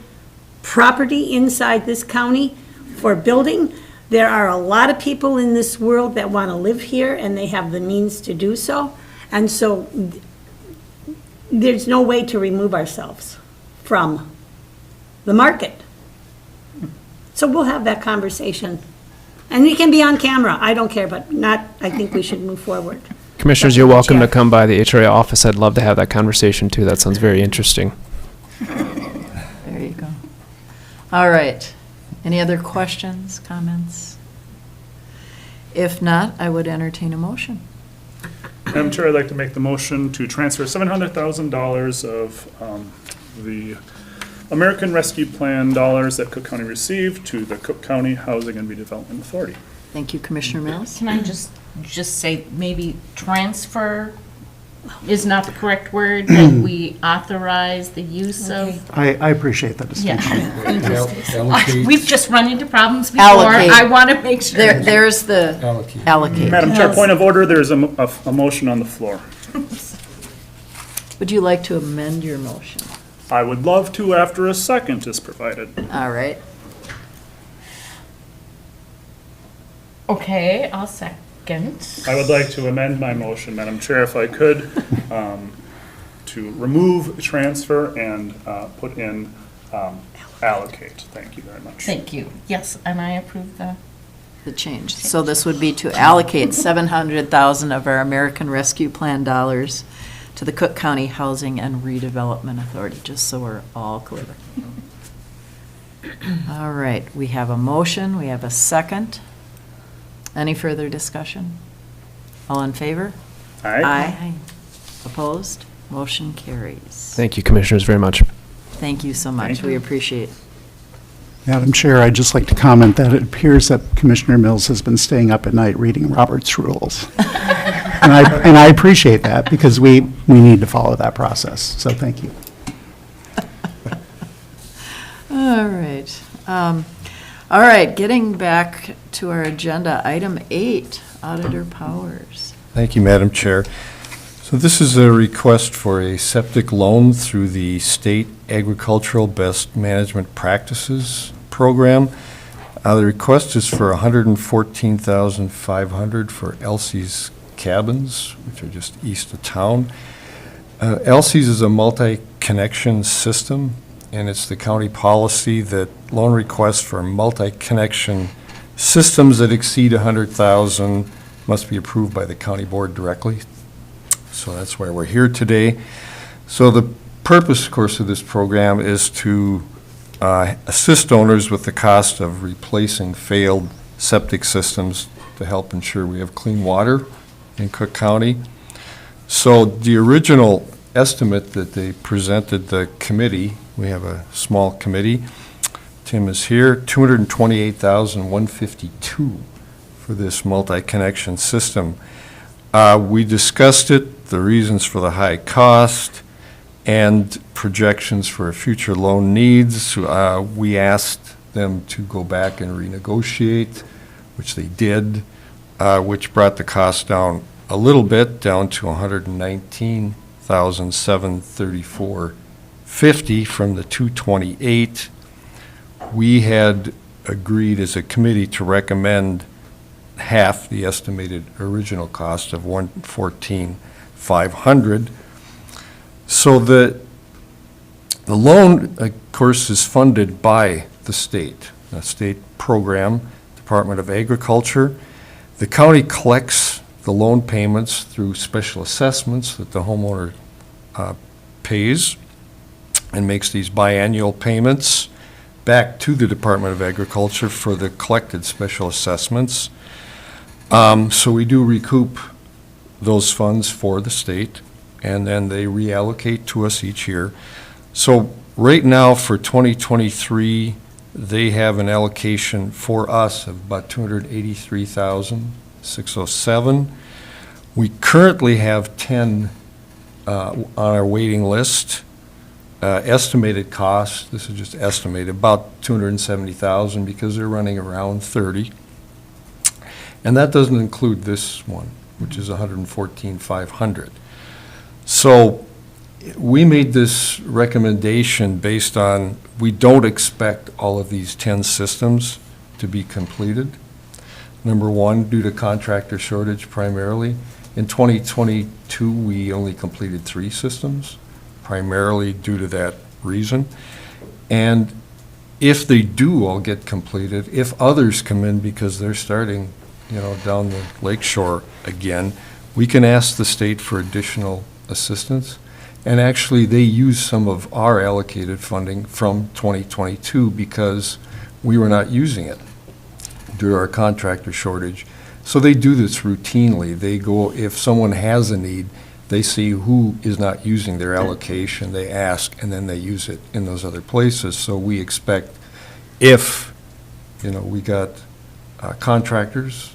property inside this county for building. There are a lot of people in this world that want to live here, and they have the means to do so. And so there's no way to remove ourselves from the market. So we'll have that conversation. And it can be on camera, I don't care, but I think we should move forward. Commissioners, you're welcome to come by the HRA office. I'd love to have that conversation too. That sounds very interesting. There you go. All right. Any other questions, comments? If not, I would entertain a motion. Madam Chair, I'd like to make the motion to transfer $700,000 of the American Rescue Plan dollars that Cook County received to the Cook County Housing and Redevelopment Authority. Thank you, Commissioner Mills. Can I just say maybe transfer is not the correct word, that we authorize the use of. I appreciate that distinction. Allocate, We've just run into problems before. Allocate. I want to make sure. There's the allocate. allocate. Madam Chair, point of order, there's a motion on the floor. Would you like to amend your motion? I would love to after a second is provided. All right. Okay, I'll second. I would like to amend my motion, Madam Chair, if I could, to remove transfer and put in allocate. Thank you very much. Thank you. Yes, and I approve the. The change. So this would be to allocate 700,000 of our American Rescue Plan dollars to the Cook County Housing and Redevelopment Authority, just so we're all clear. All right, we have a motion, we have a second. Any further discussion? All in favor? Aye. Opposed? Motion carries. Thank you, Commissioners, very much. Thank you so much. Thank We you. appreciate it. Madam Chair, I'd just like to comment that it appears that Commissioner Mills has been staying up at night reading Robert's rules. And I appreciate that, because we need to follow that process, so thank you. All right. All right, getting back to our agenda, item 8, Auditor Powers. Thank you, Madam Chair. So this is a request for a septic loan through the State Agricultural Best Management Practices Program. The request is for $114,500 for Elsie's Cabins, which are just east of town. Elsie's is a multi-connection system, and it's the county policy that loan requests for multi-connection systems that exceed $100,000 must be approved by the county board directly. So that's why we're here today. So the purpose, of course, of this program is to assist owners with the cost of replacing failed septic systems to help ensure we have clean water in Cook County. So the original estimate that they presented the committee, we have a small committee, Tim is here, $228,152 for this multi-connection system. We discussed it, the reasons for the high cost, and projections for future loan needs. We asked them to go back and renegotiate, which they did, which brought the cost down a little bit, down to $119,734.50 from the $228. We had agreed as a committee to recommend half the estimated original cost of $114,500. So the loan, of course, is funded by the state program, Department of Agriculture. The county collects the loan payments through special assessments that the homeowner pays and makes these biannual payments back to the Department of Agriculture for the collected special assessments. So we do recoup those funds for the state, and then they reallocate to us each year. So right now for 2023, they have an allocation for us of about $283,607. We currently have 10 on our waiting list. Estimated cost, this is just estimated, about $270,000 because they're running around 30. And that doesn't include this one, which is $114,500. So we made this recommendation based on, we don't expect all of these 10 systems to be completed. Number one, due to contractor shortage primarily. In 2022, we only completed 3 systems, primarily due to that reason. And if they do all get completed, if others come in because they're starting, down the lake shore again, we can ask the state for additional assistance. And actually, they use some of our allocated funding from 2022 because we were not using it due to our contractor shortage. So they do this routinely. They go, if someone has a need, they see who is not using their allocation, they ask, and then they use it in those other places. So we expect if, we got contractors,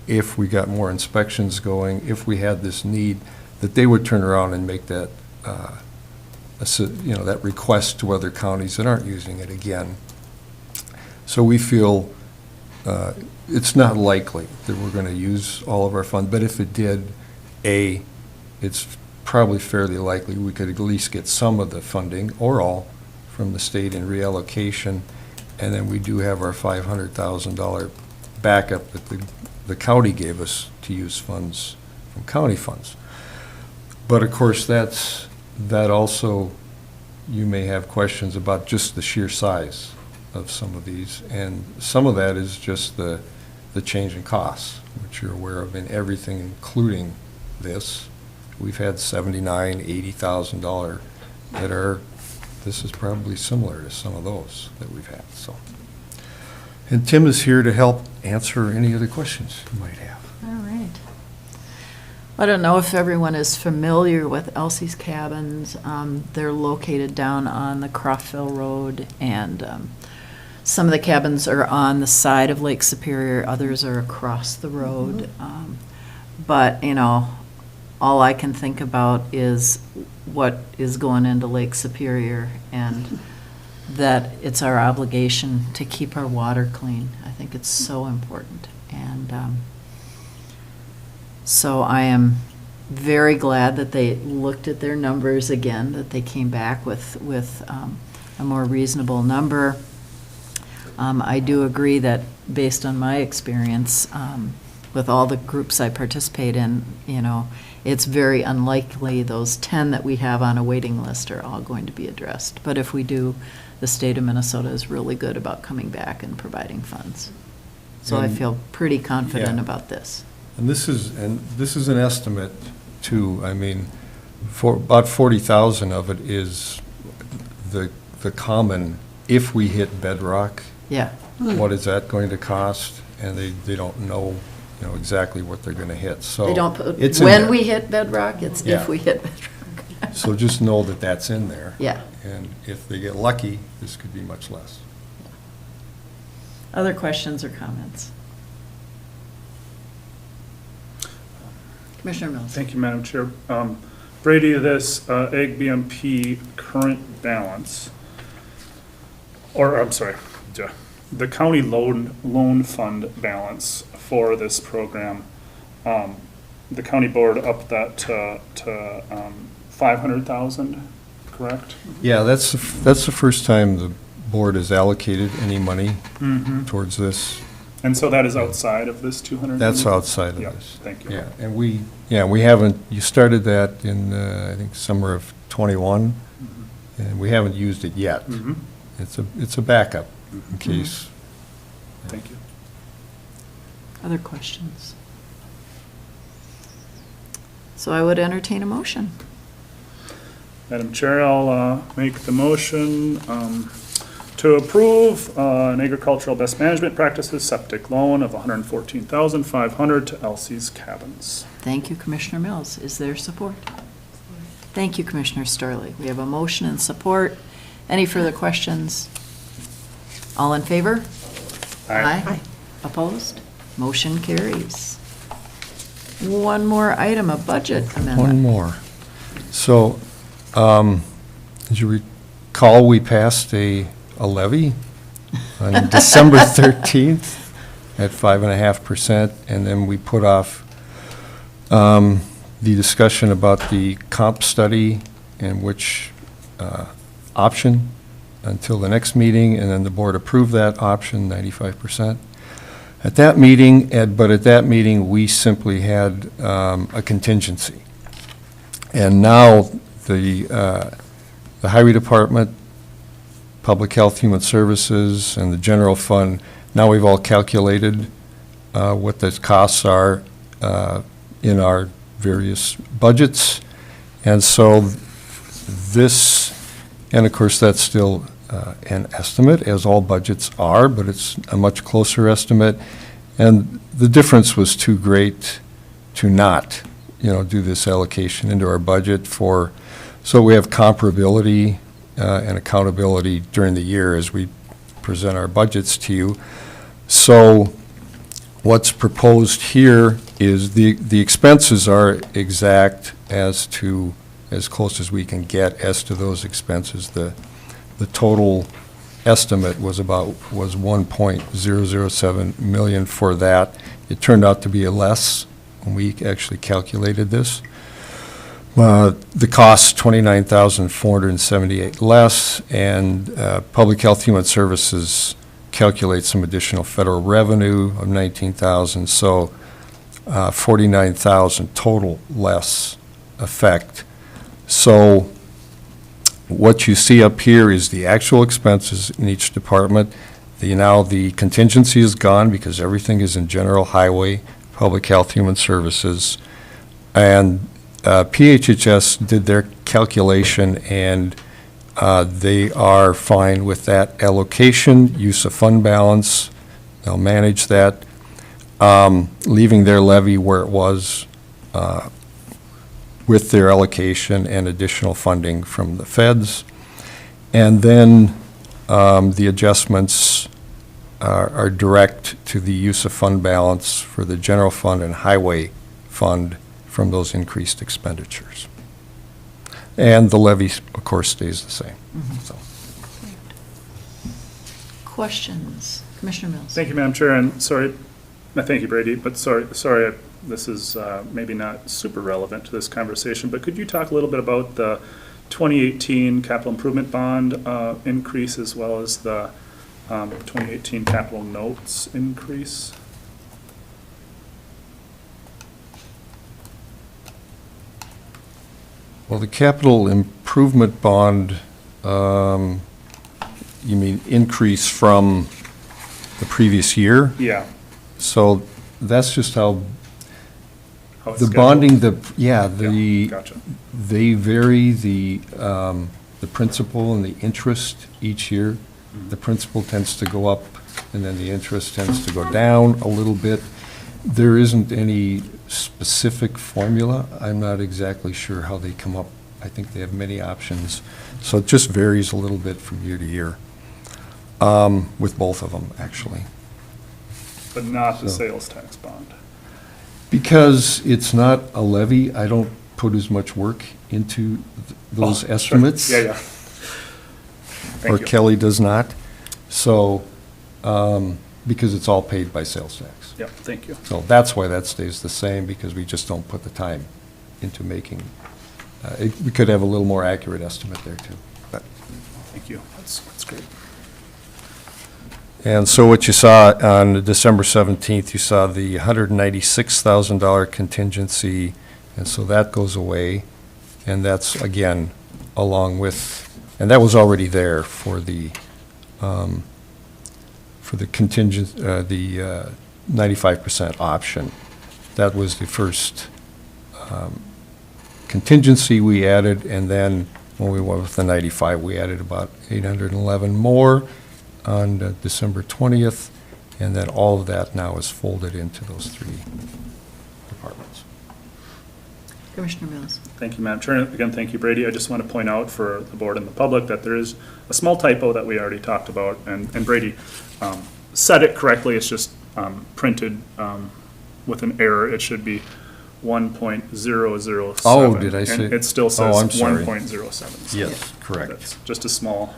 if we got more inspections going, if we had this need, that they would turn around and make that, that request to other counties that aren't using it again. So we feel it's not likely that we're going to use all of our funds, but if it did, it's probably fairly likely we could at least get some of the funding, or all, from the state in reallocation, and then we do have our $500,000 backup that the county gave us to use funds from county funds. But of course, that also, you may have questions about just the sheer size of some of these, and some of that is just the change in costs, which you're aware of in everything, including this. We've had $79,000, $80,000 that are, this is probably similar to some of those that we've had, so. And Tim is here to help answer any other questions you might have. All right. I don't know if everyone is familiar with Elsie's Cabins. They're located down on the Croftville Road, and some of the cabins are on the side of Lake Superior, others are across the road. But, all I can think about is what is going into Lake Superior, and that it's our obligation to keep our water clean. I think it's so important. And so I am very glad that they looked at their numbers again, that they came back with a more reasonable number. I do agree that, based on my experience with all the groups I participate in, it's very unlikely those 10 that we have on a waiting list are all going to be addressed. But if we do, the state of Minnesota is really good about coming back and providing funds. So I feel pretty confident about this. And this is an estimate too. I mean, for about 40,000 of it is the common, if we hit bedrock, Yeah. what is that going to cost? And they don't know, exactly what they're going to hit. So They don't put, it's in when there. we hit bedrock, it's Yeah. if we hit bedrock. So just know that that's in there. Yeah. And if they get lucky, this could be much less. Other questions or comments? Commissioner Mills. Thank you, Madam Chair. Brady, this Ag BMP current balance, or I'm sorry, the county loan fund balance for this program, the county board upped that to 500,000, correct? Yeah, that's the first time the board has allocated any money towards this. And so that is outside of this 200? That's outside of Yeah, this. thank you. Yeah, and we haven't, you started that in, I think, summer of '21, and we haven't used it yet. Mhm. It's a backup in case. Thank you. Other questions? So I would entertain a motion. Madam Chair, I'll make the motion to approve an agricultural best management practices septic loan of $114,500 to Elsie's Cabins. Thank you, Commissioner Mills. Is there support? Thank you, Commissioner Starley. We have a motion and support. Any further questions? All in favor? Aye. Opposed? Motion carries. One more item, a budget amendment. One more. So, as you recall, we passed a levy on December 13th at 5.5%, and then we put off the discussion about the comp study and which option until the next meeting, and then the board approved that option, 95%. At that meeting, but at that meeting, we simply had a contingency. And now the Highway Department, Public Health, Human Services, and the General Fund, now we've all calculated what the costs are in our various budgets. And so this, and of course, that's still an estimate, as all budgets are, but it's a much closer estimate. And the difference was too great to not, do this allocation into our budget so we have comparability and accountability during the year as we present our budgets to you. So what's proposed here is the expenses are exact as to, as close as we can get as to those expenses. The total estimate was 1.007 million for that. It turned out to be less when we actually calculated this. The cost, $29,478 less, and Public Health Human Services calculates some additional federal revenue of $19,000, so $49,000 total less effect. So what you see up here is the actual expenses in each department. Now the contingency is gone because everything is in general highway, Public Health Human Services, and PHHS did their calculation, and they are fine with that allocation, use of fund balance. They'll manage that, leaving their levy where it was with their allocation and additional funding from the feds. And then the adjustments are direct to the use of fund balance for the general fund and highway fund from those increased expenditures. And the levy, of course, stays the same. So. Questions? Commissioner Mills? Thank you, Madam Chair, and sorry, thank you, Brady, but sorry, this is maybe not super relevant to this conversation, but could you talk a little bit about the 2018 capital improvement bond increase as well as the 2018 capital notes increase? Well, the capital improvement bond, you mean increase from the previous year? Yeah. So that's just how How it's the scheduled? bonding, Yeah, gotcha. they vary the principal and the interest each year. The principal tends to go up, and then the interest tends to go down a little bit. There isn't any specific formula. I'm not exactly sure how they come up. I think they have many options. So it just varies a little bit from year to year, with both of them, actually. But not the So- sales tax bond. Because it's not a levy, I don't put as much work into those Oh, sure. estimates. Yeah. Or Thank you. Kelly does not. So, because it's all paid by sales tax. Yep, thank you. So that's why that stays the same, because we just don't put the time into making, we could have a little more accurate estimate there too. But Thank you. That's great. And so what you saw on December 17th, you saw the $196,000 contingency, and so that goes away. And that's, again, along with, and that was already there for the contingent, the 95% option. That was the first contingency we added, and then when we went with the 95, we added about 811 more on December 20th, and then all of that now is folded into those three departments. Commissioner Mills? Thank you, Madam Chair. Again, thank you, Brady. I just want to point out for the board and the public that there is a small typo that we already talked about, and Brady said it correctly. It's just printed with an error. It should be 1.007. Oh, did I say- And it still says Oh, I'm sorry. 1.07. So Yes, correct. That's just a small,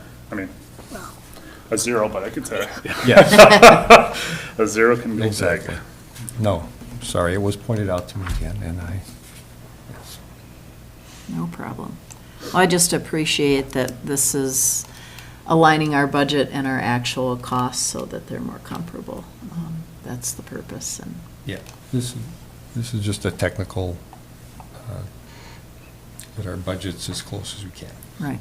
a zero, but I could say, Yes, a zero can go big. exactly. No, sorry, it was pointed out to me again, and yes. No problem. Well, I just appreciate that this is aligning our budget and our actual costs so that they're more comparable. That's the purpose, and Yeah, this is just a technical, that our budget's as close as we can. right.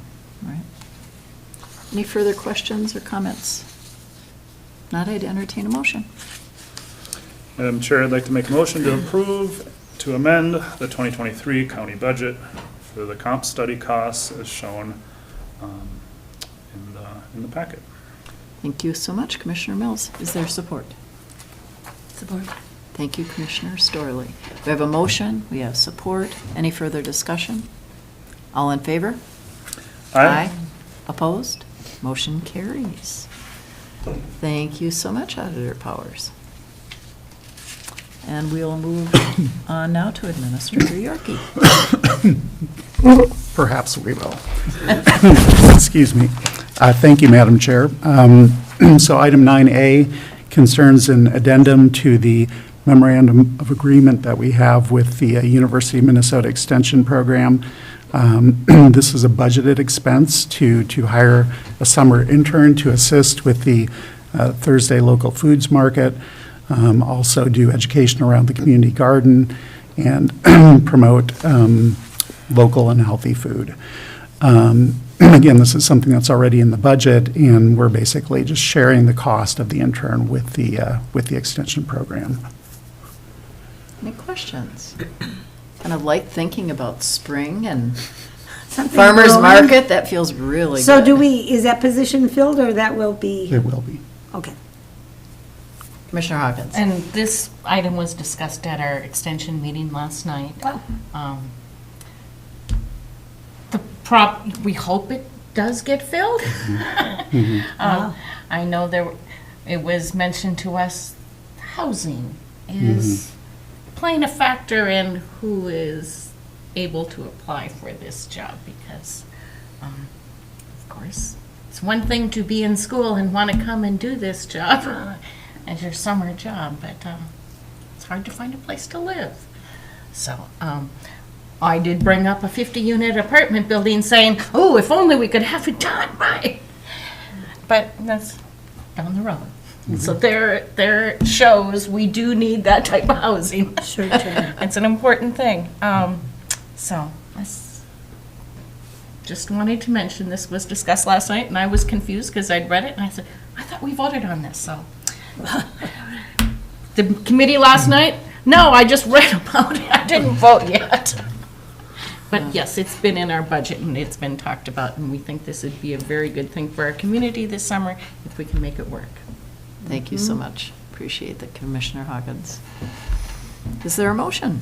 Any further questions or comments? Not, I'd entertain a motion. Madam Chair, I'd like to make a motion to approve to amend the 2023 county budget for the comp study costs as shown in the packet. Thank you so much, Commissioner Mills. Is there support? Support. Thank you, Commissioner Storley. We have a motion, we have support. Any further discussion? All in favor? Opposed? Motion carries. Thank you so much, Auditor Powers. And we'll move on now to Administrator Yorkie. Perhaps we will. Excuse me. Thank you, Madam Chair. So item 9A concerns an addendum to the memorandum of agreement that we have with the University of Minnesota Extension Program. This is a budgeted expense to hire a summer intern to assist with the Thursday local foods market, also do education around the community garden, and promote local and healthy food. Again, this is something that's already in the budget, and we're basically just sharing the cost of the intern with the extension program. Any questions? Kind of like thinking about spring and Something farmer's growing. market, that feels really good. So is that position filled, or that will be? It will be. Okay. Commissioner Hawkins. And this item was discussed at our extension meeting last night. Oh. We hope it does get filled. I know it was mentioned to us, housing is playing a factor in who is able to apply for this job, because, of course, it's one thing to be in school and want to come and do this job as your summer job, but it's hard to find a place to live. So I did bring up a 50-unit apartment building saying, oh, if only we could have it done by. But that's down the road. So there shows we do need that type of housing. Sure. It's an important thing. So I just wanted to mention this was discussed last night, and I was confused because I'd read it, and I said, I thought we voted on this, so. The committee last night? No, I just read about it. I didn't vote yet. But yes, it's been in our budget, and it's been talked about, and we think this would be a very good thing for our community this summer if we can make it work. Thank you so much. Appreciate that, Commissioner Hawkins. Is there a motion?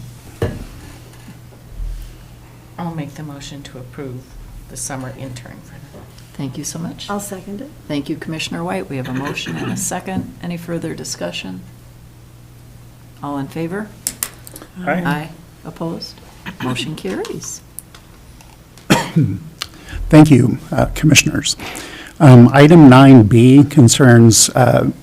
I'll make the motion to approve the summer intern for them. Thank you so much. I'll second it. Thank you, Commissioner White. We have a motion and a second. Any further discussion? All in favor? Aye. Opposed? Motion carries. Thank you, Commissioners. Item 9B concerns a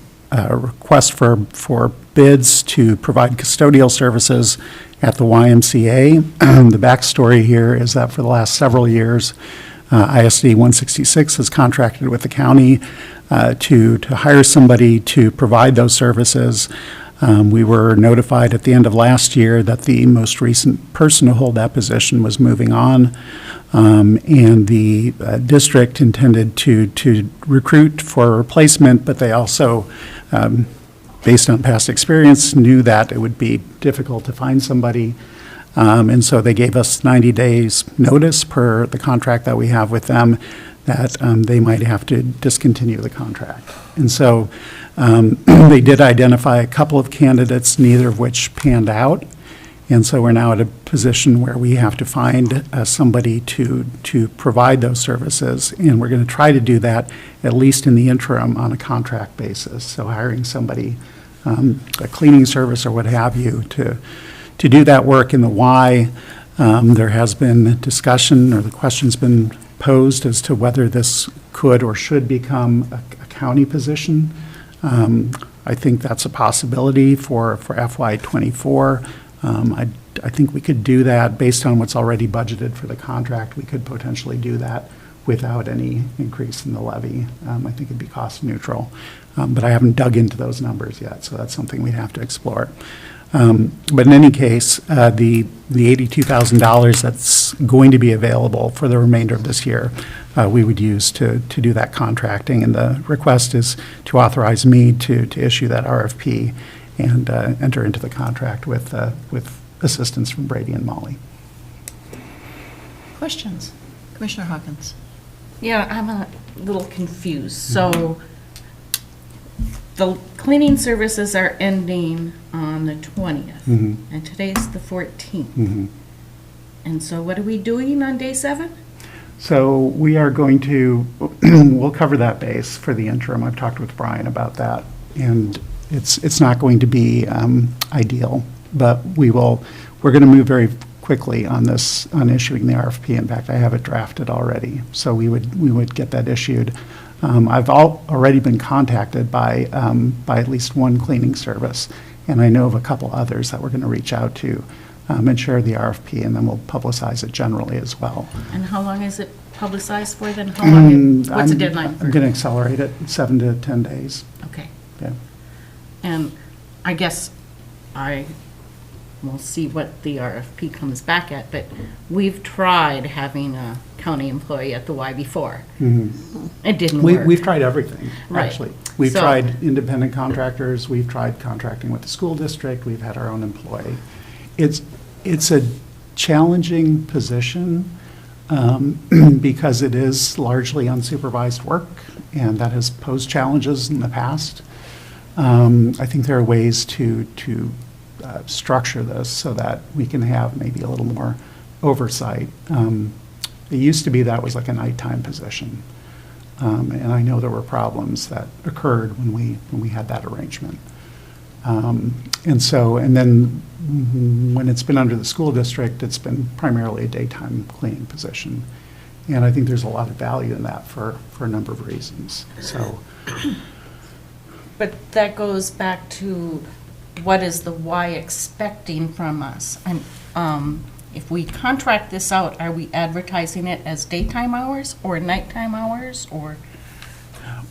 request for bids to provide custodial services at the YMCA. The backstory here is that for the last several years, ISD 166 has contracted with the county to hire somebody to provide those services. We were notified at the end of last year that the most recent person to hold that position was moving on, and the district intended to recruit for a replacement, but they also, based on past experience, knew that it would be difficult to find somebody. And so they gave us 90 days notice per the contract that we have with them that they might have to discontinue the contract. And so they did identify a couple of candidates, neither of which panned out. And so we're now at a position where we have to find somebody to provide those services. And we're going to try to do that, at least in the interim, on a contract basis. So hiring somebody, a cleaning service or what have you, to do that work in the Y. There has been discussion, or the question's been posed as to whether this could or should become a county position. I think that's a possibility for FY #24. I think we could do that based on what's already budgeted for the contract. We could potentially do that without any increase in the levy. I think it'd be cost neutral. But I haven't dug into those numbers yet, so that's something we'd have to explore. But in any case, the $82,000 that's going to be available for the remainder of this year, we would use to do that contracting. And the request is to authorize me to issue that RFP and enter into the contract with assistance from Brady and Molly. Questions? Commissioner Hawkins. Yeah, I'm a little confused. So the cleaning services are ending on the 20th, and today's the 14th. And so what are we doing on day 7? So we are going to, we'll cover that base for the interim. I've talked with Brian about that, and it's not going to be ideal but we're going to move very quickly on this, on issuing the RFP. In fact, I have it drafted already, so we would get that issued. I've already been contacted by at least one cleaning service, and I know of a couple others that we're going to reach out to and share the RFP, and then we'll publicize it generally as well. And how long is it publicized for then? How long, what's the deadline for? I'm going to accelerate it, 7 to 10 days. Okay. Yeah. And I guess we'll see what the RFP comes back at, but we've tried having a county employee at the Y before. It didn't work. We've tried everything, Right. actually. We've So- tried independent contractors, we've tried contracting with the school district, we've had our own employee. It's a challenging position because it is largely unsupervised work, and that has posed challenges in the past. I think there are ways to structure this so that we can have maybe a little more oversight. It used to be that was like a nighttime position, and I know there were problems that occurred when we had that arrangement. And then when it's been under the school district, it's been primarily a daytime cleaning position. And I think there's a lot of value in that for a number of reasons, so. But that goes back to what is the Y expecting from us? And if we contract this out, are we advertising it as daytime hours or nighttime hours or?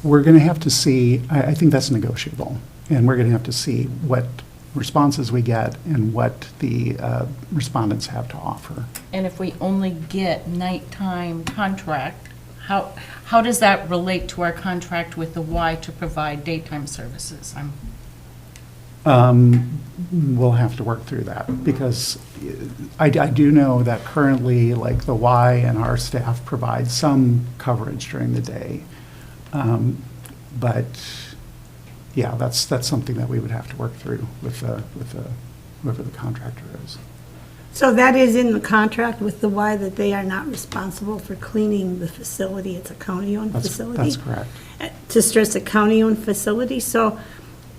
We're going to have to see, I think that's negotiable, and we're going to have to see what responses we get and what the respondents have to offer. And if we only get nighttime contract, how does that relate to our contract with the Y to provide daytime services? We'll have to work through that, because I do know that currently, like, the Y and our staff provide some coverage during the day. But, yeah, that's something that we would have to work through with whoever the contractor is. So that is in the contract with the Y, that they are not responsible for cleaning the facility. It's a county-owned facility? That's correct. To stress, a county-owned facility. So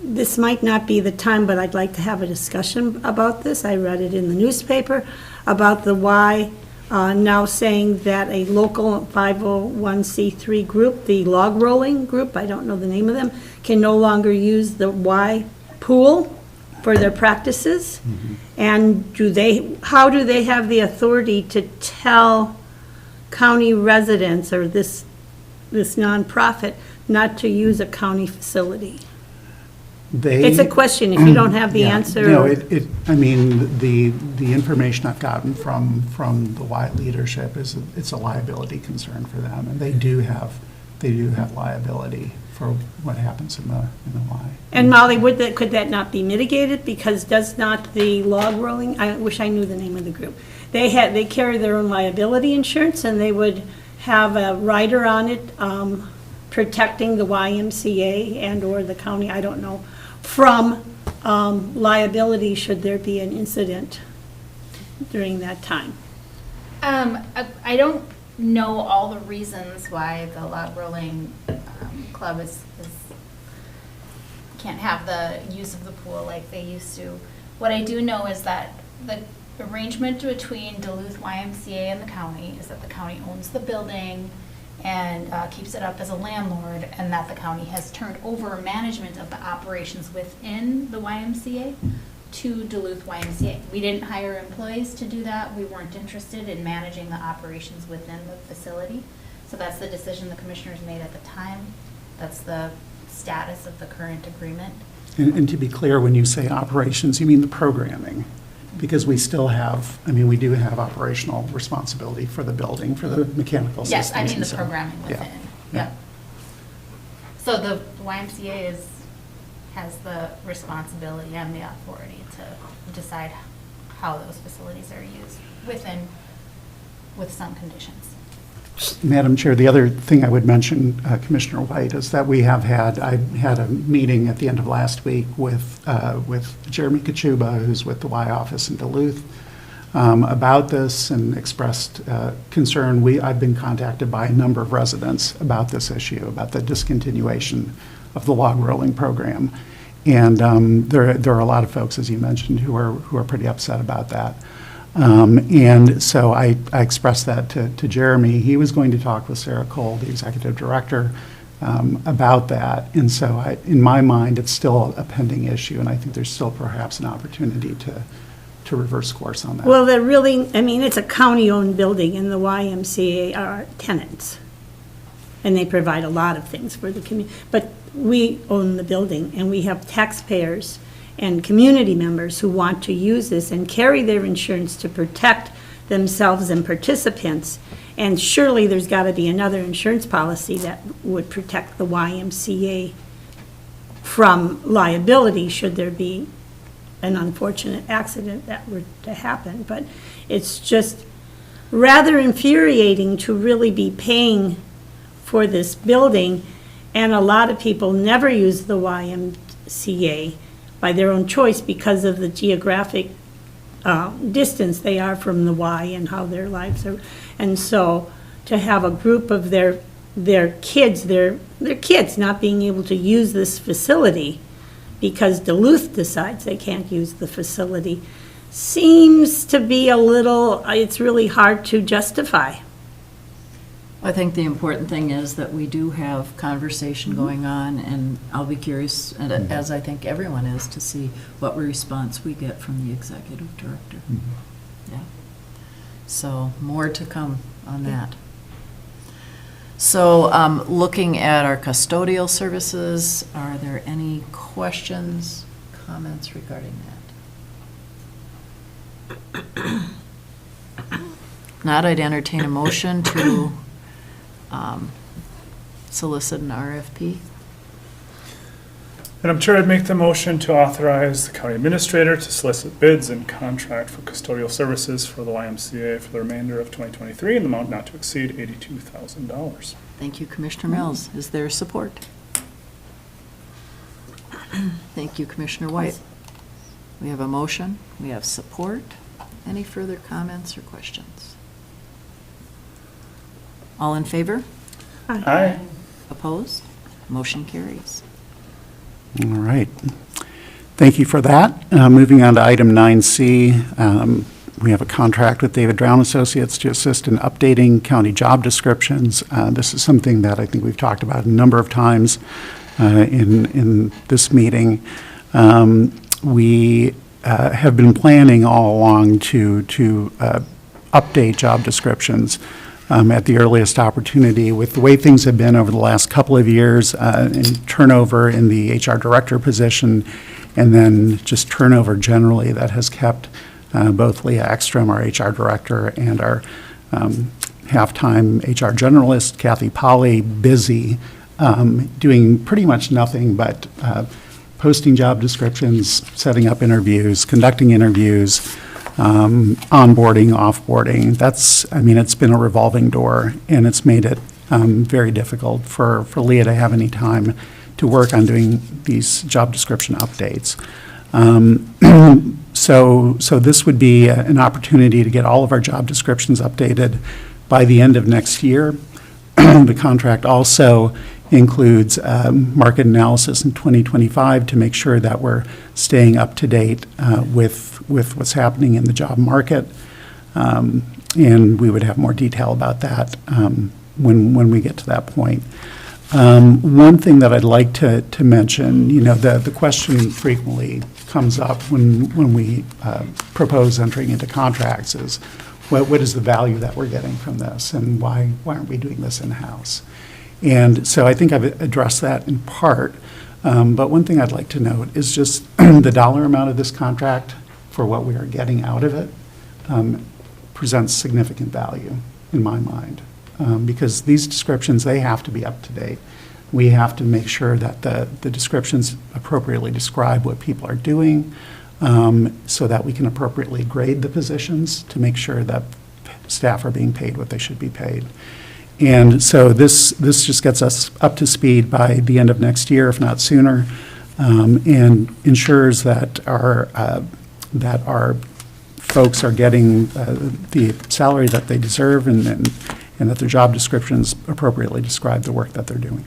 this might not be the time, but I'd like to have a discussion about this. I read it in the newspaper about the Y now saying that a local 501c3 group, the log rolling group, I don't know the name of them, can no longer use the Y pool for their practices. And how do they have the authority to tell county residents or this nonprofit not to use a county facility? It's a question, if you don't have the Yeah, answer. No, I mean, the information I've gotten from the Y leadership is it's a liability concern for them, and they do have liability for what happens in the Y. And Molly, could that not be mitigated? Because does not the log rolling, I wish I knew the name of the group, they carry their own liability insurance, and they would have a rider on it protecting the YMCA and/or the county, I don't know, from liability should there be an incident during that time. I don't know all the reasons why the log rolling club can't have the use of the pool like they used to. What I do know is that the arrangement between Duluth YMCA and the county is that the county owns the building and keeps it up as a landlord, and that the county has turned over management of the operations within the YMCA to Duluth YMCA. We didn't hire employees to do that. We weren't interested in managing the operations within the facility. So that's the decision the commissioners made at the time. That's the status of the current agreement. And to be clear, when you say operations, you mean the programming? Because we still have, we do have operational responsibility for the building, for the mechanical systems. Yes, I mean and the so- programming yeah, within. yeah. Yep. So the YMCA has the responsibility and the authority to decide how those facilities are used with some conditions. Madam Chair, the other thing I would mention, Commissioner White, is that I had a meeting at the end of last week with Jeremy Kachuba, who's with the Y office in Duluth, about this, and expressed concern. I've been contacted by a number of residents about this issue, about the discontinuation of the log rolling program. There are a lot of folks, as you mentioned, who are pretty upset about that. And so I expressed that to Jeremy. He was going to talk with Sarah Cole, the executive director, about that. And so in my mind, it's still a pending issue, and I think there's still perhaps an opportunity to reverse course on that. Well, it's a county-owned building, and the YMCA are tenants. And they provide a lot of things for the community. But we own the building, and we have taxpayers and community members who want to use this and carry their insurance to protect themselves and participants. And surely there's got to be another insurance policy that would protect the YMCA from liability should there be an unfortunate accident that were to happen. But it's just rather infuriating to really be paying for this building, and a lot of people never use the YMCA by their own choice because of the geographic distance they are from the Y and how their lives are. And so to have a group of their kids not being able to use this facility because Duluth decides they can't use the facility seems to be it's really hard to justify. I think the important thing is that we do have conversation going on, and I'll be curious, as I think everyone is, to see what response we get from the executive director. Yeah. So more to come on that. So looking at our custodial services, are there any questions, comments regarding that? Not, I'd entertain a motion to solicit an RFP. Madam Chair, I'd make the motion to authorize the county administrator to solicit bids and contract for custodial services for the YMCA for the remainder of 2023 in the amount not to exceed $82,000. Thank you, Commissioner Mills. Is there support? Thank you, Commissioner White. We have a motion. We have support. Any further comments or questions? All in favor? Aye. Opposed? Motion carries. All right. Thank you for that. Moving on to item 9C, we have a contract with David Brown Associates to assist in updating county job descriptions. This is something that I think we've talked about a number of times in this meeting. We have been planning all along to update job descriptions at the earliest opportunity. With the way things have been over the last couple of years, in turnover in the HR director position, and then just turnover generally, that has kept both Leah Ekstrom, our HR director, and our half-time HR generalist, Kathy Polly, busy doing pretty much nothing but posting job descriptions, setting up interviews, conducting interviews, onboarding, offboarding. It's been a revolving door, and it's made it very difficult for Leah to have any time to work on doing these job description updates. So this would be an opportunity to get all of our job descriptions updated by the end of next year. The contract also includes market analysis in 2025 to make sure that we're staying up to date with what's happening in the job market. And we would have more detail about that when we get to that point. One thing that I'd like to mention, the question frequently comes up when we propose entering into contracts is, what is the value that we're getting from this, and why aren't we doing this in-house? And so I think I've addressed that in part, but one thing I'd like to note is just the dollar amount of this contract for what we are getting out of it presents significant value in my mind, because these descriptions, they have to be up to date. We have to make sure that the descriptions appropriately describe what people are doing, so that we can appropriately grade the positions to make sure that staff are being paid what they should be paid. And so this just gets us up to speed by the end of next year, if not sooner, and ensures that our folks are getting the salary that they deserve, and that their job descriptions appropriately describe the work that they're doing.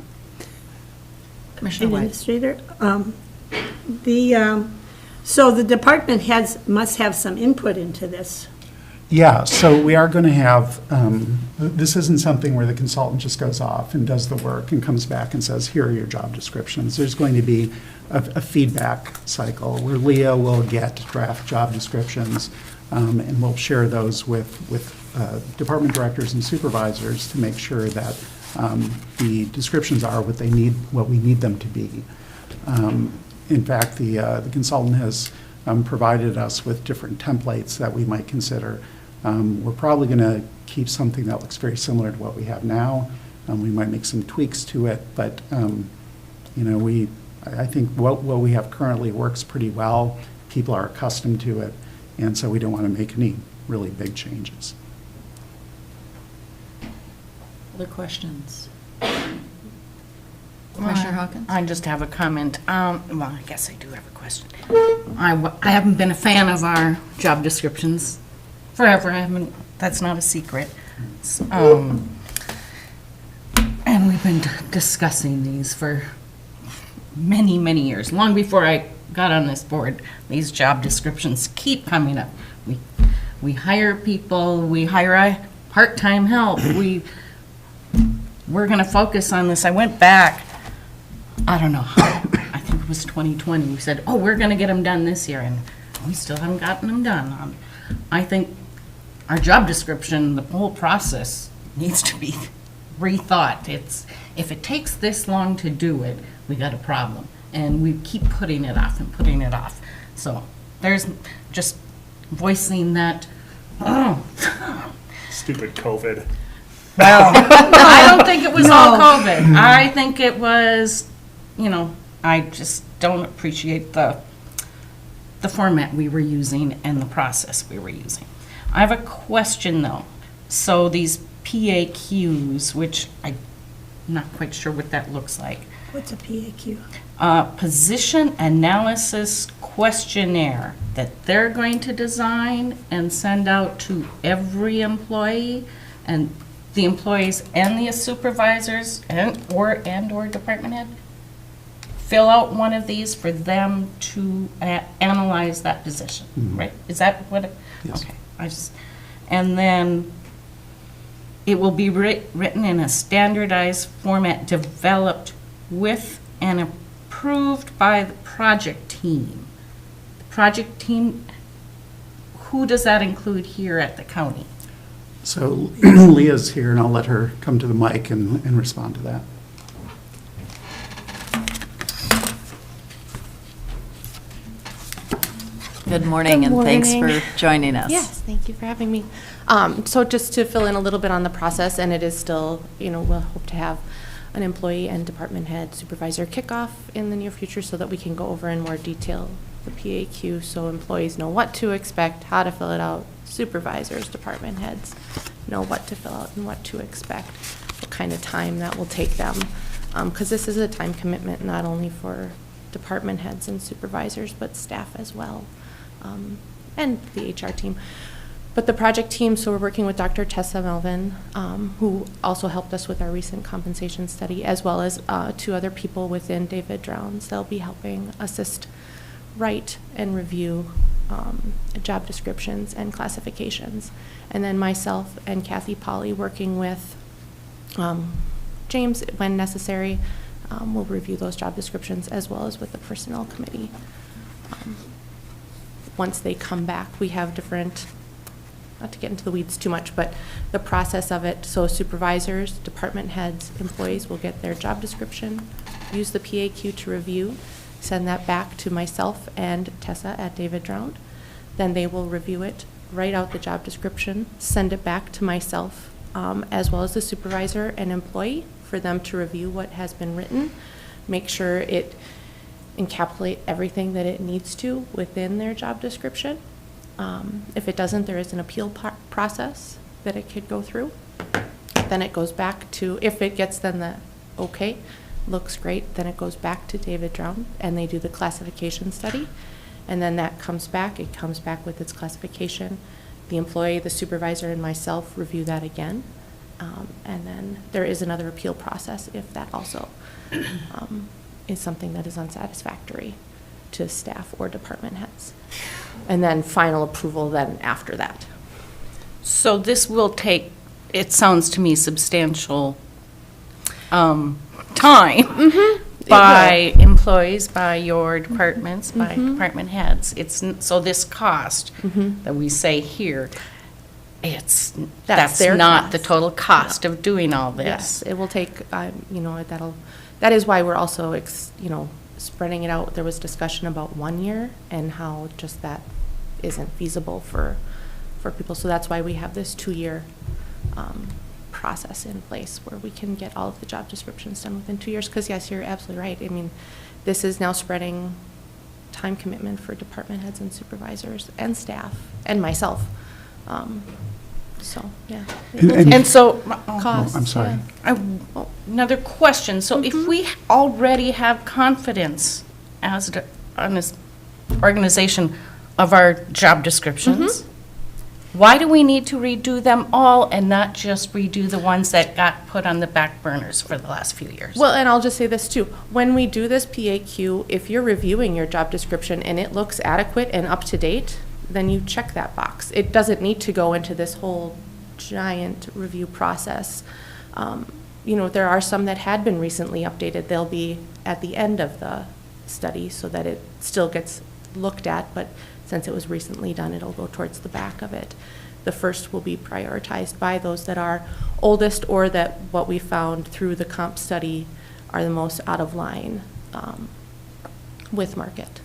Commissioner White. Administrator, So the department must have some input into this. Yeah, so we are going to have, this isn't something where the consultant just goes off and does the work and comes back and says, here are your job descriptions. There's going to be a feedback cycle where Leah will get draft job descriptions, and we'll share those with department directors and supervisors to make sure that the descriptions are what they need, what we need them to be. In fact, the consultant has provided us with different templates that we might consider. We're probably going to keep something that looks very similar to what we have now. We might make some tweaks to it, but I think what we have currently works pretty well. People are accustomed to it, and so we don't want to make any really big changes. Other questions? Commissioner Hawkins? I just have a comment. Well, I guess I do have a question. I haven't been a fan of our job descriptions forever. That's not a secret. And we've been discussing these for many, many years. Long before I got on this board, these job descriptions keep coming up. We hire people, we hire a part-time help, we're going to focus on this. I went back, I don't know, I think it was 2020. We said, oh, we're going to get them done this year, and we still haven't gotten them done. I think our job description, the whole process needs to be rethought. If it takes this long to do it, we got a problem. And we keep putting it off and putting it off. So there's just voicing that, Stupid COVID. well, I don't think it was all COVID. I think it was, I just don't appreciate the format we were using and the process we were using. I have a question, though. So these PAQs, which I'm not quite sure what that looks like. What's a PAQ? Position Analysis Questionnaire that they're going to design and send out to every employee, and the employees and the supervisors or department head fill out one of these for them to analyze that position, right? Is that what it? Yes. Okay. And then it will be written in a standardized format developed with and approved by the project team. The project team, who does that include here at the county? So Leah's here, and I'll let her come to the mic and respond to that. Good morning, and thanks for joining us. Yes, thank you for having me. So just to fill in a little bit on the process, and it is still, we'll hope to have an employee and department head supervisor kickoff in the near future so that we can go over in more detail the PAQ so employees know what to expect, how to fill it out, supervisors, department heads know what to fill out and what to expect, what kind of time that will take them. Because this is a time commitment not only for department heads and supervisors, but staff as well, and the HR team. But the project team, so we're working with Dr. Tessa Melvin, who also helped us with our recent compensation study, as well as 2 other people within David Drowns. They'll be helping assist write and review job descriptions and classifications. And then myself and Kathy Polly working with James when necessary. We'll review those job descriptions as well as with the personnel committee. Once they come back, we have different, not to get into the weeds too much, but the process of it. So supervisors, department heads, employees will get their job description, use the PAQ to review, send that back to myself and Tessa at David Drowned. Then they will review it, write out the job description, send it back to myself, as well as the supervisor and employee for them to review what has been written, make sure it encapsulate everything that it needs to within their job description. If it doesn't, there is an appeal process that it could go through. Then it goes back to, if it gets then the okay, looks great, then it goes back to David Drown and they do the classification study. And then that comes back, it comes back with its classification. The employee, the supervisor, and myself review that again. And then there is another appeal process if that also is something that is unsatisfactory to staff or department heads. And then final approval then after that. So this will take, it sounds to me, substantial time by employees, by your departments, by department heads. So this cost that we say here, that's their not the cost. total cost of doing all this. Yes, it will take, that is why we're also, spreading it out. There was discussion about 1 year and how just that isn't feasible for people. So that's why we have this 2-year process in place where we can get all of the job descriptions done within 2 years. Because yes, you're absolutely right. I mean, this is now spreading time commitment for department heads and supervisors and staff and myself. So, yeah. And so, Costs, I'm sorry. another question. So if we already have confidence as an organization of our job descriptions, why do we need to redo them all and not just redo the ones that got put on the back burners for the last few years? Well, and I'll just say this too. When we do this PAQ, if you're reviewing your job description and it looks adequate and up to date, then you check that box. It doesn't need to go into this whole giant review process. There are some that had been recently updated. They'll be at the end of the study so that it still gets looked at, but since it was recently done, it'll go towards the back of it. The first will be prioritized by those that are oldest or that what we found through the comp study are the most out of line with market.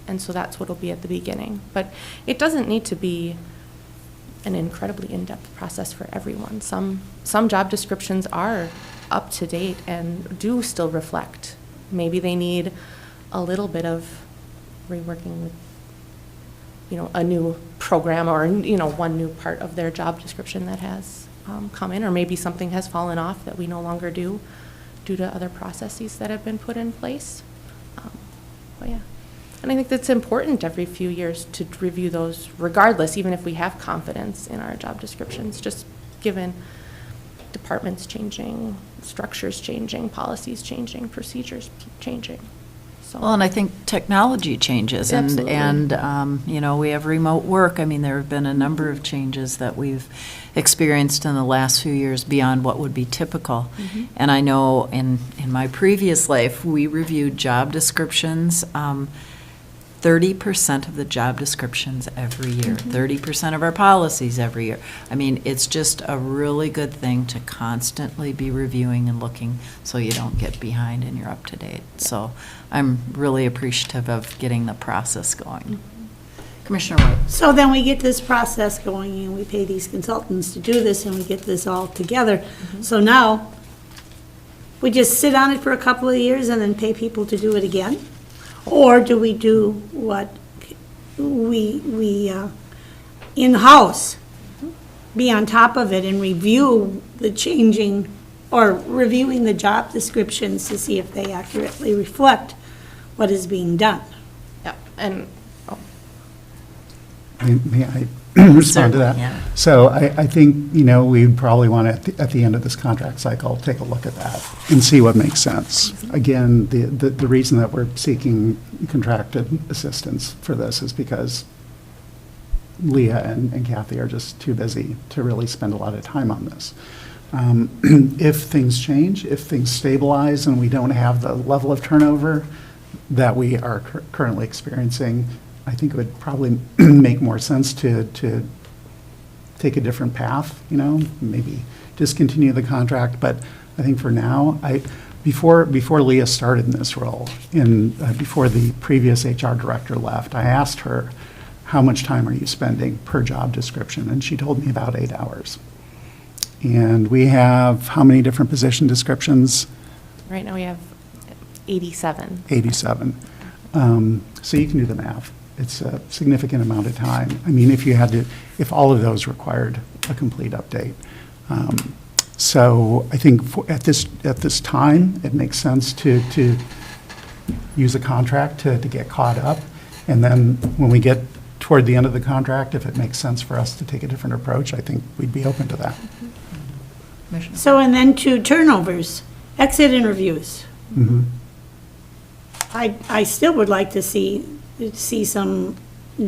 And so that's what will be at the beginning. But it doesn't need to be an incredibly in-depth process for everyone. Some job descriptions are up to date and do still reflect. Maybe they need a little bit of reworking with, a new program or, one new part of their job description that has come in, or maybe something has fallen off that we no longer do due to other processes that have been put in place. But yeah. And I think that's important every few years to review those regardless, even if we have confidence in our job descriptions, just given departments changing, structures changing, policies changing, procedures changing. So. Well, and I think technology changes, and we have remote work. I mean, there have been a number of changes that we've experienced in the last few years beyond what would be typical. And I know in my previous life, we reviewed job descriptions, 30% of the job descriptions every year, 30% of our policies every year. I mean, it's just a really good thing to constantly be reviewing and looking so you don't get behind and you're up to date. So I'm really appreciative of getting the process going. Commissioner White. So then we get this process going and we pay these consultants to do this and we get this all together. So now we just sit on it for a couple of years and then pay people to do it again? Or do we do what we in-house, be on top of it and review the changing, or reviewing the job descriptions to see if they accurately reflect what is being done? Yep, and May I respond to that? Yeah. So I think, we'd probably want to, at the end of this contract cycle, take a look at that and see what makes sense. Again, the reason that we're seeking contracted assistance for this is because Leah and Kathy are just too busy to really spend a lot of time on this. If things change, if things stabilize and we don't have the level of turnover that we are currently experiencing, I think it would probably make more sense to take a different path, maybe discontinue the contract. But I think for now, before Leah started in this role, before the previous HR director left, I asked her, how much time are you spending per job description? And she told me about 8 hours. And we have how many different position descriptions? right now we have 87. 87. So you can do the math. It's a significant amount of time. I mean, if all of those required a complete update. So I think at this time, it makes sense to use a contract to get caught up. And then when we get toward the end of the contract, if it makes sense for us to take a different approach, I think we'd be open to that. So, and then to turnovers, exit interviews. Mhm. I still would like to see some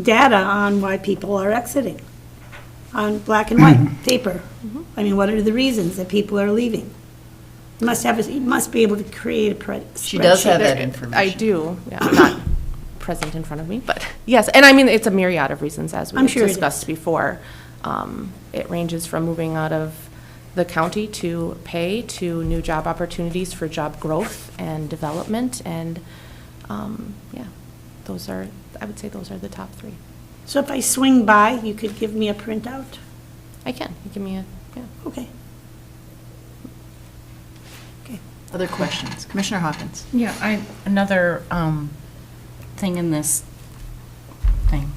data on why people are exiting, on black and white paper. I mean, what are the reasons that people are leaving? You must be able to create a spreadsheet. She does have that I information. do, yeah, not present in front of me, but yes, and I mean, it's a myriad of reasons, as we I'm sure it discussed before. It ranges from moving out of the county to pay, to new job opportunities for job growth and development, and, yeah, I would say those are the top three. So if I swing by, you could give me a printout? I can, you give me yeah. Okay. Other questions? Commissioner Hawkins? Yeah, another thing in this thing.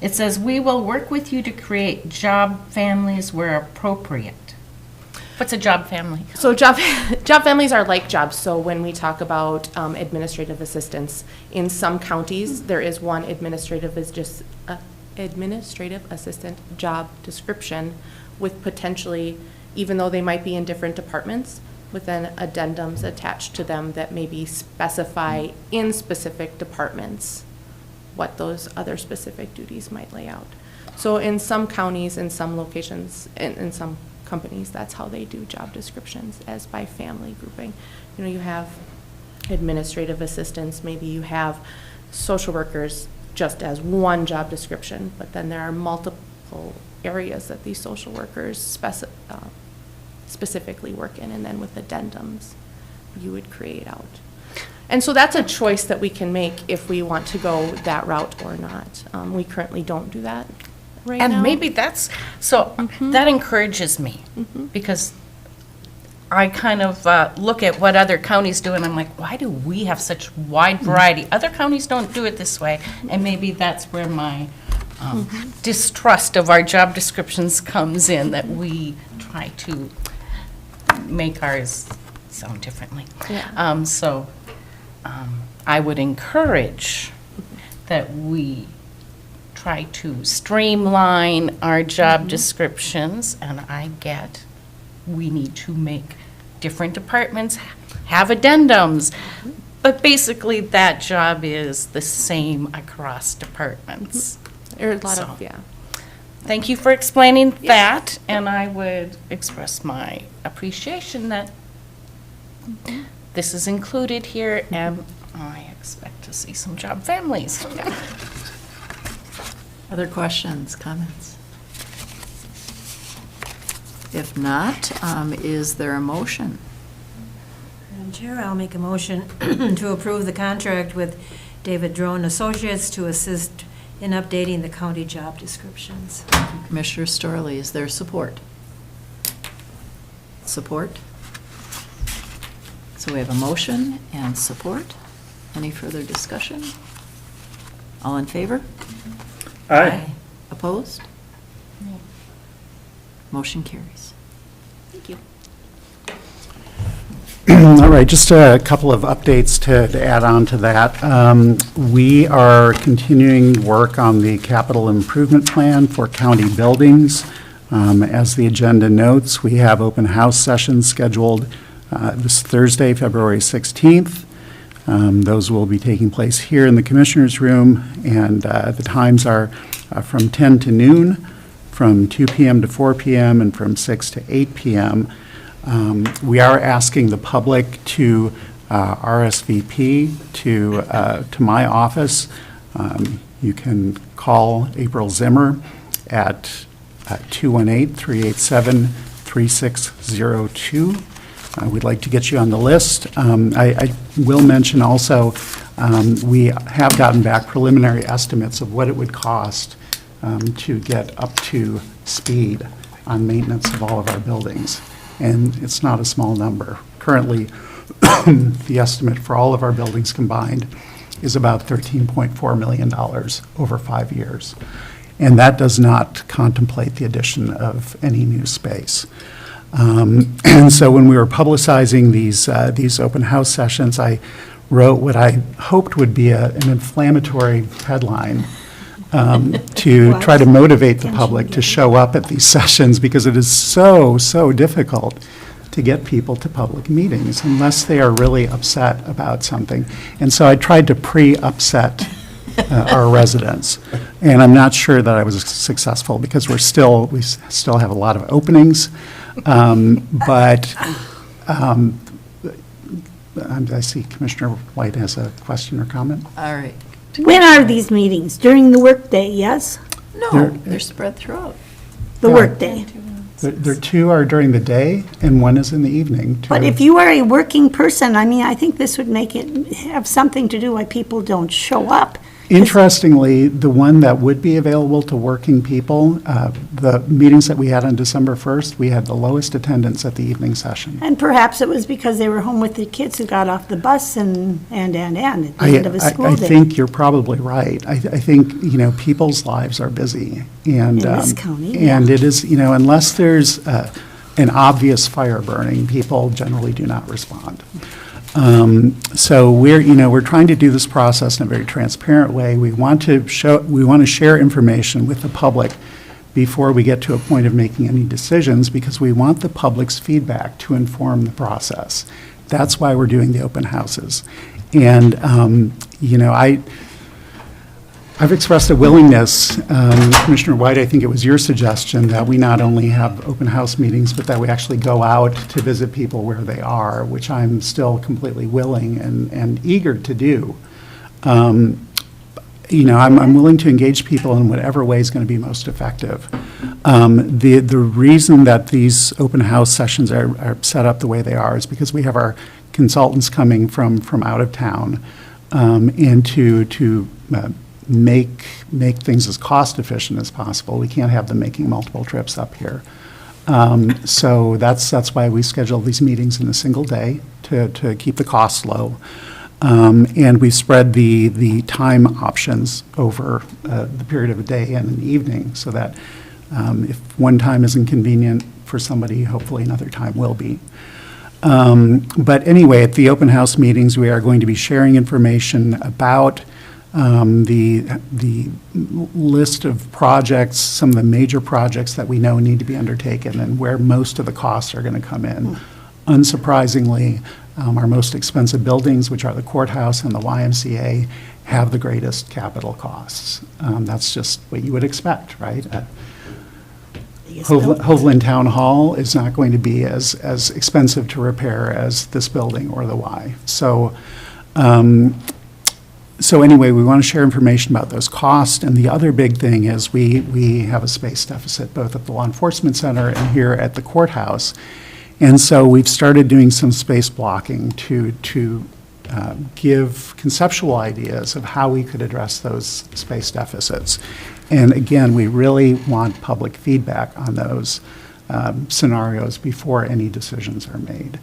It says, "We will work with you to create job families where appropriate." What's a job family? So job families are like jobs. So when we talk about administrative assistants, in some counties, there is one administrative assistant job description with potentially, even though they might be in different departments, with then addendums attached to them that maybe specify in specific departments what those other specific duties might lay out. So in some counties, in some locations, in some companies, that's how they do job descriptions, as by family grouping. You know, you have administrative assistants, maybe you have social workers just as one job description, but then there are multiple areas that these social workers specifically work in, and then with addendums, you would create out. And so that's a choice that we can make if we want to go that route or not. We currently don't do that right now. And maybe that's, so that encourages me, because I kind of look at what other counties do, and I'm like, why do we have such wide variety? Other counties don't do it this way, and maybe that's where my distrust of our job descriptions comes in, that we try to make ours sound differently. Yeah. I would encourage that we try to streamline our job descriptions, and I get we need to make different departments have addendums, but basically that job is the same across departments. There are a lot So, of, yeah. Thank you for explaining that, and I would express my appreciation that this is included here, and I expect to see some job families. Other questions, comments? If not, is there a motion? Madam Chair, I'll make a motion to approve the contract with David Drone Associates to assist in updating the county job descriptions. Commissioner Storley, is there support? Support? So we have a motion and support. Any further discussion? All in favor? Aye. Opposed? Motion carries. Thank you. All right, just a couple of updates to add on to that. We are continuing work on the capital improvement plan for county buildings. As the agenda notes, we have open house sessions scheduled this Thursday, February 16th. Those will be taking place here in the Commissioners' Room, and the times are from 10 to noon, from 2 p.m. to 4 p.m., and from 6 to 8 p.m. We are asking the public to RSVP to my office. You can call April Zimmer at 218-387-3602. We'd like to get you on the list. I will mention also, we have gotten back preliminary estimates of what it would cost to get up to speed on maintenance of all of our buildings. And it's not a small number. Currently, the estimate for all of our buildings combined is about $13.4 million over 5 years. And that does not contemplate the addition of any new space. And so when we were publicizing these open house sessions, I wrote what I hoped would be an inflammatory headline to try to motivate the public to show up at these sessions, because it is so difficult to get people to public meetings unless they are really upset about something. And so I tried to pre-upset our residents. And I'm not sure that I was successful because we still have a lot of openings. But I see Commissioner White has a question or comment. All right. When are these meetings? During the workday, yes? No, they're spread throughout. The Yeah. workday. There two are during the day and one is in the evening. But if you are a working person, I mean, I think this would make it have something to do why people don't show up. Interestingly, the one that would be available to working people, the meetings that we had on December 1st, we had the lowest attendance at the evening session. And perhaps it was because they were home with the kids who got off the bus and at the end of a school I day. think you're probably right. I think, people's lives are busy. And, In this county, yeah. And it is, unless there's an obvious fire burning, people generally do not respond. So we're trying to do this process in a very transparent way. We want to share information with the public before we get to a point of making any decisions because we want the public's feedback to inform the process. That's why we're doing the open houses. And, I've expressed a willingness, Commissioner White, I think it was your suggestion, that we not only have open house meetings, but that we actually go out to visit people where they are, which I'm still completely willing and eager to do. I'm willing to engage people in whatever way is going to be most effective. The reason that these open house sessions are set up the way they are is because we have our consultants coming from out of town, and to make things as cost efficient as possible. We can't have them making multiple trips up here. So that's why we schedule these meetings in a single day to keep the costs low. And we spread the time options over the period of a day and an evening so that if one time isn't convenient for somebody, hopefully another time will be. But anyway, at the open house meetings, we are going to be sharing information about the list of projects, some of the major projects that we know need to be undertaken and where most of the costs are going to come in. Unsurprisingly, our most expensive buildings, which are the courthouse and the YMCA, have the greatest capital costs. That's just what you would expect, right? Hovland Town Hall is not going to be as expensive to repair as this building or the Y. So anyway, we want to share information about those costs. And the other big thing is we have a space deficit both at the Law Enforcement Center and here at the courthouse. And so we've started doing some space blocking to give conceptual ideas of how we could address those space deficits. And again, we really want public feedback on those scenarios before any decisions are made.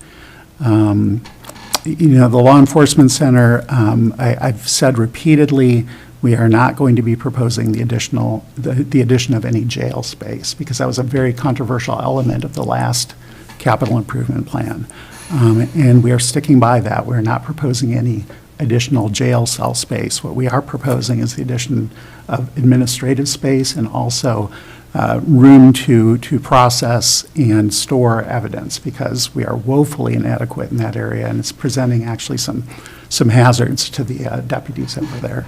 The Law Enforcement Center, I've said repeatedly, we are not going to be proposing the addition of any jail space because that was a very controversial element of the last capital improvement plan. And we are sticking by that. We're not proposing any additional jail cell space. What we are proposing is the addition of administrative space and also room to process and store evidence because we are woefully inadequate in that area and it's presenting actually some hazards to the deputies that were there.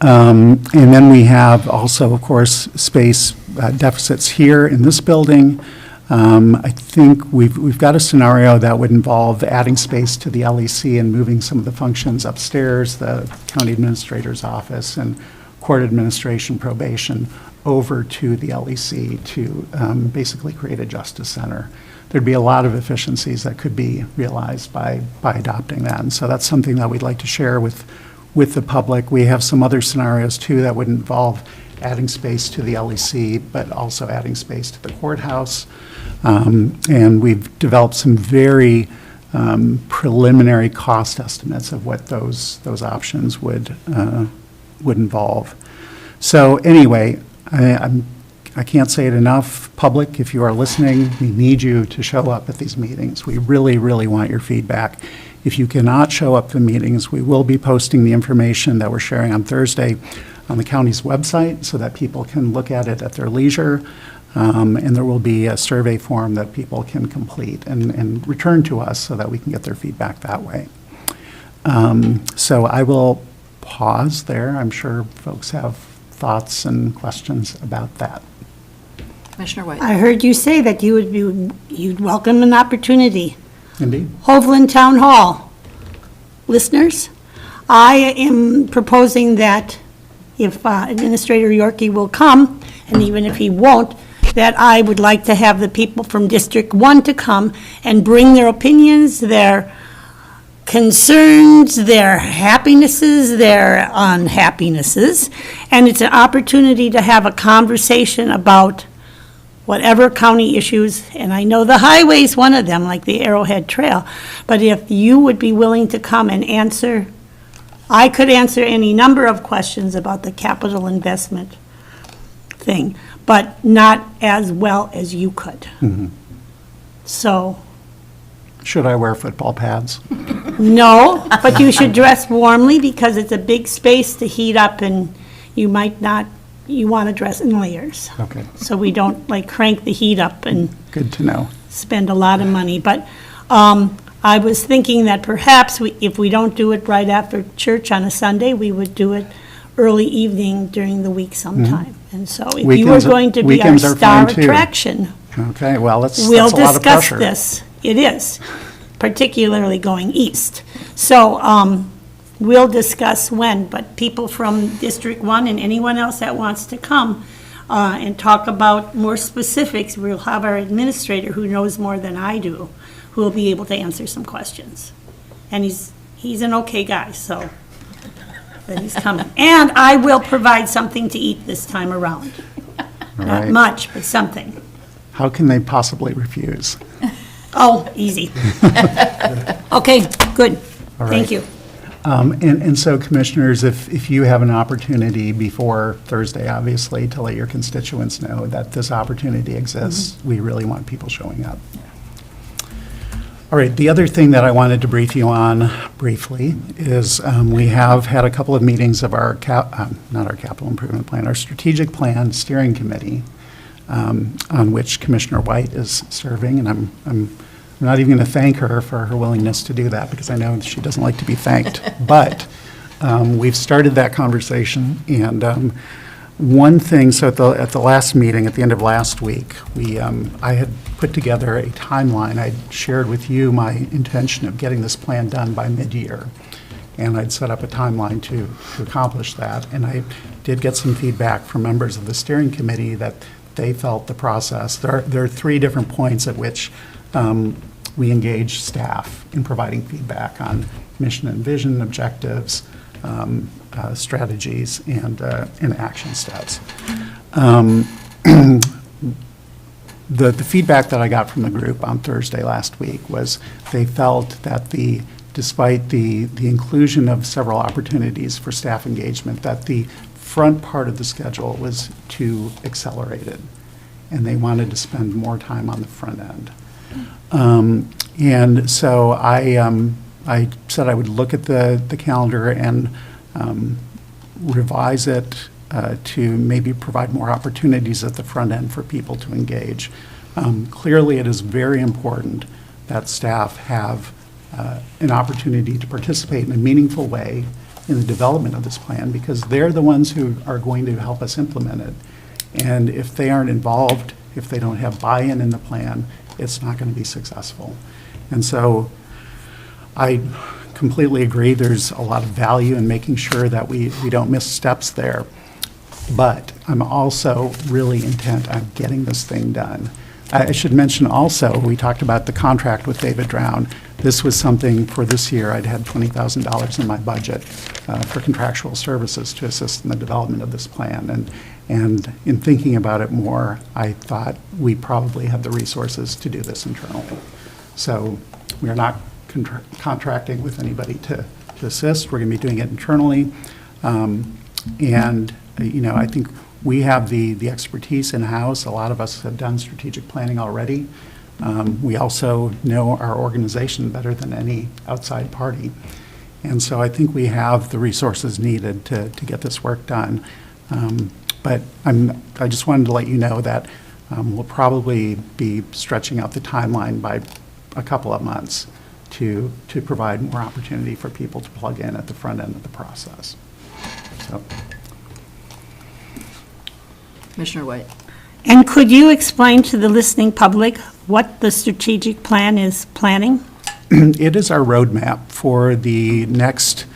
And then we have also, of course, space deficits here in this building. I think we've got a scenario that would involve adding space to the LEC and moving some of the functions upstairs, the county administrator's office and court administration probation over to the LEC to basically create a justice center. There'd be a lot of efficiencies that could be realized by adopting that. And so that's something that we'd like to share with the public. We have some other scenarios too that would involve adding space to the LEC, but also adding space to the courthouse. And we've developed some very preliminary cost estimates of what those options would involve. So anyway, I can't say it enough. Public, if you are listening, we need you to show up at these meetings. We really, really want your feedback. If you cannot show up to meetings, we will be posting the information that we're sharing on Thursday on the county's website so that people can look at it at their leisure. And there will be a survey form that people can complete and return to us so that we can get their feedback that way. So I will pause there. I'm sure folks have thoughts and questions about that. Commissioner White? I heard you say that you'd welcome an opportunity. Indeed. Hovland Town Hall. Listeners, I am proposing that if Administrator Yorkie will come, and even if he won't, that I would like to have the people from District 1 to come and bring their opinions, their concerns, their happinesses, their unhappinesses, and it's an opportunity to have a conversation about whatever county issues, and I know the highway's one of them, like the Arrowhead Trail, but if you would be willing to come and answer, I could answer any number of questions about the capital investment thing, but not as well as you could. So, Should I wear football pads? no, but you should dress warmly because it's a big space to heat up and you might not, you want to dress in layers. Okay, So we don't like crank the heat up and good to know. spend a lot of money. But I was thinking that perhaps if we don't do it right after church on a Sunday, we would do it early evening during the week sometime. And so if you were Weekends are- going to be our weekends are star fine, too. attraction, Okay, well, that's a we'll lot of discuss pressure. this. It is, particularly going east. So we'll discuss when, but people from District 1 and anyone else that wants to come and talk about more specifics, we'll have our administrator who knows more than I do, who will be able to answer some questions. And he's an okay guy, so that he's coming. And I will provide something to eat this time around. All Not right. much, but something. How can they possibly refuse? Oh, easy. Okay, good. All Thank right. you. And so, commissioners, if you have an opportunity before Thursday, obviously, to let your constituents know that this opportunity exists, we really want people showing up. All right, the other thing that I wanted to brief you on briefly is we have had a couple of meetings of our, not our capital improvement plan, our strategic plan steering committee, on which Commissioner White is serving, and I'm not even going to thank her for her willingness to do that, because I know she doesn't like to be thanked. But we've started that conversation, and one thing, so at the last meeting, at the end of last week, I had put together a timeline. I'd shared with you my intention of getting this plan done by mid-year, and I'd set up a timeline to accomplish that. And I did get some feedback from members of the steering committee that they felt the process. There are 3 different points at which we engage staff in providing feedback on mission and vision, objectives, strategies, and action steps. The feedback that I got from the group on Thursday last week was they felt that despite the inclusion of several opportunities for staff engagement, that the front part of the schedule was too accelerated, and they wanted to spend more time on the front end. And so I said I would look at the calendar and revise it to maybe provide more opportunities at the front end for people to engage. Clearly, it is very important that staff have an opportunity to participate in a meaningful way in the development of this plan, because they're the ones who are going to help us implement it. And if they aren't involved, if they don't have buy-in in the plan, it's not going to be successful. And so I completely agree there's a lot of value in making sure that we don't miss steps there. But I'm also really intent on getting this thing done. I should mention also, we talked about the contract with David Drown. This was something for this year, I'd had $20,000 in my budget for contractual services to assist in the development of this plan. And in thinking about it more, I thought we probably have the resources to do this internally. So we're not contracting with anybody to assist. We're going to be doing it internally. And, I think we have the expertise in-house. A lot of us have done strategic planning already. We also know our organization better than any outside party. And so I think we have the resources needed to get this work done. But I just wanted to let you know that we'll probably be stretching out the timeline by a couple of months to provide more opportunity for people to plug in at the front end of the process. So, Commissioner White. And could you explain to the listening public what the strategic plan is planning? it is our roadmap for the next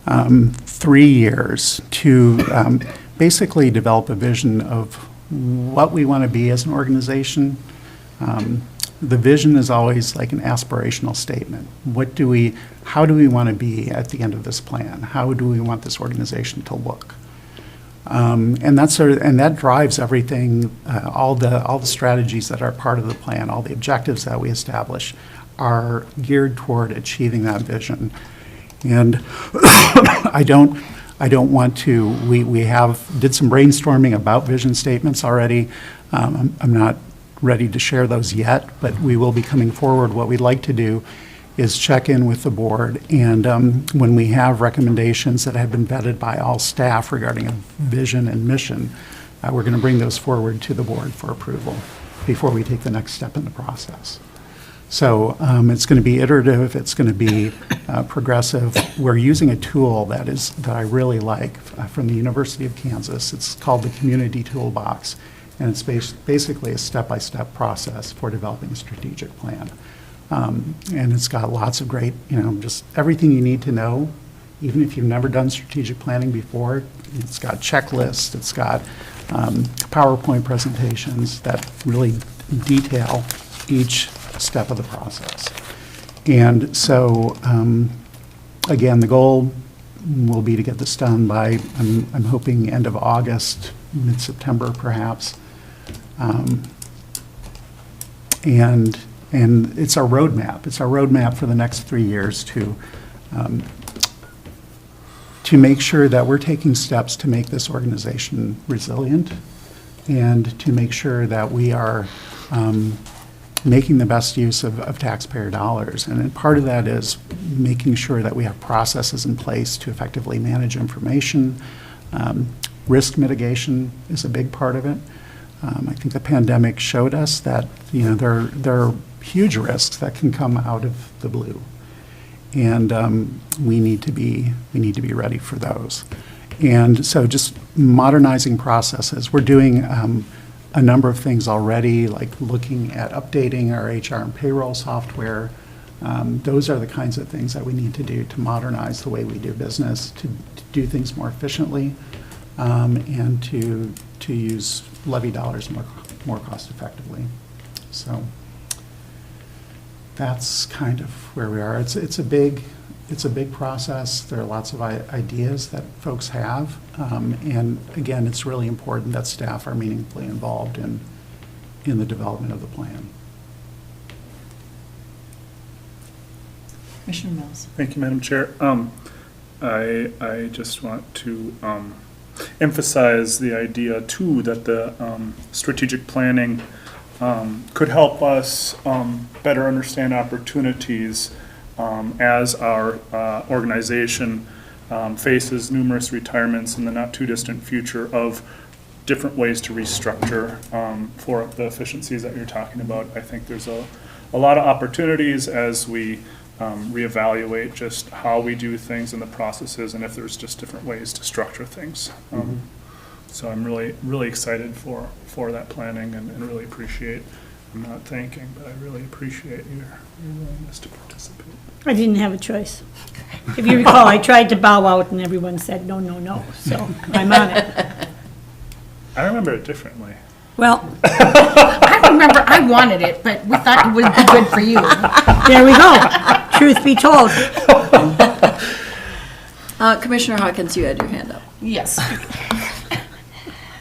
3 years to basically develop a vision of what we want to be as an organization. The vision is always like an aspirational statement. How do we want to be at the end of this plan? How do we want this organization to look? And that drives everything, all the strategies that are part of the plan, all the objectives that we establish are geared toward achieving that vision. And I don't want to, we did some brainstorming about vision statements already. I'm not ready to share those yet, but we will be coming forward. What we'd like to do is check in with the board, and when we have recommendations that have been vetted by all staff regarding a vision and mission, we're going to bring those forward to the board for approval before we take the next step in the process. So it's going to be iterative, it's going to be progressive. We're using a tool that I really like from the University of Kansas. It's called the Community Toolbox, and it's basically a step-by-step process for developing a strategic plan. And it's got lots of great, just everything you need to know, even if you've never done strategic planning before. It's got checklists, it's got PowerPoint presentations that really detail each step of the process. And so, again, the goal will be to get this done by, I'm hoping, end of August, mid-September perhaps. And it's our roadmap. It's our roadmap for the next 3 years to make sure that we're taking steps to make this organization resilient and to make sure that we are making the best use of taxpayer dollars. And part of that is making sure that we have processes in place to effectively manage information. Risk mitigation is a big part of it. I think the pandemic showed us that there are huge risks that can come out of the blue, and we need to be ready for those. And so, just modernizing processes. We're doing a number of things already, like looking at updating our HR and payroll software. Those are the kinds of things that we need to do to modernize the way we do business, to do things more efficiently, and to use levy dollars more cost effectively. So that's kind of where we are. It's a big process. There are lots of ideas that folks have, and again, it's really important that staff are meaningfully involved in the development of the plan. Commissioner Mills. Thank you, Madam Chair. I just want to emphasize the idea too that the strategic planning could help us better understand opportunities as our organization faces numerous retirements in the not too distant future of different ways to restructure for the efficiencies that you're talking about. I think there's a lot of opportunities as we reevaluate just how we do things and the processes, and if there's just different ways to structure things. So I'm really excited for that planning and really appreciate, I'm not thanking, but I really appreciate your willingness to participate. I didn't have a choice. If you recall, I tried to bow out and everyone said, no, no, no, so I'm on it. I remember it differently. Well, I remember I wanted it, but we thought it would be good for you. there we go. Truth be told. Commissioner Hawkins, you had your hand up. Yes.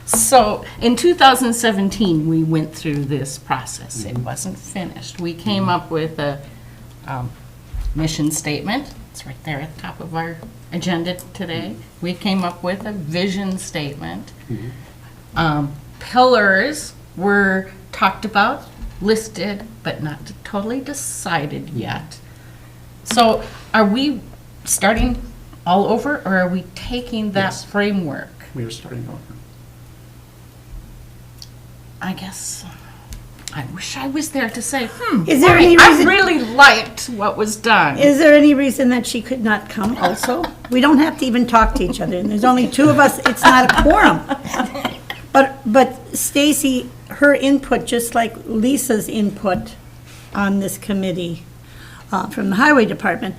So in 2017, we went through this process. It wasn't finished. We came up with a mission statement. It's right there at the top of our agenda today. We came up with a vision statement. Pillars were talked about, listed, but not totally decided yet. So are we starting all over, or are we taking that framework? We are starting over. I guess I wish I was there to say, Is there any I reason- really liked what was done. Is there any reason that she could not come also? We don't have to even talk to each other, and there's only two of us, it's not a quorum. But Stacy, her input, just like Lisa's input on this committee from the Highway Department,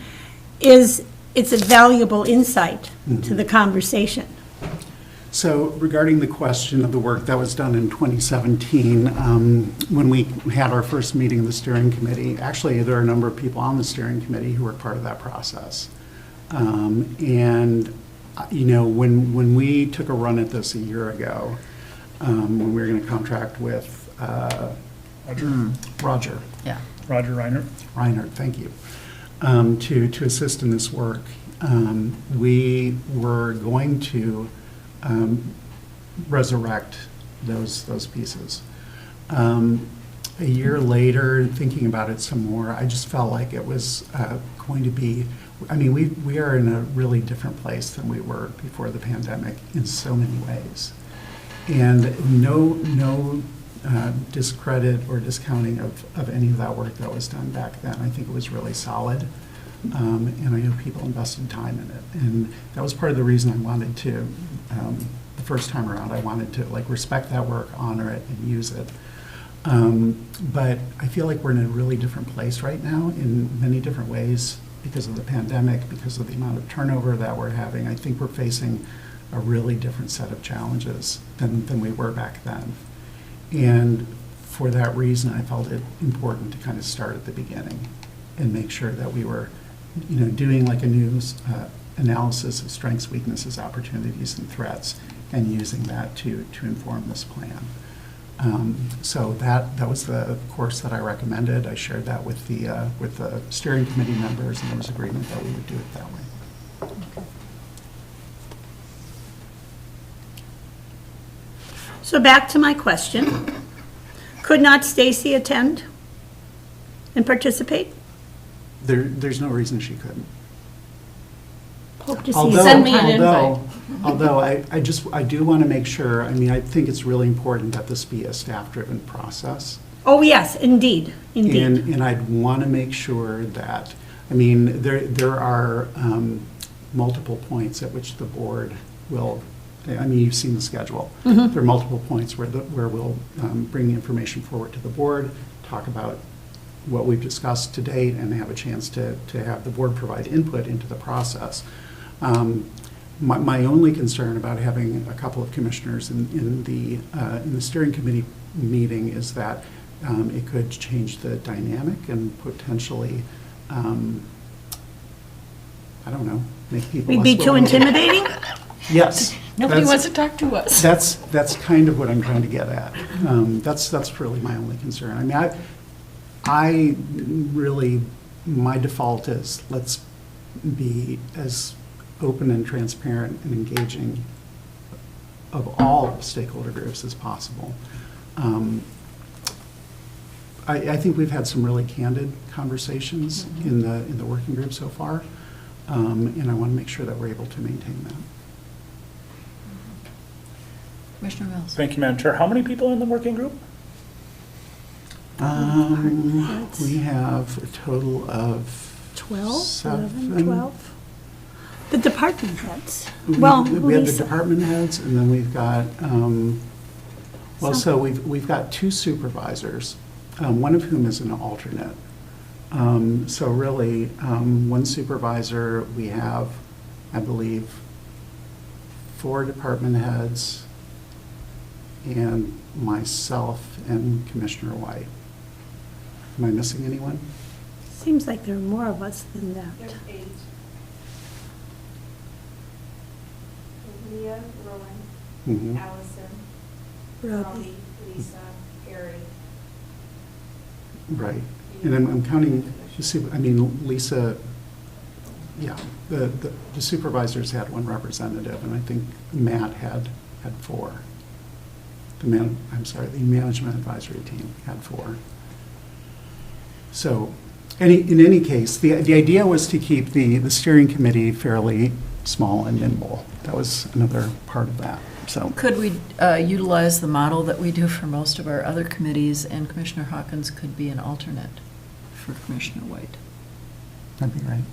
it's a valuable insight to the conversation. So regarding the question of the work that was done in 2017, when we had our first meeting of the steering committee, actually, there are a number of people on the steering committee who were part of that process. And, you know, when we took a run at this a year ago, when we were going to contract with Roger. Yeah. Roger Reiner. Reinhardt, thank you, to assist in this work. We were going to resurrect those pieces. A year later, thinking about it some more, I just felt like it was going to be, I mean, we are in a really different place than we were before the pandemic in so many ways. And no discredit or discounting of any of that work that was done back then. I think it was really solid. And I know people invested time in it. And that was part of the reason I wanted to, the first time around, I wanted to like respect that work, honor it, and use it. But I feel like we're in a really different place right now in many different ways because of the pandemic, because of the amount of turnover that we're having. I think we're facing a really different set of challenges than we were back then. And for that reason, I felt it important to kind of start at the beginning and make sure that we were, you know, doing like a news analysis of strengths, weaknesses, opportunities, and threats, and using that to inform this plan. So that was the course that I recommended. I shared that with the steering committee members, and there was agreement that we would do it that way. So back to my question. Could not Stacy attend and participate? There's no reason she couldn't. Hope to see Although, you Send me an although I do want to make sure, I mean, I think it's really important that this be a staff-driven process. Oh, yes, indeed, indeed. And I'd want to make sure that, I mean, there are multiple points at which the board will, I mean, you've seen the schedule. Mm-hmm. There are multiple points where we'll bring the information forward to the board, talk about what we've discussed to date, and have a chance to have the board provide input into the process. My only concern about having a couple of commissioners in the steering committee meeting is that it could change the dynamic and potentially, I don't know, make people We'd be less too willing to- intimidating? Yes. Nobody That's- wants to talk to us. That's kind of what I'm trying to get at. That's really my only concern. I mean, I really, my default is let's be as open and transparent and engaging of all stakeholder groups as possible. I think we've had some really candid conversations in the working group so far, and I want to make sure that we're able to maintain that. Commissioner Mills? Thank you, Madam Chair. How many people are in the working group? We have a total of 12, 11, 7. 12? The department heads. Well, We have the Lisa. department heads, and then we've got, well, so we've got 2 supervisors, one of whom is an alternate. So really, 1 supervisor, we have, I believe, 4 department heads, and myself and Commissioner White. Am I missing anyone? Seems like there are more of us than that. There's 8. Leah, Rowan, Mhm. Allison, Robbie. Robbie, Lisa, Gary. Right. And I'm counting, I mean, Lisa, yeah, the supervisors had 1 representative, and I think Matt had 4. The management advisory team had 4. So, in any case, the idea was to keep the steering committee fairly small and nimble. That was another part of that, so. Could we utilize the model that we do for most of our other committees, and Commissioner Hawkins could be an alternate for Commissioner White? That'd be right.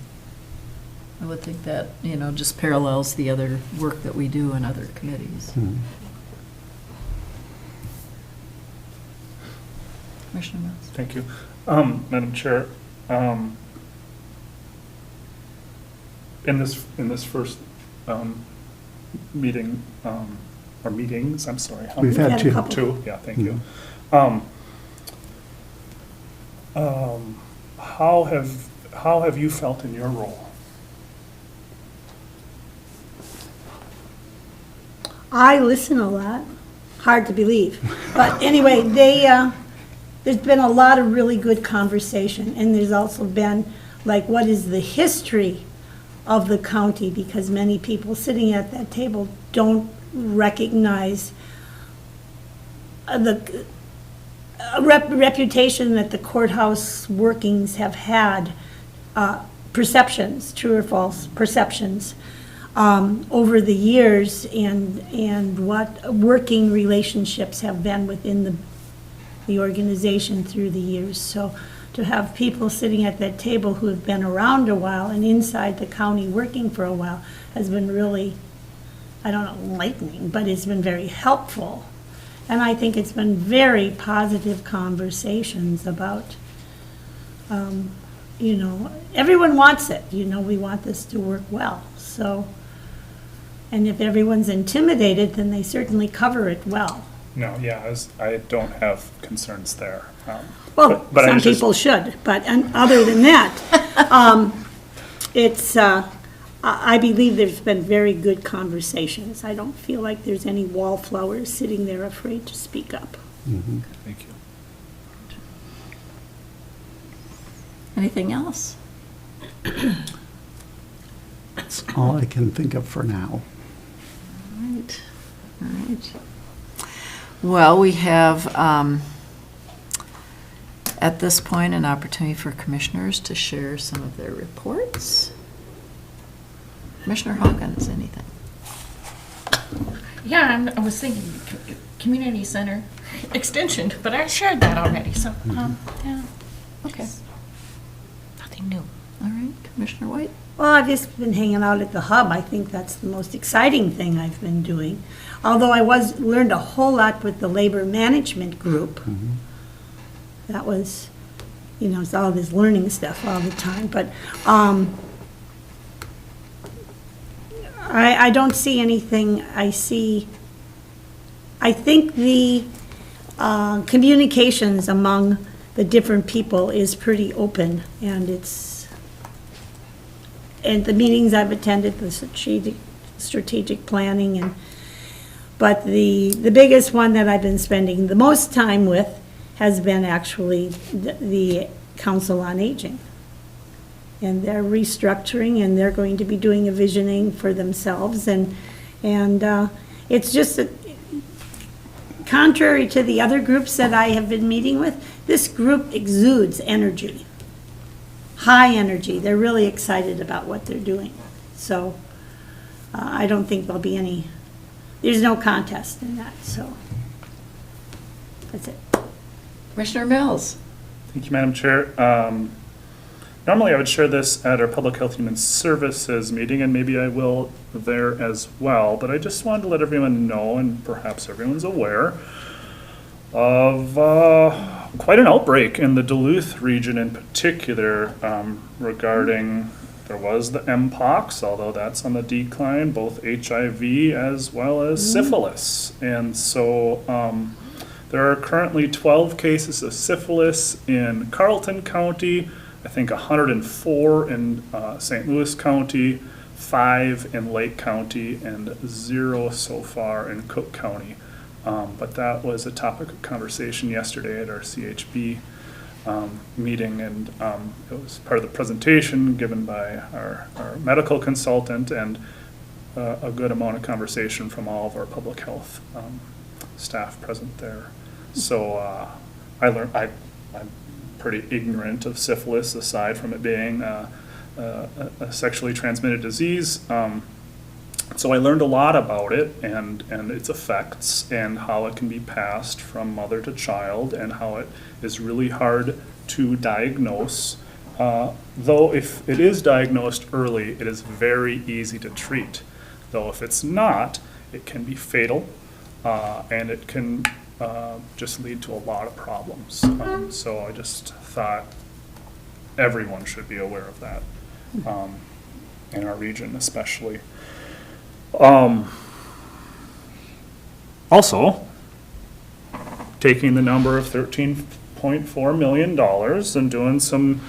I would think that, just parallels the other work that we do in other committees. Commissioner Mills? Thank you. Madam Chair, in this first meeting, or meetings, I'm sorry. how We've many? had two. Two, yeah, thank you. How have you felt in your role? I listen a lot, hard to believe. But anyway, there's been a lot of really good conversation, and there's also been, like, what is the history of the county? Because many people sitting at that table don't recognize the reputation that the courthouse workings have had, perceptions, true or false perceptions, over the years, and what working relationships have been within the organization through the years. So to have people sitting at that table who have been around a while and inside the county working for a while has been really, I don't know, enlightening, but it's been very helpful. And I think it's been very positive conversations about, everyone wants it. We want this to work well. So, and if everyone's intimidated, then they certainly cover it well. No, yeah, I don't have concerns there. Well, but I some just- people should, but other than that, I believe there's been very good conversations. I don't feel like there's any wallflowers sitting there afraid to speak up. Thank you. Anything else? That's all I can think of for now. All right. Well, we have, at this point, an opportunity for commissioners to share some of their reports. Commissioner Hawkins, anything? Yeah, I was thinking community center extension, but I shared that already, so, yeah, okay. Nothing new. All right, Commissioner White? Well, I've just been hanging out at the hub. I think that's the most exciting thing I've been doing. Although I learned a whole lot with the labor management group. That was, it's all this learning stuff all the time. But I don't see anything. I think the communications among the different people is pretty open, and and the meetings I've attended, the strategic planning, but the biggest one that I've been spending the most time with has been actually the Council on Aging. And they're restructuring, and they're going to be doing a visioning for themselves, and it's just that, contrary to the other groups that I have been meeting with, this group exudes energy. High energy. They're really excited about what they're doing. So I don't think there'll be there's no contest in that, so that's it. Commissioner Mills? Thank you, Madam Chair. Normally, I would share this at our Public Health Human Services meeting, and maybe I will there as well, but I just wanted to let everyone know, and perhaps everyone's aware, of quite an outbreak in the Duluth region in particular regarding, there was the Mpox, although that's on the decline, both HIV as well as syphilis. And so there are currently 12 cases of syphilis in Carleton County, I think 104 in St. Louis County, 5 in Lake County, and 0 so far in Cook County. But that was a topic of conversation yesterday at our CHB meeting, and it was part of the presentation given by our medical consultant, and a good amount of conversation from all of our public health staff present there. So I'm pretty ignorant of syphilis, aside from it being a sexually transmitted disease. So I learned a lot about it and its effects and how it can be passed from mother to child and how it is really hard to diagnose. Though if it is diagnosed early, it is very easy to treat. Though if it's not, it can be fatal, and it can just lead to a lot of problems. So I just thought everyone should be aware of that, in our region especially. Also, taking the number of $13.4 million and doing some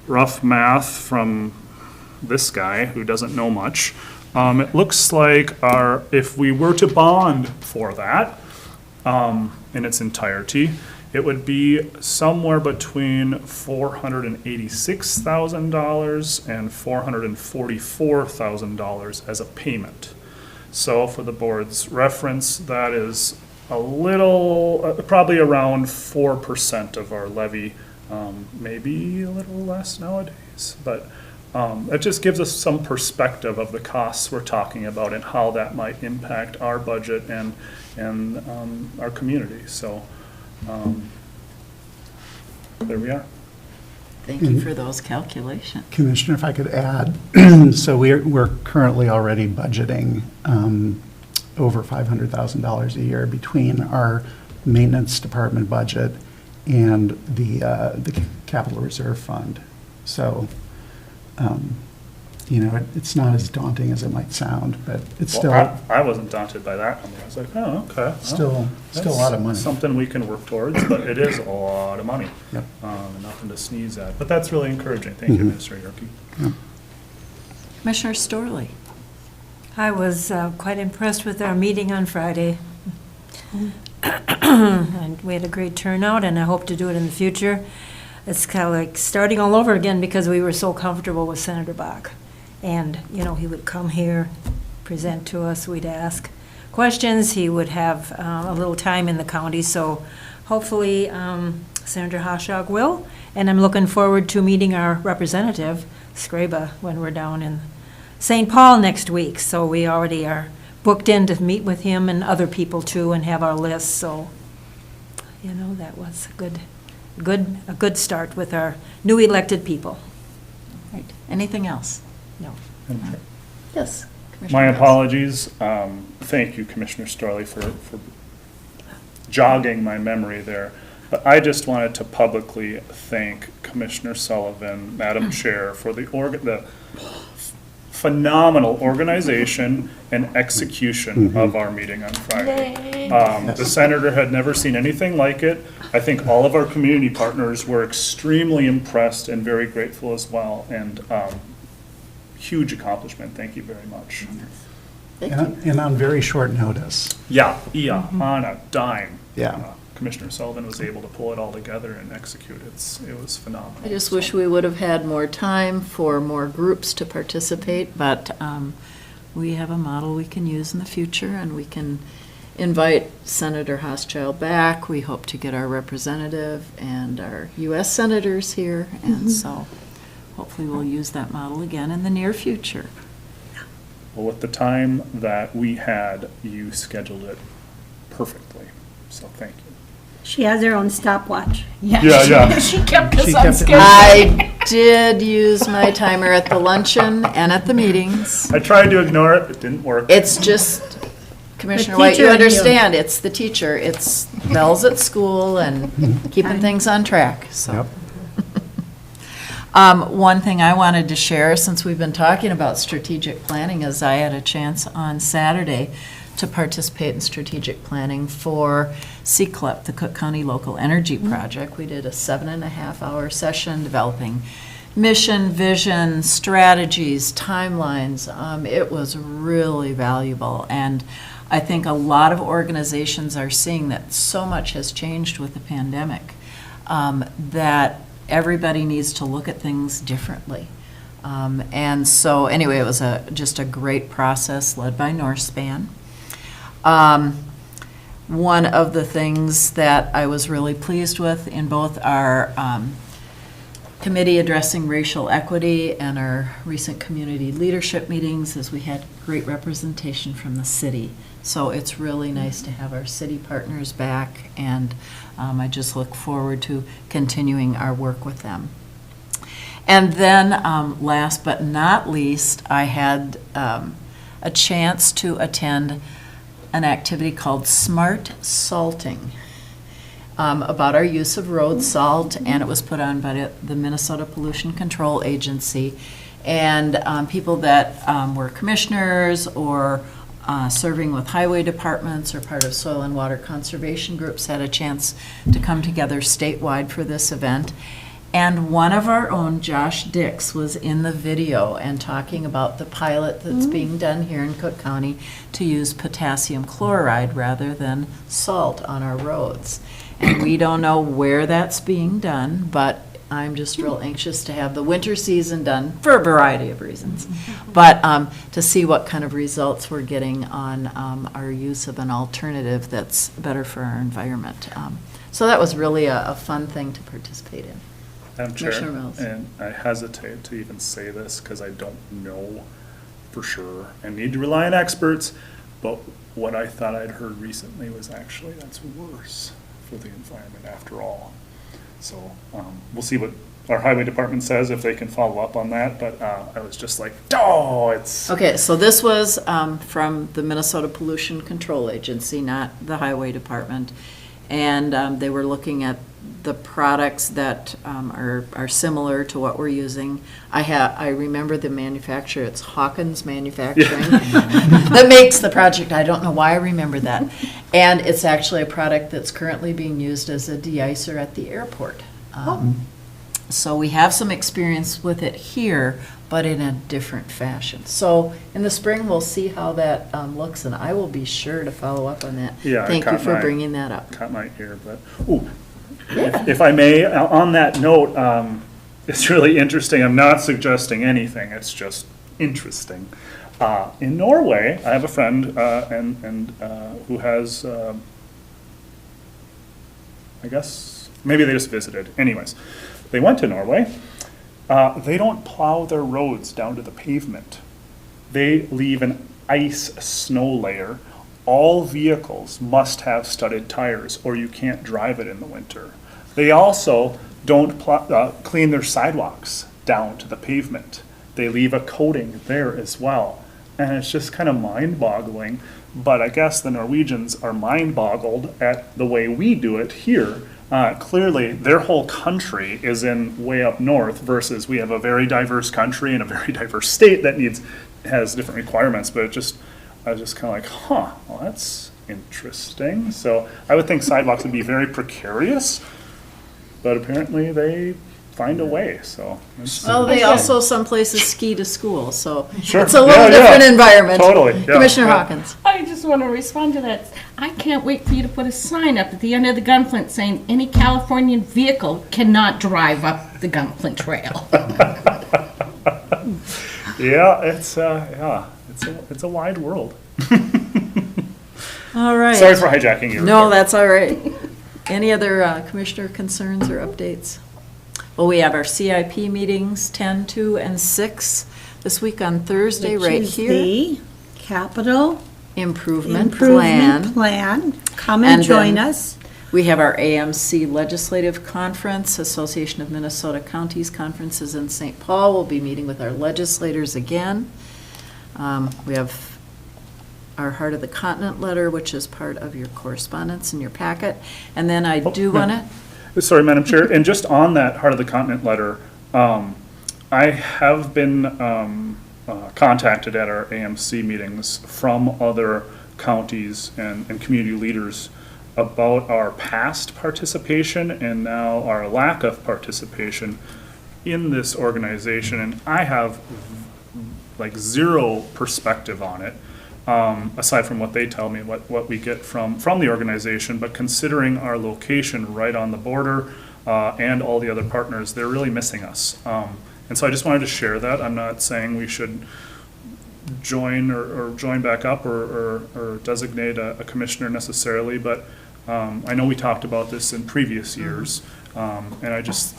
rough math from this guy who doesn't know much, it looks like if we were to bond for that in its entirety, it would be somewhere between $486,000 and $444,000 as a payment. So for the board's reference, that is a little, probably around 4% of our levy, maybe a little less nowadays, but it just gives us some perspective of the costs we're talking about and how that might impact our budget and our community. So there we are. Thank you for those calculations. Commissioner, if I could add, so we're currently already budgeting over $500,000 a year between our maintenance department budget and the capital reserve fund. So, it's not as daunting as it might sound, but it's still, Well, I wasn't daunted by that number. I was like, oh, okay. well, still a lot of money. Something we can work towards, but it is a lot of money. Yep. Nothing to sneeze at, but that's really encouraging. Thank you, Mr. Yorkie. Commissioner Storley? I was quite impressed with our meeting on Friday. And we had a great turnout, and I hope to do it in the future. It's kind of like starting all over again because we were so comfortable with Senator Bach. And, he would come here, present to us, we'd ask questions, he would have a little time in the county, so hopefully Senator Hoshog will. And I'm looking forward to meeting our representative, Scraba, when we're down in St. Paul next week. So we already are booked in to meet with him and other people too and have our list. So, that was a good start with our new elected people. Right. Anything else? No. Yes. Commissioner My Mills. apologies. Thank you, Commissioner Storley, for jogging my memory there. But I just wanted to publicly thank Commissioner Sullivan, Madam Chair, for the phenomenal organization and execution of our meeting on Friday. The senator had never seen anything like it. I think all of our community partners were extremely impressed and very grateful as well. And huge accomplishment. Thank you very much. Thank you. and on very short notice. Yeah, on a dime. Yeah. Commissioner Sullivan was able to pull it all together and execute it. It was phenomenal. I just wish we would have had more time for more groups to participate, but we have a model we can use in the future, and we can invite Senator Hochschild back. We hope to get our representative and our U.S. senators here, and so hopefully we'll use that model again in the near future. Well, with the time that we had, you scheduled it perfectly. So thank you. She has her own stopwatch. Yeah. She kept us She on kept it- schedule. I did use my timer at the luncheon and at the meetings. I tried to ignore it. It didn't work. It's just, Commissioner The White, teacher you and you. understand, it's the teacher. It's bells at school and keeping things on track, so. Yep. One thing I wanted to share, since we've been talking about strategic planning, is I had a chance on Saturday to participate in strategic planning for CCLEP, the Cook County Local Energy Project. We did a 7.5-hour session developing mission, vision, strategies, timelines. It was really valuable, and I think a lot of organizations are seeing that so much has changed with the pandemic, that everybody needs to look at things differently. And so, anyway, it was just a great process led by Northspan. One of the things that I was really pleased with in both our committee addressing racial equity and our recent community leadership meetings as we had great representation from the city. So it's really nice to have our city partners back, and I just look forward to continuing our work with them. And then, last but not least, I had a chance to attend an activity called Smart Salting, about our use of road salt, and it was put on by the Minnesota Pollution Control Agency. And people that were commissioners or serving with highway departments or part of soil and water conservation groups had a chance to come together statewide for this event. And one of our own, Josh Dix, was in the video and talking about the pilot that's being done here in Cook County to use potassium chloride rather than salt on our roads. And we don't know where that's being done, but I'm just real anxious to have the winter season done for a variety of reasons. But to see what kind of results we're getting on our use of an alternative that's better for our environment. So that was really a fun thing to participate in. Madam Chair, Commissioner Mills. and I hesitate to even say this because I don't know for sure and need to rely on experts, but what I thought I'd heard recently was actually that's worse for the environment after all. So we'll see what our highway department says, if they can follow up on that, but I was just like, oh, it's... Okay, so this was from the Minnesota Pollution Control Agency, not the highway department. And they were looking at the products that are similar to what we're using. I remember the manufacturer, it's Hawkins Manufacturing, that makes the project. I don't know why I remember that. And it's actually a product that's currently being used as a de-icer at the airport. So we have some experience with it here, but in a different fashion. So in the spring, we'll see how that looks, and I will be sure to follow up on that. Yeah, Thank you for bringing that up. Caught my ear, but, ooh, if I may, on that note, it's really interesting. I'm not suggesting anything, it's just interesting. In Norway, I have a friend and who has, I guess, maybe they just visited. Anyways, they went to Norway. They don't plow their roads down to the pavement. They leave an ice snow layer. All vehicles must have studded tires or you can't drive it in the winter. They also don't clean their sidewalks down to the pavement. They leave a coating there as well. And it's just kind of mind-boggling, but I guess the Norwegians are mind-boggled at the way we do it here. Clearly, their whole country is in way up north versus we have a very diverse country and a very diverse state that has different requirements, but I was just kind of like, huh, well, that's interesting. So I would think sidewalks would be very precarious, but apparently they find a way, so. Well, they also, some places ski to school, so Sure. it's a little Yeah, different yeah. environment. Totally, yeah, Commissioner yeah. Hawkins. I just want to respond to that. I can't wait for you to put a sign up at the end of the Gunflint saying any Californian vehicle cannot drive up the Gunflint Trail. Yeah, it's a wide world. All right. Sorry for hijacking you. No, that's all right. Any other commissioner concerns or updates? Well, we have our CIP meetings 10, 2, and 6 this week on Thursday, right Which is here. the capital Improvement improvement plan. plan. Come And and join then- us. We have our AMC Legislative Conference, Association of Minnesota Counties Conferences in St. Paul. We'll be meeting with our legislators again. We have our Heart of the Continent letter, which is part of your correspondence in your packet. And then I do want to, Sorry, Madam Chair, and just on that Heart of the Continent letter, I have been contacted at our AMC meetings from other counties and community leaders about our past participation and now our lack of participation in this organization. And I have like zero perspective on it, aside from what they tell me, what we get from the organization. But considering our location right on the border and all the other partners, they're really missing us. And so I just wanted to share that. I'm not saying we should join or join back up or designate a commissioner necessarily, but I know we talked about this in previous years, and I just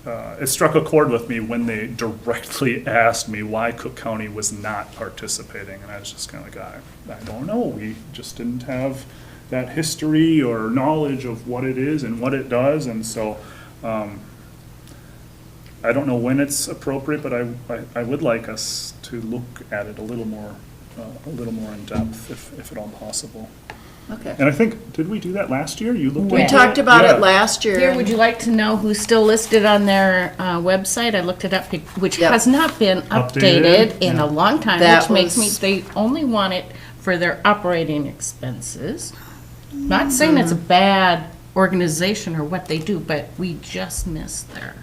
it struck a chord with me when they directly asked me why Cook County was not participating. And I was just kind of like, I don't know. We just didn't have that history or knowledge of what it is and what it does. And so I don't know when it's appropriate, but I would like us to look at it a little more in depth, if at all possible. Okay. And I think, did we do that last year? You looked We at it? talked about Yeah. it last year. Here, would you like to know who's still listed on their website? I looked it up, which Yep. has not been Updated? updated in Yeah. a long time, That which makes me, was- they only want it for their operating expenses. Not saying it's a bad organization or what they do, but we just missed their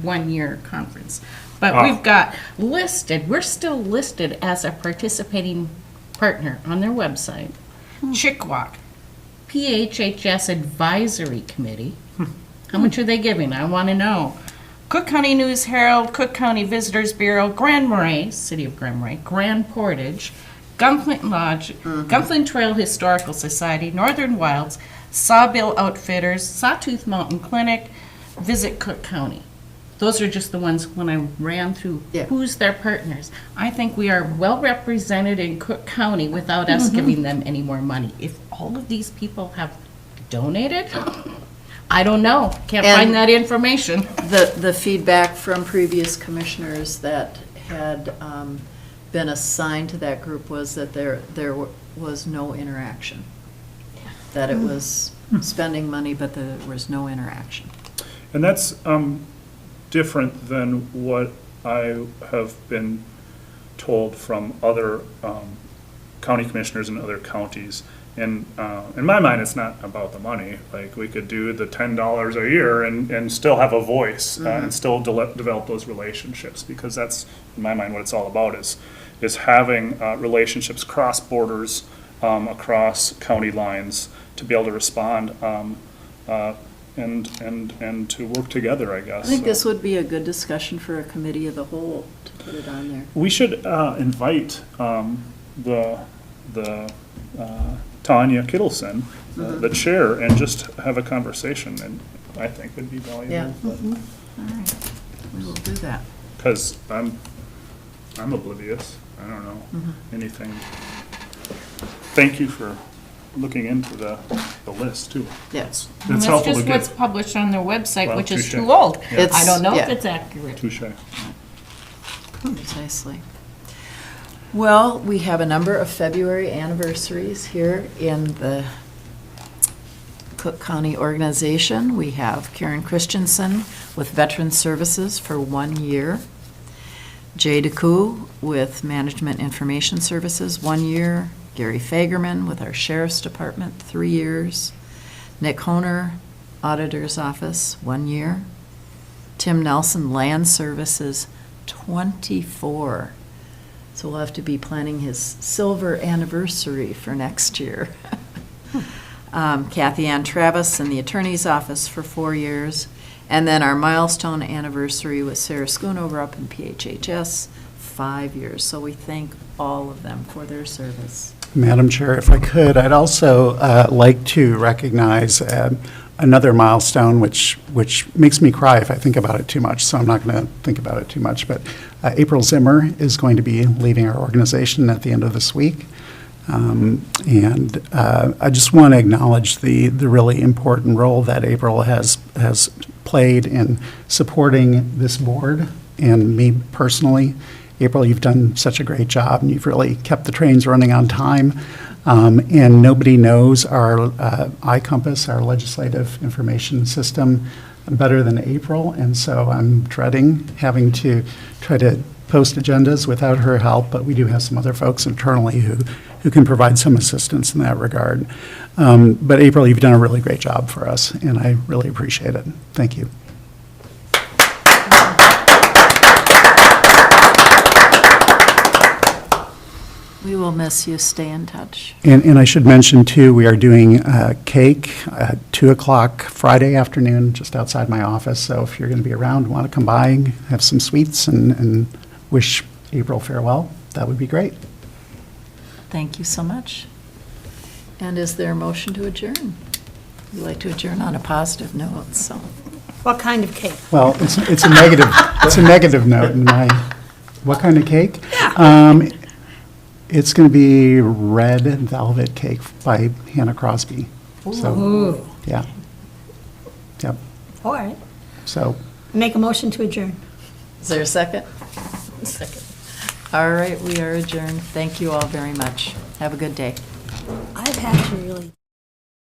one-year conference. But Ah. we've got listed, we're still listed as a participating partner on their website. Chickawauk, PHHS Advisory Committee. How much are they giving? I want to know. Cook County News Herald, Cook County Visitors Bureau, Grand Marais, City of Grand Marais, Grand Portage, Gunflint Lodge, Gunflint Trail Historical Society, Northern Wilds, Sawbill Outfitters, Sawtooth Mountain Clinic, Visit Cook County. Those are just the ones when I ran through Yeah. who's their partners. I think we are well represented in Cook County without us giving them any more money. If all of these people have donated, I don't know. Can't And- find that information. The feedback from previous commissioners that had been assigned to that group was that there was no interaction. That it was spending money, but there was no interaction. And that's different than what I have been told from other county commissioners in other counties. And in my mind, it's not about the money. Like, we could do the $10 a year and still have a voice and still develop those relationships, because that's, in my mind, what it's all about is having relationships cross borders, across county lines, to be able to respond and to work together, I guess. I think this would be a good discussion for a committee of the whole to put it on there. We should invite the Tanya Kittleson, the chair, and just have a conversation, and I think would be valuable. Yeah. All right, we will do that. Because I'm oblivious. I don't know anything. Thank you for looking into the list, too. Yes. And It's that's helpful to just what's get published on their website, Well, which is touche. too old. Yeah. I don't know if Yeah. it's accurate. touche. Precisely. Well, we have a number of February anniversaries here in the Cook County organization. We have Karen Christensen with Veteran Services for 1 year. Jay DeCou with Management Information Services, 1 year. Gary Fagerman with our Sheriff's Department, 3 years. Nick Honer, Auditor's Office, 1 year. Tim Nelson, Land Services, 24. So we'll have to be planning his silver anniversary for next year. Kathy Ann Travis in the Attorney's Office for 4 years. And then our milestone anniversary with Sarah Schoonover up in PHHS, 5 years. So we thank all of them for their service. Madam Chair, if I could, I'd also like to recognize another milestone, which makes me cry if I think about it too much, so I'm not going to think about it too much. But April Zimmer is going to be leaving our organization at the end of this week. And I just want to acknowledge the really important role that April has played in supporting this board and me personally. April, you've done such a great job, and you've really kept the trains running on time. And nobody knows our iCompass, our legislative information system, better than April. And so I'm dreading having to try to post agendas without her help, but we do have some other folks internally who can provide some assistance in that regard. But April, you've done a really great job for us, and I really appreciate it. Thank you. We will miss you. Stay in touch. And I should mention, too, we are doing cake at 2 o'clock Friday afternoon, just outside my office. So if you're going to be around, want to come by, have some sweets, and wish April farewell, that would be great. Thank you so much. And is there a motion to adjourn? We like to adjourn on a positive note, so. What kind of cake? Well, it's a negative note in my, what kind of cake? It's going to be red velvet cake by Hannah Crosby. So, yeah. Yep. All right. So, Make a motion to adjourn. Is there a second? Second. All right, we are adjourned. Thank you all very much. Have a good day. I've had to really.